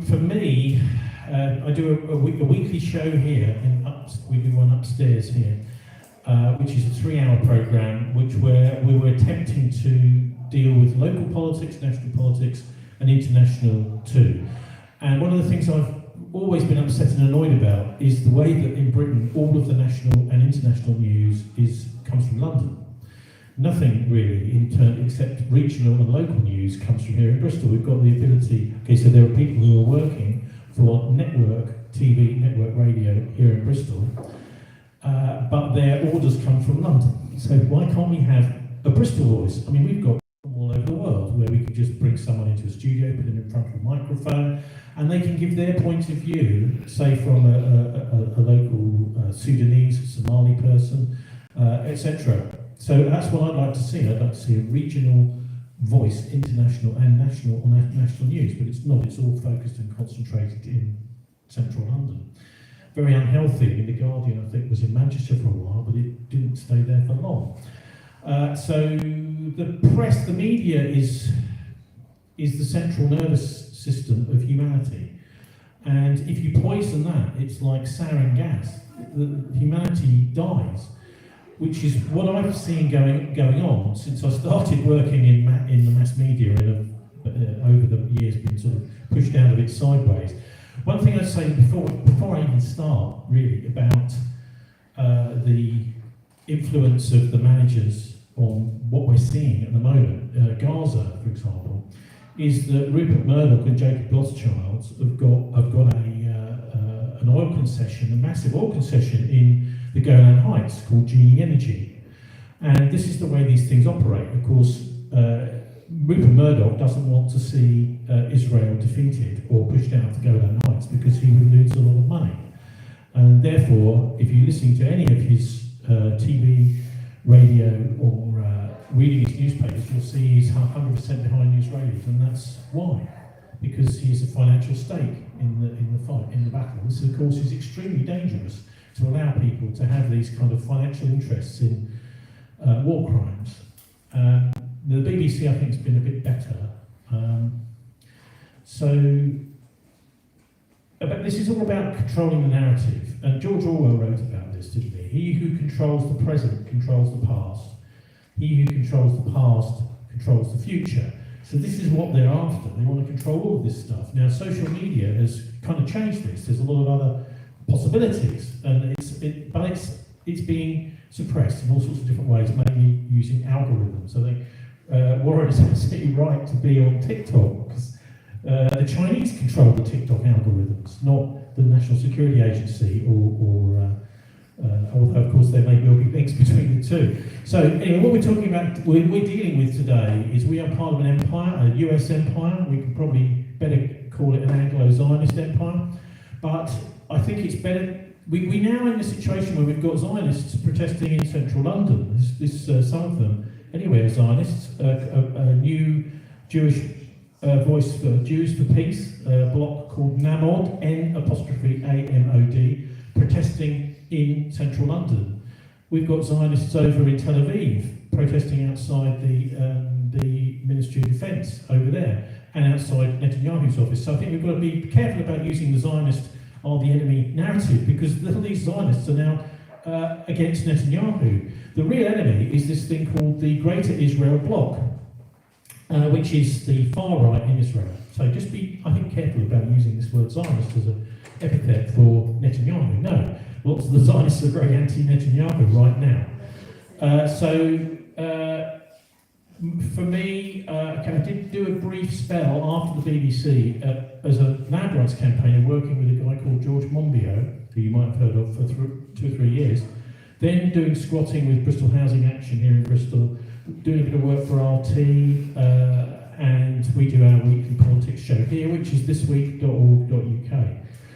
for me, I do a weekly show here, we do one upstairs here, which is a 3-hour programme, where we were attempting to deal with local politics, national politics, and international too. And one of the things I've always been upset and annoyed about is the way that in Britain all of the national and international news comes from London. Nothing really, except regional and local news, comes from here in Bristol. We've got the ability. Okay, so there are people who are working for network TV, network radio here in Bristol. But their orders come from London. So why can't we have a Bristol voice? I mean, we've got all over the world where we could just bring someone into a studio, put them in front of a microphone, and they can give their point of view, say from a local Sudanese, Somali person, etc. So that's what I'd like to see. I'd like to see a regional voice, international and national on national news, but it's not. It's all focused and concentrated in central London. Very unhealthy. I mean, The Guardian, I think, was in Manchester for a while, but it didn't stay there for long. So the press, the media is the central nervous system of humanity. And if you poison that, it's like sarin gas. Humanity dies, which is what I've seen going on since I started working in the mass media and over the years been sort of pushed out of it sideways. One thing I'd say before I even start really about the influence of the managers on what we're seeing at the moment, Gaza, for example, is that Rupert Murdoch and Jacob Rothschild have got an oil concession, a massive oil concession in the Golan Heights called Genie Energy. And this is the way these things operate. Of course, Rupert Murdoch doesn't want to see Israel defeated or pushed out of the Golan Heights because he would lose a lot of money. And therefore, if you listen to any of his TV, radio, or reading his newspapers, you'll see he's 100% behind the Israelis, and that's why. Because he has a financial stake in the fight, in the battle. This, of course, is extremely dangerous to allow people to have these kind of financial interests in war crimes. The BBC, I think, has been a bit better. But this is all about controlling the narrative. And George Orwell wrote about this, didn't he? He who controls the present controls the past. He who controls the past controls the future. So this is what they're after. They want to control all of this stuff. Now, social media has kind of changed this. There's a lot of other possibilities, and it's being suppressed in all sorts of different ways, mainly using algorithms. So Warren is absolutely right to be on TikTok, because the Chinese control the TikTok algorithms, not the National Security Agency, although of course there may well be links between the two. So anyway, what we're talking about, we're dealing with today is we are part of an empire, a US empire. We can probably better call it an Anglo-Zionist empire, but I think it's better. We now in a situation where we've got Zionists protesting in central London. Some of them, anyway, are Zionists. A new Jewish voice for Jews for Peace bloc called NAMOD, N''AMOD, protesting in central London. We've got Zionists over in Tel Aviv protesting outside the Ministry of Defence over there and outside Netanyahu's office. So I think we've got to be careful about using the Zionist are the enemy narrative, because these Zionists are now against Netanyahu. The real enemy is this thing called the Greater Israel Bloc, which is the far right in Israel. So just be, I think, careful about using this word Zionist as an epithet for Netanyahu. No, lots of the Zionists are very anti-Netanyahu right now. For me, I did do a brief spell after the BBC as a land rights campaigner, working with a guy called George Monbiot, who you might have heard of for 2 or 3 years. Then doing squatting with Bristol Housing Action here in Bristol, doing a bit of work for RT, and we do our weekly politics show here, which is thisweek.org.uk.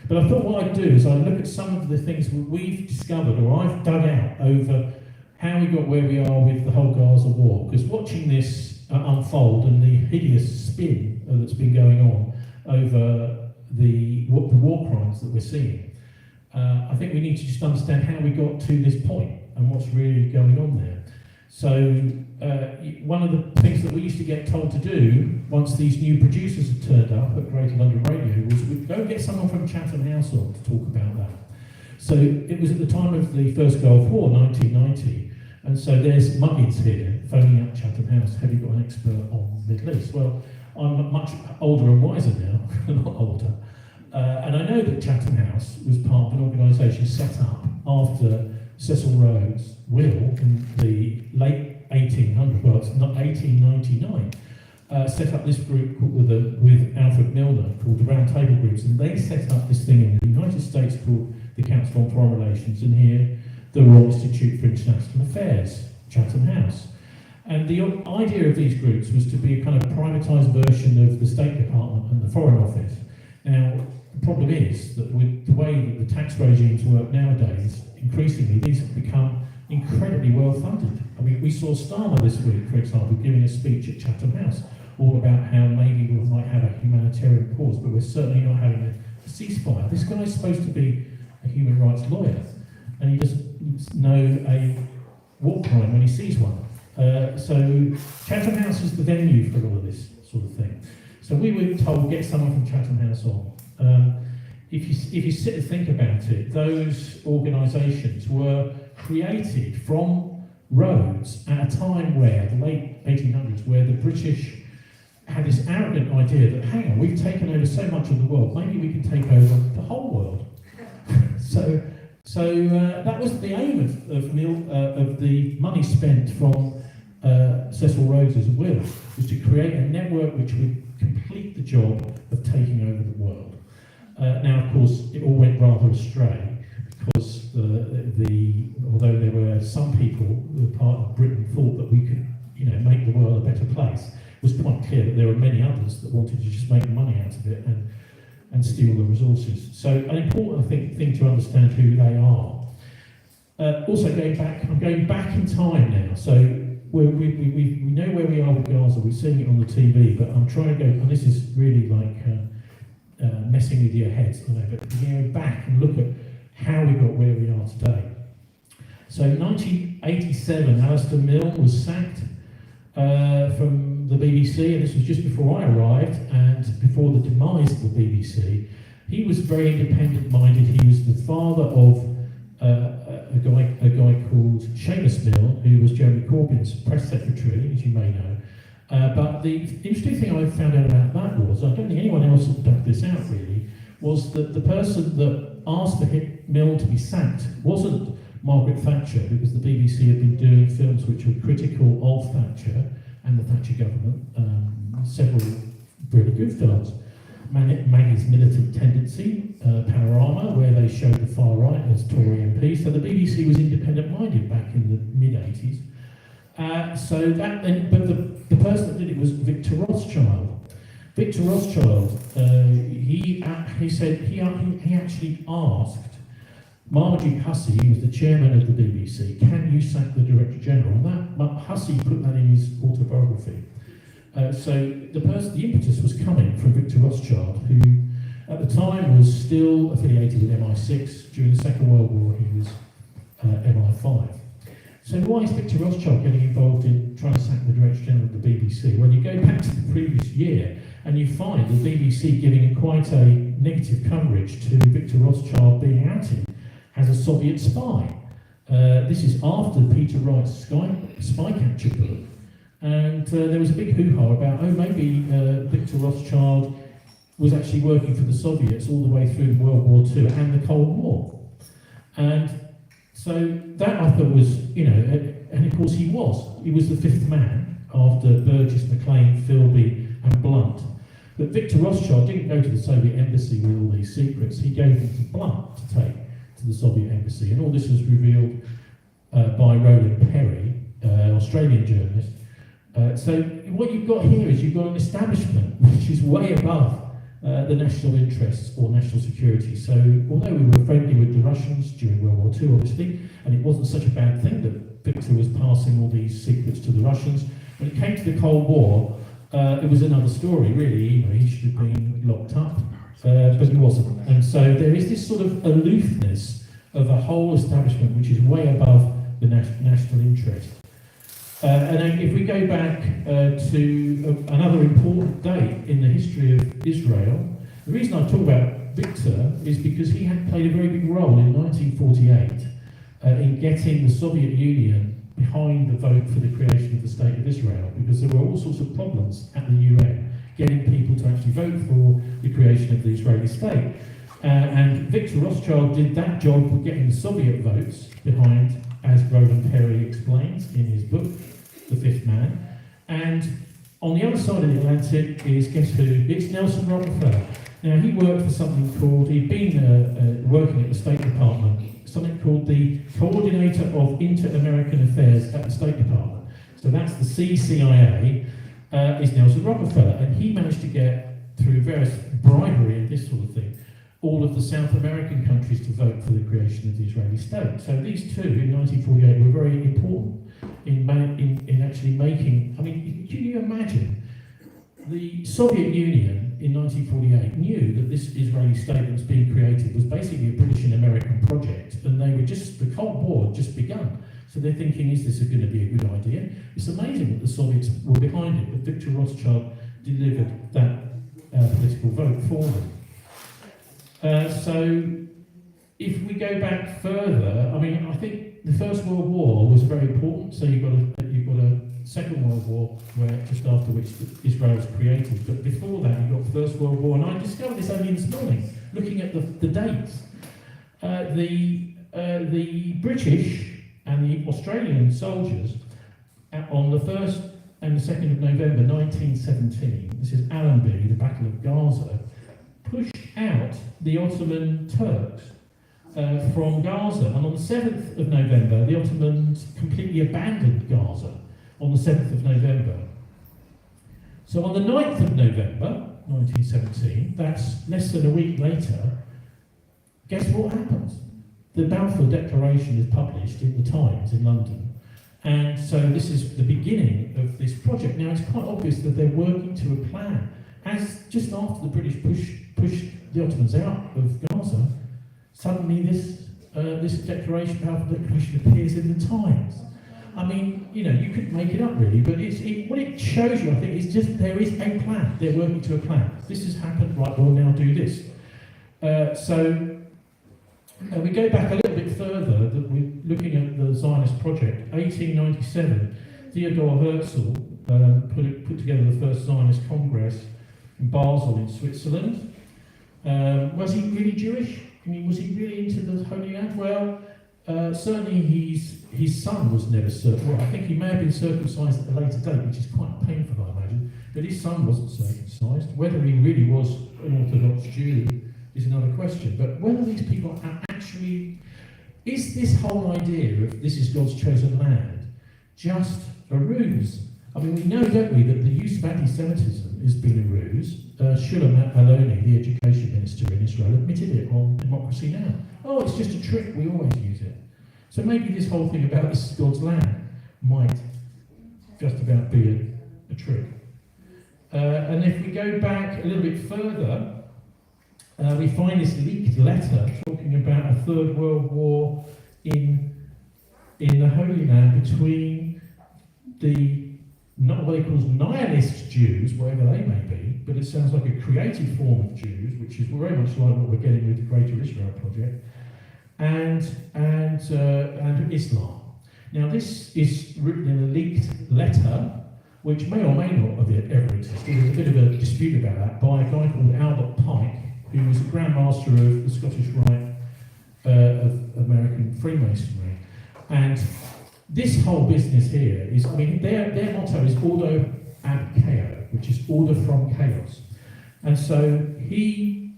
But I thought what I'd do is I'd look at some of the things we've discovered, or I've dug out, over how we got where we are with the whole Gaza war. Because watching this unfold and the hideous spin that's been going on over the war crimes that we're seeing, I think we need to just understand how we got to this point and what's really going on there. So one of the things that we used to get told to do once these new producers had turned up at Greater London Radio was we'd go and get someone from Chatham House on to talk about that. So it was at the time of the First Gulf War, 1990, and so there's Muggins here phoning up Chatham House. Have you got an expert on the Middle East? Well, I'm much older and wiser now, not older. And I know that Chatham House was part of an organisation set up after Cecil Rhodes' will in the late 1800s, well, it's not 1899, set up this group with Alfred Milner called the Round Table Groups, and they set up this thing in the United States called the Council on Foreign Relations, and here the Royal Institute for International Affairs, Chatham House. And the idea of these groups was to be a kind of privatised version of the State Department and the Foreign Office. Now, the problem is that with the way that the tax regimes work nowadays, increasingly these have become incredibly well funded. I mean, we saw Starmer this week, for example, giving a speech at Chatham House all about how maybe we might have a humanitarian pause, but we're certainly not having a ceasefire. This guy's supposed to be a human rights lawyer, and he doesn't know a war crime when he sees one. So Chatham House is the venue for all of this sort of thing. So we were told, get someone from Chatham House on. if you sit and think about it, those organisations were created from roads at a time where, the late 1800s, where the British had this arrogant idea that, hang on, we've taken over so much of the world, maybe we can take over the whole world. So that was the aim of the money spent from Cecil Rhodes's will, was to create a network which would complete the job of taking over the world. Now, of course, it all went rather astray, because although there were some people who were part of Britain thought that we could, make the world a better place, it was quite clear that there were many others that wanted to just make money out of it and steal the resources. So an important thing to understand who they are. Also I'm going back in time now. So we know where we are with Gaza, we're seeing it on the TV, but I'm trying to go, and this is really like messing with your heads, I know, but go back and look at how we got where we are today. So in 1987, Alistair Milne was sacked from the BBC, and this was just before I arrived and before the demise of the BBC. He was very independent-minded. He was the father of a guy called Seamus Milne, who was Jeremy Corbyn's press secretary, as you may know. But the interesting thing I found out about that was, I don't think anyone else had dug this out really, was that the person that asked for Milne to be sacked wasn't Margaret Thatcher, because the BBC had been doing films which were critical of Thatcher and the Thatcher government, several really good films. Maggie's Militant Tendency, Panorama, where they showed the far right as Tory MP. So the BBC was independent-minded back in the mid-80s. But the person that did it was Victor Rothschild. Victor Rothschild, he said he actually asked Marmaduke Hussey, who was the chairman of the BBC, can you sack the Director General? And that Hussey put that in his autobiography. So the impetus was coming from Victor Rothschild, who at the time was still affiliated with MI6. During the Second World War, he was MI5. So why is Victor Rothschild getting involved in trying to sack the Director General of the BBC? Well, you go back to the previous year and you find the BBC giving quite a negative coverage to Victor Rothschild being outed as a Soviet spy. This is after Peter Wright's spy capture book. And there was a big hoo-ha about, maybe Victor Rothschild was actually working for the Soviets all the way through World War II and the Cold War. And so that I thought was, and of course he was the fifth man after Burgess, McLean, Philby and Blunt. But Victor Rothschild didn't go to the Soviet embassy with all these secrets, he gave them to Blunt to take to the Soviet embassy. And all this was revealed by Roland Perry, Australian journalist. So what you've got here is you've got an establishment which is way above the national interests or national security. So although we were friendly with the Russians during World War II, obviously, and it wasn't such a bad thing that Victor was passing all these secrets to the Russians, when it came to the Cold War, it was another story, really. He should have been locked up, but he wasn't. And so there is this sort of aloofness of a whole establishment which is way above the national interest. And then if we go back to another important date in the history of Israel, the reason I talk about Victor is because he had played a very big role in 1948 in getting the Soviet Union behind the vote for the creation of the State of Israel, because there were all sorts of problems at the UN getting people to actually vote for the creation of the Israeli state. And Victor Rothschild did that job of getting the Soviet votes behind, as Roland Perry explains in his book, The Fifth Man. And on the other side of the Atlantic is, guess who? It's Nelson Rockefeller. Now, he worked for something called, he'd been working at the State Department, something called the Coordinator of Inter-American Affairs at the State Department. So that's the CCIA, is Nelson Rockefeller. And he managed to get, through various bribery and this sort of thing, all of the South American countries to vote for the creation of the Israeli state. So these two, in 1948, were very important in actually making, I mean, can you imagine? The Soviet Union in 1948 knew that this Israeli state that was being created was basically a British and American project, and they were just, the Cold War had just begun. So they're thinking, is this going to be a good idea? It's amazing that the Soviets were behind it, but Victor Rothschild delivered that political vote for them. So if we go back further, I mean, I think the First World War was very important. So you've got a Second World War, where just after which Israel was created. But before that, you've got First World War, and I discovered this only this morning, looking at the dates. The British and the Australian soldiers on the 1st and the 2nd of November 1917, this is Allenby, the Battle of Gaza, pushed out the Ottoman Turks from Gaza, and on the 7th of November, the Ottomans completely abandoned Gaza on the 7th of November. So on the 9th of November 1917, that's less than a week later, guess what happens? The Balfour Declaration is published in the Times in London, and so this is the beginning of this project. Now it's quite obvious that they're working to a plan. As just after the British pushed the Ottomans out of Gaza, suddenly this declaration, Balfour Declaration, appears in the Times. I mean, you know, you could make it up really, but what it shows you, I think, is just there is a plan. They're working to a plan. This has happened, right, we'll now do this. We go back a little bit further, that we're looking at the Zionist project. 1897, Theodor Herzl put together the first Zionist Congress in Basel in Switzerland. Was he really Jewish? I mean, was he really into the Holy Land? Well, certainly his son was never circumcised. Well, I think he may have been circumcised at a later date, which is quite painful, I imagine. But his son wasn't circumcised. Whether he really was an Orthodox Jew is another question. But whether these people are actually... Is this whole idea of this is God's chosen land just a ruse? I mean, we know, don't we, that the use of anti-Semitism has been a ruse. Shulam Aloni, the education minister in Israel, admitted it on Democracy Now! Oh, it's just a trick, we always use it. So maybe this whole thing about this is God's land might just about be a trick. And if we go back a little bit further, we find this leaked letter talking about a Third World War in the Holy Land between not what he calls nihilist Jews, whatever they may be, but it sounds like a creative form of Jews, which is very much like what we're getting with the Greater Israel Project, and Islam. Now this is written in a leaked letter, which may or may not have ever existed. There's a bit of a dispute about that, by a guy called Albert Pike, who was the Grand Master of the Scottish Rite of American Freemasonry. And this whole business here is, I mean, their motto is Ordo ab Chaos, which is order from chaos. And so the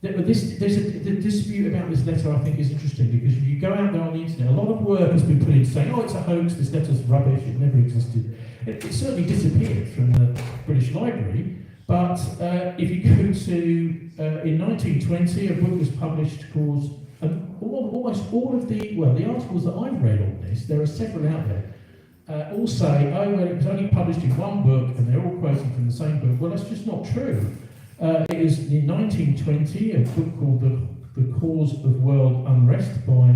dispute about this letter, I think, is interesting, because if you go out there on the internet, a lot of work has been put in saying, oh, it's a hoax, this letter's rubbish, it never existed. It certainly disappeared from the British Library, but if you go to, in 1920, a book was published called, almost all of the articles that I've read on this, there are several out there, all say, oh, well, it was only published in one book, and they're all quoting from the same book. Well, that's just not true. It was in 1920, a book called The Cause of World Unrest by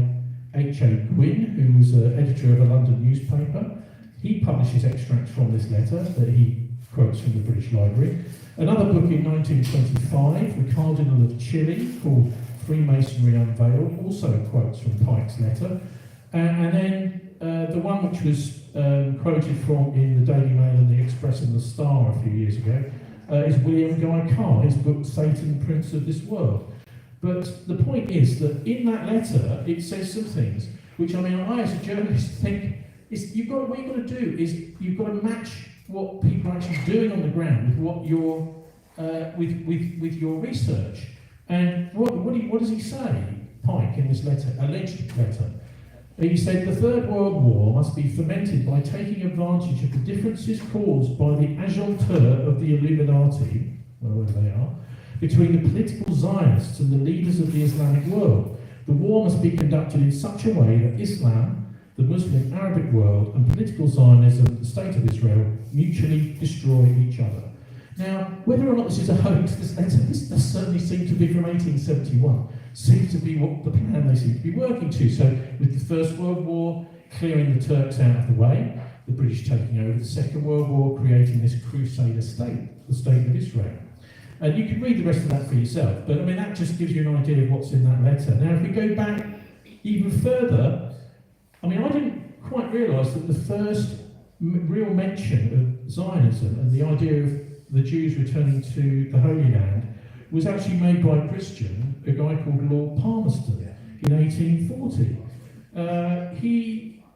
H.A. Gwynne, who was editor of a London newspaper. He publishes extracts from this letter that he quotes from the British Library. Another book in 1925, The Cardinal of Chile, called Freemasonry Unveiled, also quotes from Pike's letter. And then the one which was quoted from in the Daily Mail and the Express and the Star a few years ago is William Guy Carr, his book Satan, Prince of This World. But the point is that in that letter, it says some things which, I mean, I as a journalist think, what you've got to do is you've got to match what people are actually doing on the ground with what you're with your research. And what does he say, Pike, in this letter, alleged letter? He said the Third World War must be fomented by taking advantage of the differences caused by the agenteur of the Illuminati, wherever they are, between the political Zionists and the leaders of the Islamic world. The war must be conducted in such a way that Islam, the Muslim Arabic world, and political Zionism, the State of Israel, mutually destroy each other. Now, whether or not this is a hoax, this does certainly seem to be from 1871, seems to be what the plan they seem to be working to. So, with the First World War clearing the Turks out of the way, the British taking over, the Second World War creating this crusader state, the State of Israel. And you can read the rest of that for yourself, but I mean, that just gives you an idea of what's in that letter. Now, if we go back even further, I mean, I didn't quite realise that the first real mention of Zionism and the idea of the Jews returning to the Holy Land was actually made by a Christian, a guy called Lord Palmerston, in 1840.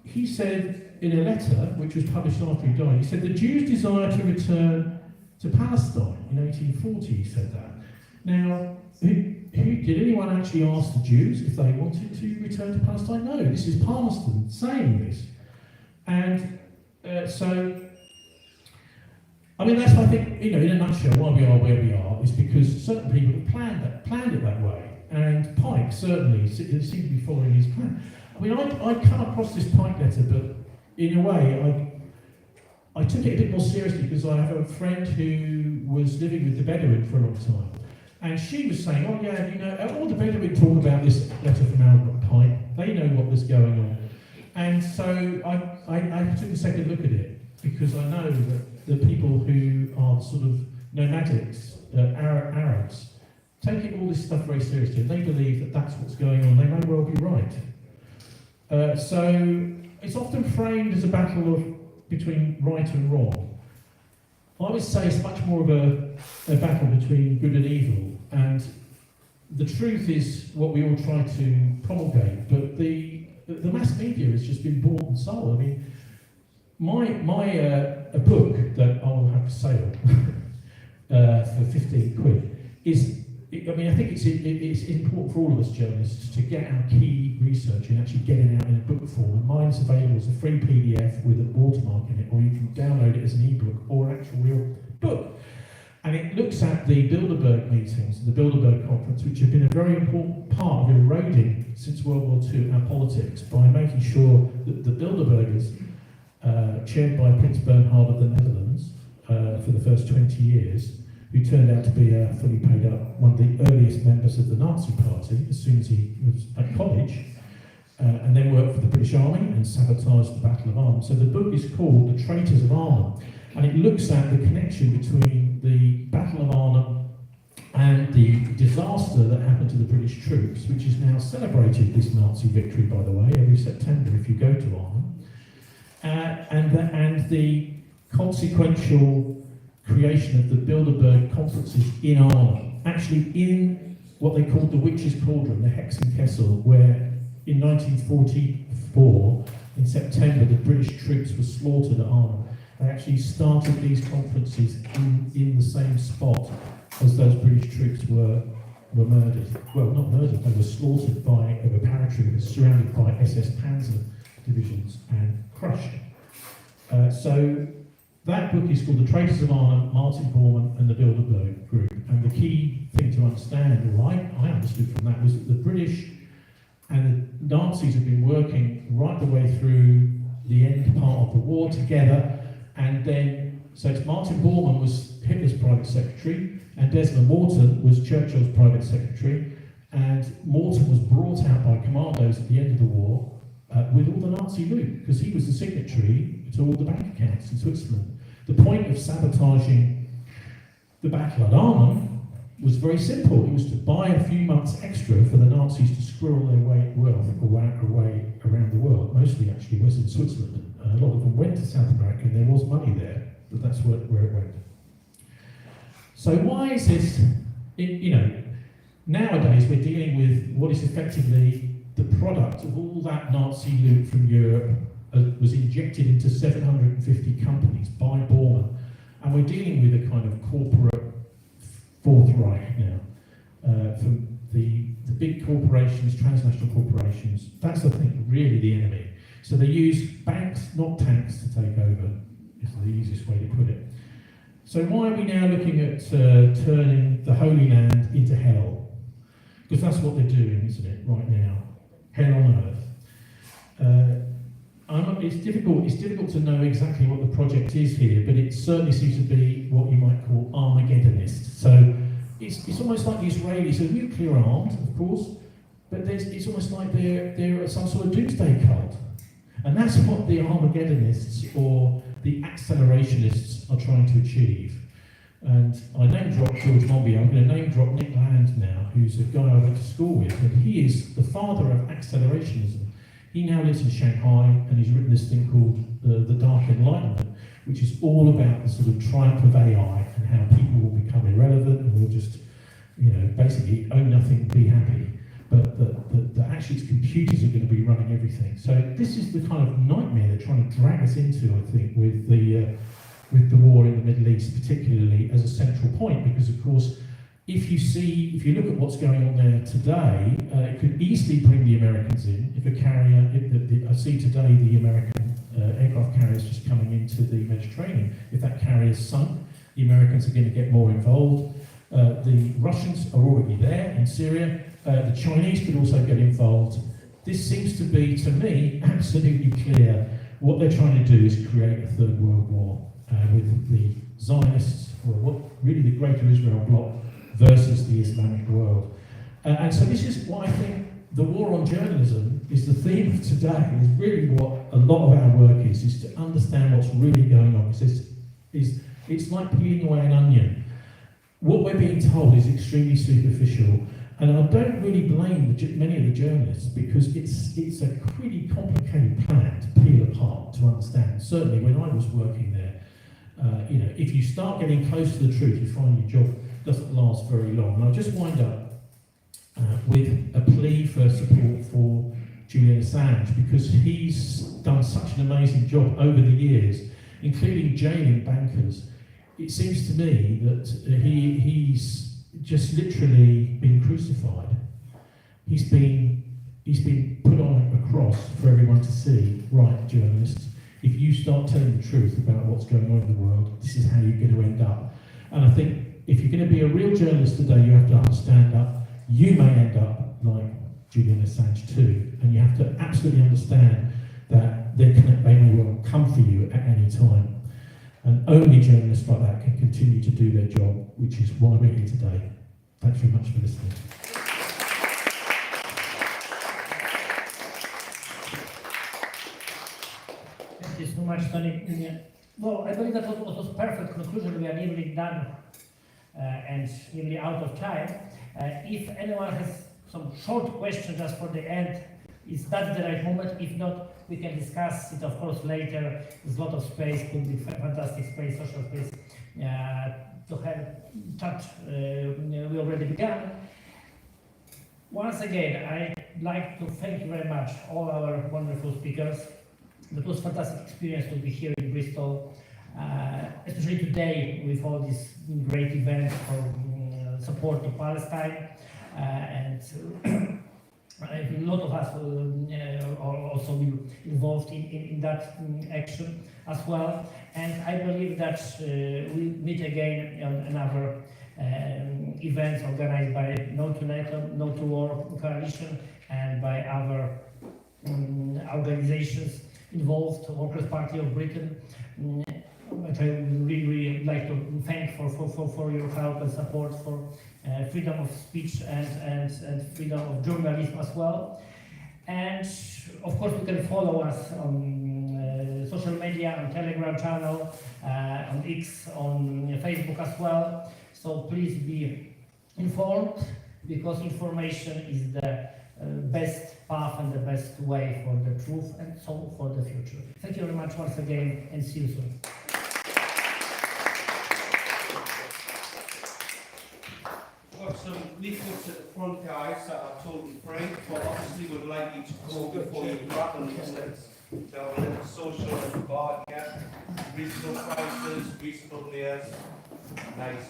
He said in a letter, which was published after he died, he said, the Jews desire to return to Palestine. In 1840 he said that. Now, did anyone actually ask the Jews if they wanted to return to Palestine? No, this is Palmerston saying this. And so, I mean, that's, I think, in a nutshell, why we are where we are is because certain people have planned it that way. And Pike certainly seemed to be following his plan. I mean, I'd come across this Pike letter, but in a way, I took it a bit more seriously because I have a friend who was living with the Bedouin for a long time. And she was saying, oh yeah, all the Bedouin talk about this letter from Albert Pike. They know what was going on. And so I took a second look at it because I know that the people who are sort of nomadics, Arabs, take all this stuff very seriously. And they believe that that's what's going on. They may well be right. So it's often framed as a battle between right and wrong. I would say it's much more of a battle between good and evil, and the truth is what we all try to promulgate, but the mass media has just been bought and sold. I mean, a book that I'll have to sell for 15 quid is, I mean, I think it's important for all of us journalists to get our key research and actually get it out in a book form. And mine's available as a free PDF with a watermark in it, or you can download it as an ebook or an actual real book. And it looks at the Bilderberg meetings, the Bilderberg conference, which have been a very important part of eroding since World War II our politics by making sure that the Bilderbergers, chaired by Prince Bernhard of the Netherlands for the first 20 years, who turned out to be fully paid up, one of the earliest members of the Nazi Party as soon as he was at college, and then worked for the British Army and sabotaged the Battle of Arnhem. So the book is called The Traitors of Arnhem, and it looks at the connection between the Battle of Arnhem and the disaster that happened to the British troops, which is now celebrated, this Nazi victory, by the way, every September if you go to Arnhem, and the consequential creation of the Bilderberg conferences in Arnhem, actually in what they called the Witches' Cauldron, the Hexenkessel, where in 1944, in September, the British troops were slaughtered at Arnhem. They actually started these conferences in the same spot as those British troops were murdered. Well, not murdered, they were slaughtered by paratroopers, surrounded by SS Panzer divisions and crushed. So that book is called The Traitors of Arnhem, Martin Bormann and the Bilderberg Group. And the key thing to understand, or I understood from that, was that the British and the Nazis have been working right the way through the end part of the war together. And then, so it's Martin Bormann was Hitler's private secretary, and Desmond Morton was Churchill's private secretary. And Morton was brought out by commandos at the end of the war with all the Nazi loot, because he was the signatory to all the bank accounts in Switzerland. The point of sabotaging the battle at Arnhem was very simple. It was to buy a few months extra for the Nazis to squirrel their wealth away around the world, mostly actually Western Switzerland. A lot of them went to South America and there was money there, but that's where it went. So why is this, nowadays we're dealing with what is effectively the product of all that Nazi loot from Europe was injected into 750 companies by Bormann, and we're dealing with a kind of corporate Fourth Reich now. From the big corporations, transnational corporations, that's I think really the enemy. So they use banks, not tanks, to take over, is the easiest way to put it. So why are we now looking at turning the Holy Land into hell? Because that's what they're doing, isn't it, right now? Hell on earth. It's difficult to know exactly what the project is here, but it certainly seems to be what you might call Armageddonist. So it's almost like the Israelis are nuclear armed, of course, but it's almost like they're some sort of doomsday cult. And that's what the Armageddonists or the accelerationists are trying to achieve. And I name drop George Monbiot. I'm going to name drop Nick Land now, who's a guy I went to school with, and he is the father of accelerationism. He now lives in Shanghai, and he's written this thing called The Dark Enlightenment, which is all about the sort of triumph of AI and how people will become irrelevant and will just, basically own nothing, be happy. But that actually it's computers are going to be running everything. So this is the kind of nightmare they're trying to drag us into, I think, with the war in the Middle East, particularly as a central point, because of course, if you look at what's going on there today, it could easily bring the Americans in. If a carrier, I see today the American aircraft carriers just coming into the Mediterranean. If that carrier's sunk, the Americans are going to get more involved. The Russians are already there in Syria. The Chinese could also get involved. This seems to be, to me, absolutely clear. What they're trying to do is create a third world war with the Zionists, or what really the Greater Israel bloc, versus the Islamic world. And so this is why I think the war on journalism is the theme of today, is really what a lot of our work is to understand what's really going on. It's like peeling away an onion. What we're being told is extremely superficial, and I don't really blame many of the journalists, because it's a pretty complicated plan to peel apart to understand. Certainly when I was working there, if you start getting close to the truth, you find your job doesn't last very long. And I'll just wind up with a plea for support for Julian Assange, because he's done such an amazing job over the years, including jailing bankers. It seems to me that he's just literally been crucified. He's been put on a cross for everyone to see. Right, journalists, if you start telling the truth about what's going on in the world, this is how you're going to end up. And I think if you're going to be a real journalist today, you have to stand up. You may end up like Julian Assange too, and you have to absolutely understand that they may well come for you at any time. And only journalists like that can continue to do their job, which is why we're here today. Thanks very much for listening. Thank you so much, Tony. Well, I believe that was a perfect conclusion. We are nearly done and nearly out of time. If anyone has some short questions just for the end, is that the right moment? If not, we can discuss it, of course, later. There's a lot of space, could be fantastic space, social space to have chat. We already began. Once again, I'd like to thank you very much, all our wonderful speakers. It was a fantastic experience to be here in Bristol, especially today with all these great events for support to Palestine, and a lot of us are also involved in that action as well. And I believe that we'll meet again on another events organized by NO2NATO, No2WAR Coalition, and by other organizations involved, Workers' Party of Britain, which I really like to thank for your help and support for freedom of speech and freedom of journalism as well. And of course, you can follow us on social media, on Telegram channel, on X, on Facebook as well. So please be informed, because information is the best path and the best way for the truth and so for the future. Thank you very much once again, and see you soon. Got some leaflets at the front, guys, that are totally free, but obviously we'd like you to go before you grab the leaflets. So a little social at the bar, yeah. Reasonable prices, reasonable layers, nice.